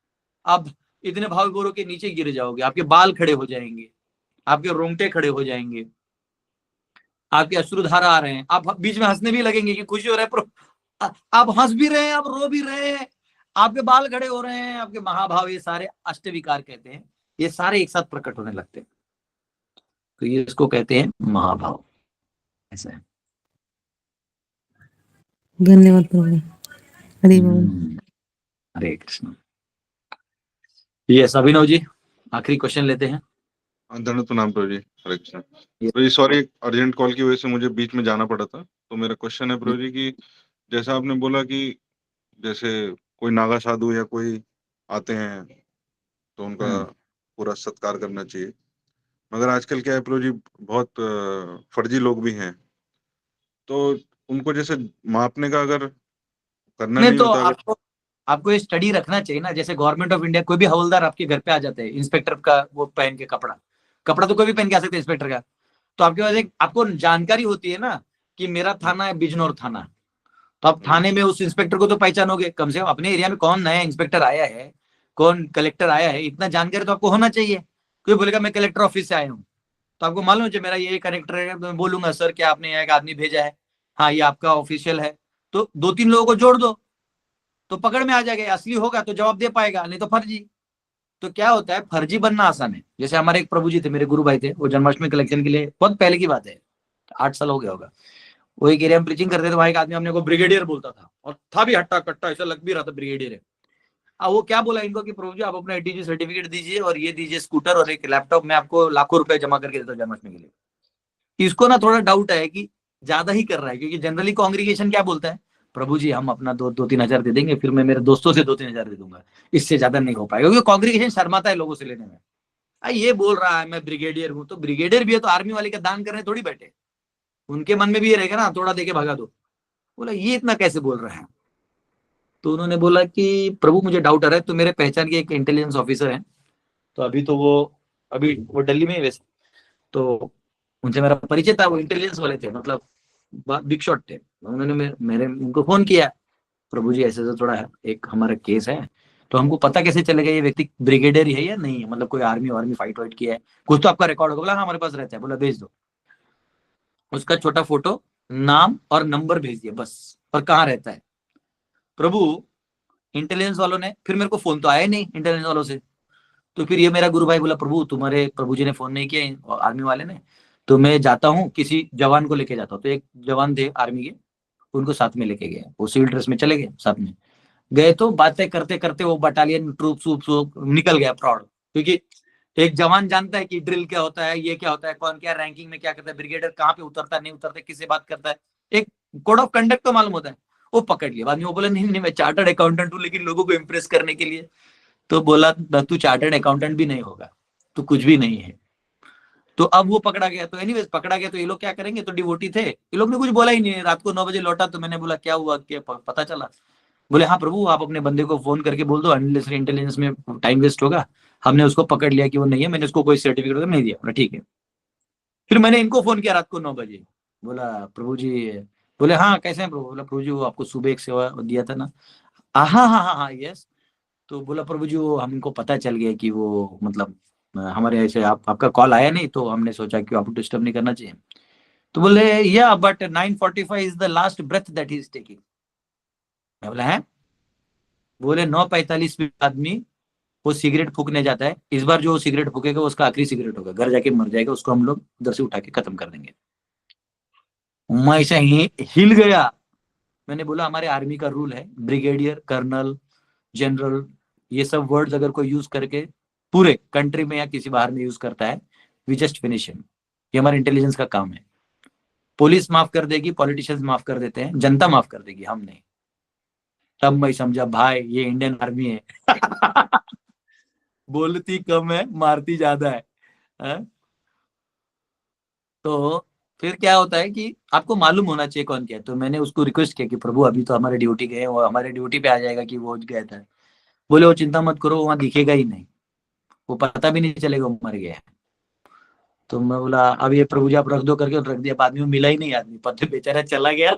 आप इतने भाव विभोर के नीचे गिर जाओगे, आपके बाल खड़े हो जाएंगे, आपके रोंगटे खड़े हो जाएंगे, आपके अश्रुधारा आ रहे हैं, आप बीच में हंसने भी लगेंगे कि खुशी हो रहा है, आप हंस भी रहे हैं, आप रो भी रहे हैं, आपके बाल खड़े हो रहे हैं, आपके महाभाव, ये सारे अष्टविकार कहते हैं, ये सारे एक साथ प्रकट होने लगते हैं। तो ये इसको कहते हैं महाभाव। ऐसा है। धन्यवाद प्रभु। हरि बोल। हरे कृष्ण। यस अभिनव जी, आखिरी क्वेश्चन लेते हैं। दंडवत प्रणाम प्रभु जी। हरे कृष्ण। प्रभु जी सॉरी, अर्जेंट कॉल की वजह से मुझे बीच में जाना पड़ा था। तो मेरा क्वेश्चन है प्रभु जी कि जैसा आपने बोला कि जैसे कोई नागा साधु या कोई आते हैं तो उनका पूरा सत्कार करना चाहिए, मगर आजकल क्या है प्रभु जी, बहुत फर्जी लोग भी हैं, तो उनको जैसे मापने का अगर करना नहीं तो होता, आपको ये स्टडी रखना चाहिए ना। जैसे गवर्नमेंट ऑफ इंडिया, कोई भी हवलदार आपके घर पे आ जाते हैं, इंस्पेक्टर का वो पहन के कपड़ा तो कोई भी पहन के आ सकते हैं इंस्पेक्टर का। तो आपके पास एक आपको जानकारी होती है ना कि मेरा थाना है बिजनौर थाना, तो आप थाने में उस इंस्पेक्टर को तो पहचानोगे, कम से कम अपने एरिया में कौन नया इंस्पेक्टर आया है, कौन कलेक्टर आया है, इतना जानकारी तो आपको होना चाहिए। कोई बोलेगा मैं कलेक्टर ऑफिस से आया हूँ, तो आपको मालूम है मेरा ये कलेक्टर है, तो मैं बोलूंगा सर क्या आपने यहाँ एक आदमी भेजा है, हाँ ये आपका ऑफिशियल है, तो 2-3 लोगों को जोड़ दो तो पकड़ में आ जाएगा। असली होगा तो जवाब दे पाएगा, नहीं तो फर्जी। तो क्या होता है, फर्जी बनना आसान है। जैसे हमारे एक प्रभु जी थे, मेरे गुरु भाई थे, वो जन्माष्टमी कलेक्शन के लिए, बहुत पहले की बात है, 8 साल हो गया होगा, वो एक एरिया में प्रीचिंग करते थे, वहां एक आदमी अपने को ब्रिगेडियर बोलता था, और था भी हट्टा कट्टा, ऐसा लग भी रहा था ब्रिगेडियर है। अब वो क्या बोला इनको कि प्रभु जी आप अपना ATG सर्टिफिकेट दीजिए और ये दीजिए स्कूटर और एक लैपटॉप, मैं आपको लाखों रुपए जमा करके देता हूँ जन्माष्टमी के लिए। इसको ना थोड़ा डाउट है कि ज्यादा ही कर रहा है, क्योंकि जनरली कांग्रीगेशन क्या बोलता है, प्रभु जी हम अपना 2-3 हजार दे देंगे, फिर मैं मेरे दोस्तों से 2-3 हजार दे दूंगा, इससे ज्यादा नहीं हो पाएगा, क्योंकि कांग्रीगेशन शर्माता है लोगों से लेने में। ये बोल रहा है मैं ब्रिगेडियर हूं, तो ब्रिगेडियर भी है तो आर्मी वाले का दान करने थोड़ी बैठे, उनके मन में भी ये रहेगा ना थोड़ा देके भगा दो। बोला ये इतना कैसे बोल रहा है, तो उन्होंने बोला कि प्रभु मुझे डाउट आ रहा है, तो मेरे पहचान के एक इंटेलिजेंस ऑफिसर है, तो अभी वो दिल्ली में ही वैसे, तो उनसे मेरा परिचय था, वो इंटेलिजेंस वाले थे, मतलब बिग शॉट थे। उन्होंने मेरे उनको फोन किया, प्रभु जी ऐसे थोड़ा है, एक हमारा केस है, तो हमको पता कैसे चलेगा ये व्यक्ति ब्रिगेडियर ही है या नहीं है, मतलब कोई आर्मी फाइट वाइट किया है, कुछ तो आपका रिकॉर्ड होगा। बोला हाँ हमारे पास रहता है। बोला भेज दो, उसका छोटा फोटो, नाम और नंबर भेज दिया बस, और कहाँ रहता है। प्रभु इंटेलिजेंस वालों ने, फिर मेरे को फोन तो आया नहीं इंटेलिजेंस वालों से, तो फिर ये मेरा गुरु भाई बोला प्रभु तुम्हारे प्रभु जी ने फोन नहीं किया आर्मी वाले ने, तो मैं जाता हूँ किसी जवान को लेके जाता हूँ। तो एक जवान थे आर्मी के, उनको साथ में लेके गए, वो सिविल ड्रेस में चले गए, साथ में गए, तो बातें करते करते वो बटालियन ट्रूप निकल गया फ्रॉड, क्योंकि एक जवान जानता है कि ड्रिल क्या होता है, ये क्या होता है, कौन क्या रैंकिंग में क्या करता है, ब्रिगेडियर कहाँ पे उतरता है नहीं उतरता है, किससे बात करता है, एक कोड ऑफ कंडक्ट तो मालूम होता है। वो पकड़ लिया। बाद में वो बोला नहीं मैं चार्टर्ड अकाउंटेंट हूँ, लेकिन लोगों को इम्प्रेस करने के लिए। तो बोला तू चार्टर्ड अकाउंटेंट भी नहीं होगा, तू कुछ भी नहीं है। तो अब वो पकड़ा गया। तो एनीवेज पकड़ा गया, तो ये लोग क्या करेंगे, तो डिवोटी थे, ये लोग ने कुछ बोला ही नहीं। रात को 9 बजे लौटा, तो मैंने बोला क्या हुआ, क्या पता चला। बोले हाँ प्रभु आप अपने बंदे को फोन करके बोल दो, इंटेलिजेंस में टाइम वेस्ट होगा, हमने उसको पकड़ लिया कि वो नहीं है, मैंने उसको कोई सर्टिफिकेट नहीं दिया। बोला ठीक है। फिर मैंने इनको फोन किया रात को 9 बजे, बोला प्रभु जी, बोले हाँ कैसे हैं प्रभु। बोला प्रभु जी वो आपको सुबह एक सेवा दिया था ना, हाँ हाँ हाँ हाँ यस। तो बोला प्रभु जी वो हमको पता चल गया कि वो मतलब हमारे ऐसे आपका कॉल आया नहीं, तो हमने सोचा कि आपको डिस्टर्ब नहीं करना चाहिए। तो बोले या but 9:45 is the last breath that he is taking. मैं बोला है। बोले 9:45 में आदमी वो सिगरेट फूकने जाता है, इस बार जो सिगरेट फूकेगा उसका आखिरी सिगरेट होगा, घर जाके मर जाएगा, उसको हम लोग उधर से उठा के खत्म कर देंगे। मैं ऐसे ही हिल गया। मैंने बोला हमारे आर्मी का रूल है, ब्रिगेडियर कर्नल जनरल ये सब वर्ड्स अगर कोई यूज करके पूरे कंट्री में या किसी बाहर में यूज करता है, वी जस्ट फिनिश हिम। ये हमारे इंटेलिजेंस का काम है। पुलिस माफ कर देगी, पॉलिटिशियंस माफ कर देते हैं, जनता माफ कर देगी, हम नहीं। तब मैं समझा भाई ये इंडियन आर्मी है। बोलती कम है मारती ज्यादा है। तो फिर क्या होता है कि आपको मालूम होना चाहिए कौन क्या है। तो मैंने उसको रिक्वेस्ट किया कि प्रभु अभी तो हमारे ड्यूटी गए, वो हमारे ड्यूटी पे आ जाएगा कि वो गया था। बोले वो चिंता मत करो, वहां दिखेगा ही नहीं, वो पता भी नहीं चलेगा वो मर गया है। तो मैं बोला अब ये प्रभु जी आप रख दो करके रख दिया। बाद में मिला ही नहीं आदमी, पता बेचारा चला गया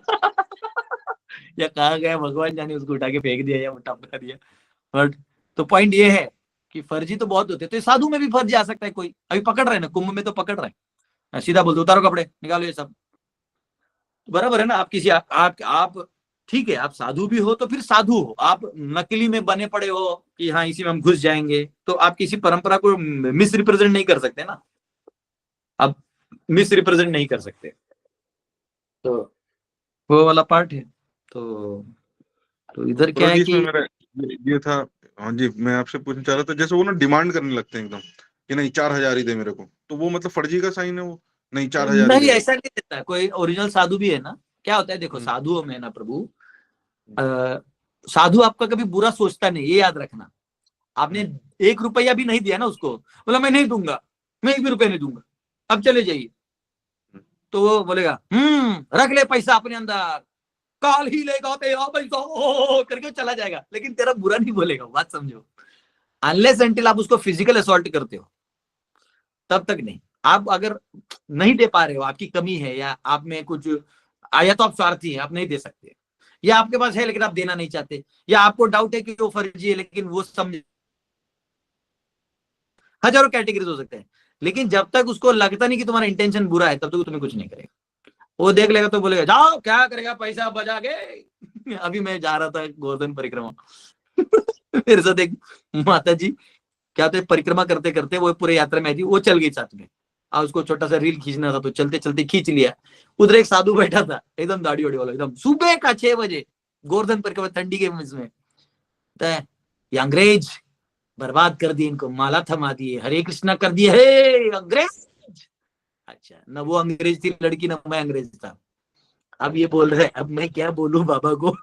या कहाँ गया भगवान जाने, उसको उठा के फेंक दिया या टपका दिया। बट तो पॉइंट ये है कि फर्जी तो बहुत होते हैं, तो साधु में भी फर्जी आ सकता है। कोई अभी पकड़ रहे हैं ना, कुंभ में तो पकड़ रहे हैं, सीधा बोलते उतारो कपड़े निकालो ये सब, बराबर है ना। आप किसी आप ठीक है, आप साधु भी हो तो फिर साधु हो, आप नकली में बने पड़े हो कि हाँ इसी में हम घुस जाएंगे, तो आप किसी परंपरा को मिस रिप्रेजेंट नहीं कर सकते ना, आप मिस रिप्रेजेंट नहीं कर सकते। तो वो वाला पार्ट है। तो इधर क्या है कि मेरा ये था। हाँ जी, मैं आपसे पूछना चाह रहा था, जैसे वो ना डिमांड करने लगते हैं एकदम कि नहीं 4000 ही दे मेरे को, तो वो मतलब फर्जी का साइन है वो, नहीं 4000 नहीं ऐसा नहीं देता कोई। ओरिजिनल साधु भी है ना, क्या होता है देखो साधुओं में ना प्रभु, साधु आपका कभी बुरा सोचता नहीं, ये याद रखना। आपने 1 रुपया भी नहीं दिया ना उसको, बोला मैं नहीं दूंगा, मैं 1 भी रुपया नहीं दूंगा, अब चले जाइए, तो वो बोलेगा रख ले पैसा अपने अंदर, काल ही लेगा तेरा पैसा करके चला जाएगा, लेकिन तेरा बुरा नहीं बोलेगा। बात समझो, अनलेस अनटिल आप उसको फिजिकल असॉल्ट करते हो तब तक नहीं। आप अगर नहीं दे पा रहे हो, आपकी कमी है या आप में कुछ या तो आप स्वार्थी है, आप नहीं दे सकते, या आपके पास है लेकिन आप देना नहीं चाहते, या आपको डाउट है कि वो फर्जी है लेकिन वो समझ, हजारों कैटेगरीज हो सकते हैं। लेकिन जब तक उसको लगता नहीं कि तुम्हारा इंटेंशन बुरा है, तब तक तुम्हें कुछ नहीं करेगा। वो देख लेगा तो बोलेगा जाओ क्या करेगा पैसा बजा के। अभी मैं जा रहा था गोवर्धन परिक्रमा मेरे साथ एक माता जी क्या होता है, परिक्रमा करते करते वो पूरे यात्रा में आई थी, वो चल गई साथ में, और उसको छोटा सा रील खींचना था तो चलते चलते खींच लिया। उधर एक साधु बैठा था एकदम दाढ़ी वाड़ी वाला, एकदम सुबह का 6 बजे गोवर्धन परिक्रमा ठंडी के इसमें, ये अंग्रेज बर्बाद कर दिए, इनको माला थमा दिए, हरे कृष्णा कर दिए, हे अंग्रेज। अच्छा, न वो अंग्रेज थी लड़की, न मैं अंग्रेज था। अब ये बोल रहे हैं, अब मैं क्या बोलूं बाबा को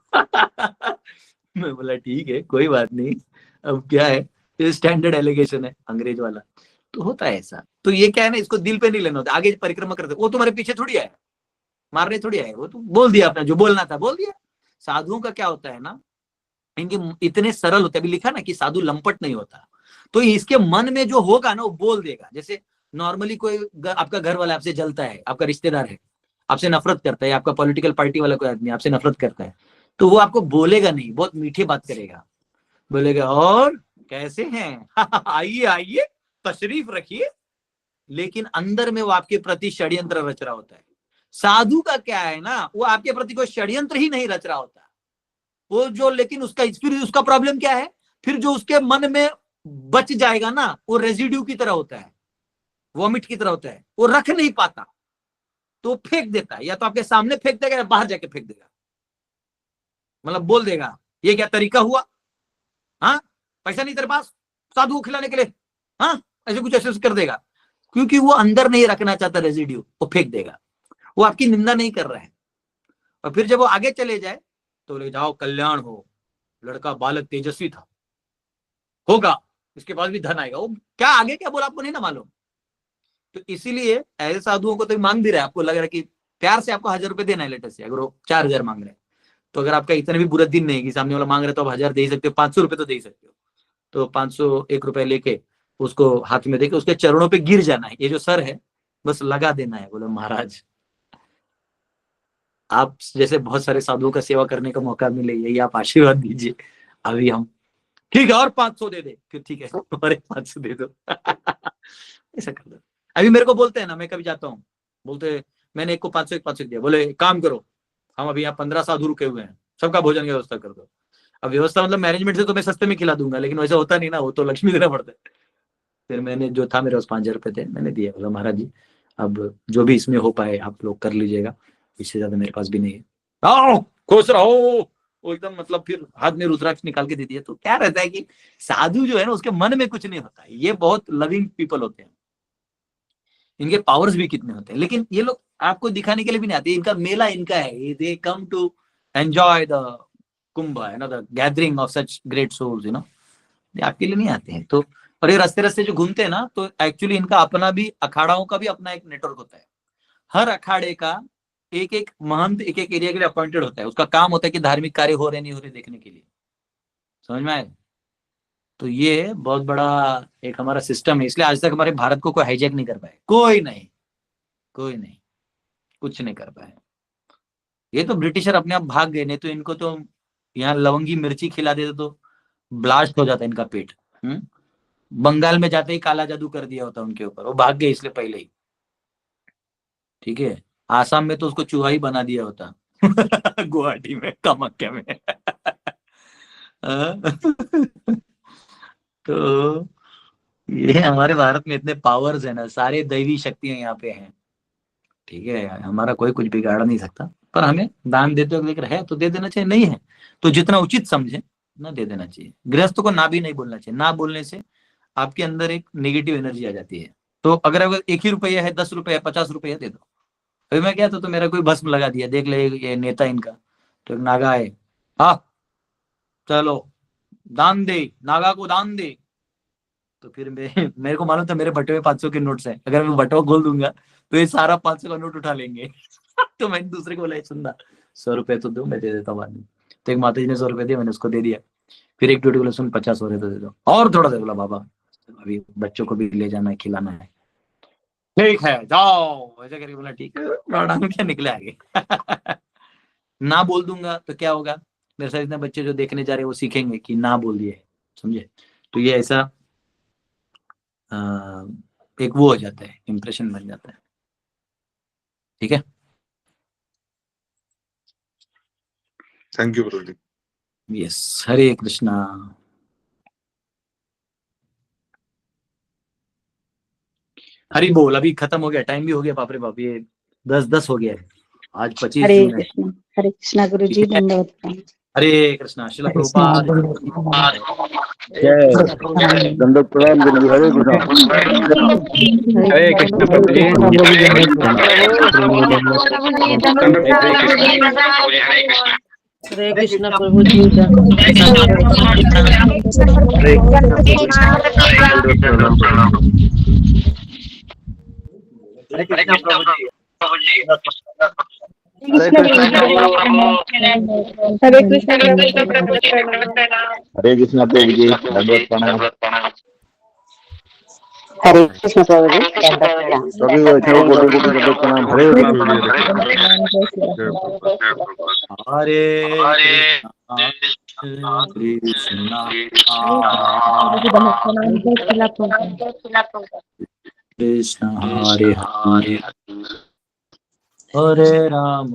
मैं बोला ठीक है कोई बात नहीं, अब क्या है, ये स्टैंडर्ड एलिगेशन है अंग्रेज वाला, तो होता है ऐसा। तो ये क्या है ना, इसको दिल पे नहीं लेना होता। आगे परिक्रमा करते वो तुम्हारे पीछे थोड़ी आए, मारने थोड़ी आए, वो तो बोल दिया अपना जो बोलना था बोल दिया। साधुओं का क्या होता है ना, इनके इतने सरल होते हैं, अभी लिखा ना कि साधु लंपट नहीं होता, तो इसके मन में जो होगा ना वो बोल देगा। जैसे नॉर्मली कोई आपका घर वाला आपसे जलता है, आपका रिश्तेदार है आपसे नफरत करता है, आपका पॉलिटिकल पार्टी वाला कोई आदमी आपसे नफरत करता है, तो वो आपको बोलेगा नहीं, बहुत मीठी बात करेगा, बोलेगा और कैसे हैं आइए आइए तशरीफ रखिए, लेकिन अंदर में वो आपके प्रति षड्यंत्र रच रहा होता है। साधु का क्या है ना, वो आपके प्रति कोई षड्यंत्र ही नहीं रच रहा होता वो जो, लेकिन उसका प्रॉब्लम क्या है, फिर जो उसके मन में बच जाएगा ना, वो रेजिड्यू की तरह होता है, वॉमिट की तरह होता है, वो रख नहीं पाता तो फेंक देता है, या तो आपके सामने फेंक देगा या बाहर जाके फेंक देगा, मतलब बोल देगा ये क्या तरीका हुआ, हाँ पैसा नहीं तेरे पास साधु को खिलाने के लिए, हाँ ऐसे कुछ ऐसे कर देगा, क्योंकि वो अंदर नहीं रखना चाहता रेजिड्यू, वो फेंक देगा। वो आपकी निंदा नहीं कर रहा है, और फिर जब वो आगे चले जाए तो ले जाओ कल्याण हो, लड़का बालक तेजस्वी था, होगा इसके पास भी धन आएगा, वो क्या आगे क्या बोला आपको नहीं ना मालूम। तो इसीलिए ऐसे साधुओं को तो मांग भी रहा है, आपको लग रहा है कि प्यार से आपको 1000 रुपए देना है लेटर से, अगर वो 4000 मांग रहे हैं, तो अगर आपका इतना भी बुरा दिन नहीं कि सामने वाला मांग रहे तो आप 1000 दे सकते हो, 500 रुपए तो दे सकते हो, तो 501 रुपए लेके उसको हाथ में देके उसके चरणों पे गिर जाना है, ये जो सर है बस लगा देना है, बोले महाराज आप जैसे बहुत सारे साधुओं का सेवा करने का मौका मिले, यही आप आशीर्वाद दीजिए, अभी हम ठीक है और 500 दे दे, फिर ठीक है और 500 दे दो ऐसा कर दो। अभी मेरे को बोलते हैं ना, मैं कभी जाता हूँ, बोलते मैंने एक को 500 दिया, बोले काम करो हम अभी यहाँ 15 साधु रुके हुए हैं, सबका भोजन की व्यवस्था कर दो। अब व्यवस्था मतलब मैनेजमेंट से तो मैं सस्ते में खिला दूंगा, लेकिन वैसा होता नहीं ना, वो तो लक्ष्मी देना पड़ता है। फिर मैंने जो था मेरे पास 5000 रुपए थे, मैंने दिया, बोला महाराज जी अब जो भी इसमें हो पाए आप लोग कर लीजिएगा, इससे ज्यादा मेरे पास भी नहीं है, आओ खुश रहो। वो एकदम मतलब फिर हाथ में रुद्राक्ष निकाल के दे दिया। तो क्या रहता है कि साधु जो है ना उसके मन में कुछ नहीं होता है, ये बहुत लविंग पीपल होते हैं, इनके पावर्स भी कितने होते हैं, लेकिन ये लोग आपको दिखाने के लिए भी नहीं आते, इनका मेला इनका है, they come to enjoy the Kumbh, है ना, the gathering of such great souls, you know, ये आपके लिए नहीं आते हैं। तो और ये रास्ते रास्ते जो घूमते हैं ना, तो एक्चुअली इनका अपना भी अखाड़ाओं का भी अपना एक नेटवर्क होता है, हर अखाड़े का एक एक महंत एक एक एरिया के लिए अपॉइंटेड होता है। उसका काम होता है कि धार्मिक कार्य हो रहे नहीं हो रहे देखने के लिए। समझ में आए? तो ये बहुत बड़ा एक हमारा सिस्टम है, इसलिए आज तक हमारे भारत को कोई हाईजैक नहीं कर पाए। कोई नहीं, कुछ नहीं कर पाए। ये तो ब्रिटिशर अपने आप भाग गए, नहीं तो इनको तो यहाँ लवंगी मिर्ची खिला देते तो ब्लास्ट हो जाता इनका पेट। बंगाल में जाते ही काला जादू कर दिया होता उनके ऊपर, वो भाग गए इसलिए पहले ही। ठीक है, आसाम में तो उसको चूहा ही बना दिया होता गुवाहाटी में, कामाख्या में तो ये हमारे भारत में इतने पावर्स है ना, सारे दैवी शक्तियां यहाँ पे हैं। ठीक है, हमारा कोई कुछ बिगाड़ नहीं सकता, पर हमें दान देते हुए लेकर है तो दे देना चाहिए, नहीं है तो जितना उचित समझे ना दे देना चाहिए। गृहस्थ को ना भी नहीं बोलना चाहिए, ना बोलने से आपके अंदर एक नेगेटिव एनर्जी आ जाती है। तो अगर 1 ही रुपया है, 10 रुपया, 50 रुपया दे दो। अभी मैं क्या तो मेरा कोई भस्म लगा दिया, देख ले ये नेता इनका, तो एक नागा है, हाँ चलो दान दे, नागा को दान दे। तो फिर मेरे को मालूम था मेरे बटुए में 500 के नोट्स हैं, अगर मैं बटुआ खोल दूंगा तो ये सारा 500 का नोट उठा लेंगे तो मैंने दूसरे को बोला, सुनना 100 रुपए तो दो, मैं दे देता हूँ बाद में। तो एक माता जी ने 100 रुपए दिया, मैंने उसको दे दिया। फिर एक बोला सुन 50 हो रहे तो दे दो, और थोड़ा दे। बोला बाबा अभी बच्चों को भी ले जाना है, खिलाना है। ठीक है जाओ, ऐसे करके बोला ठीक है, प्रणाम क्या निकले आगे ना बोल दूंगा तो क्या होगा, मेरे साथ इतने बच्चे जो देखने जा रहे हैं वो सीखेंगे कि ना बोल दिए, समझे? तो ये ऐसा एक वो हो जाता है, इंप्रेशन बन जाता है। ठीक है, थैंक यू प्रभु जी। यस, हरे कृष्णा। हरि बोल। अभी खत्म हो गया, टाइम भी हो गया, बाप रे बाप, ये 10:10 हो गया है। आज 25 हरे जून है। कृष्णा गुरु जी, दंडवत प्रणाम। हरे कृष्णा। शिल प्रभुपाद जय दंडवत प्रणाम। हरे कृष्णा। हरे कृष्ण प्रभु जी। हरे कृष्णा प्रभु जी। हरे कृष्णा प्रभु जी, हरे कृष्णा प्रभु जी, दंडवत प्रणाम। हरे कृष्ण प्रभु जी, दंडवत प्रणाम। सभी वैष्णव कोटि को दंडवत प्रणाम। हरे कृष्ण हरे हरे हरे राम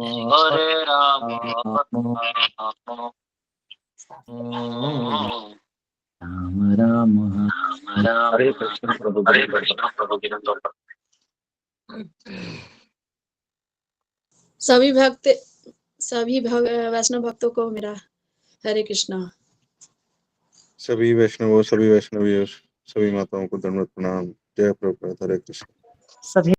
राम राम हरे कृष्ण प्रभु। सभी वैष्णव भक्तों को मेरा हरे कृष्णा। सभी वैष्णवों, सभी वैष्णवियों, सभी माताओं को दंडवत प्रणाम। जय प्रभुपाद। हरे कृष्ण। सभी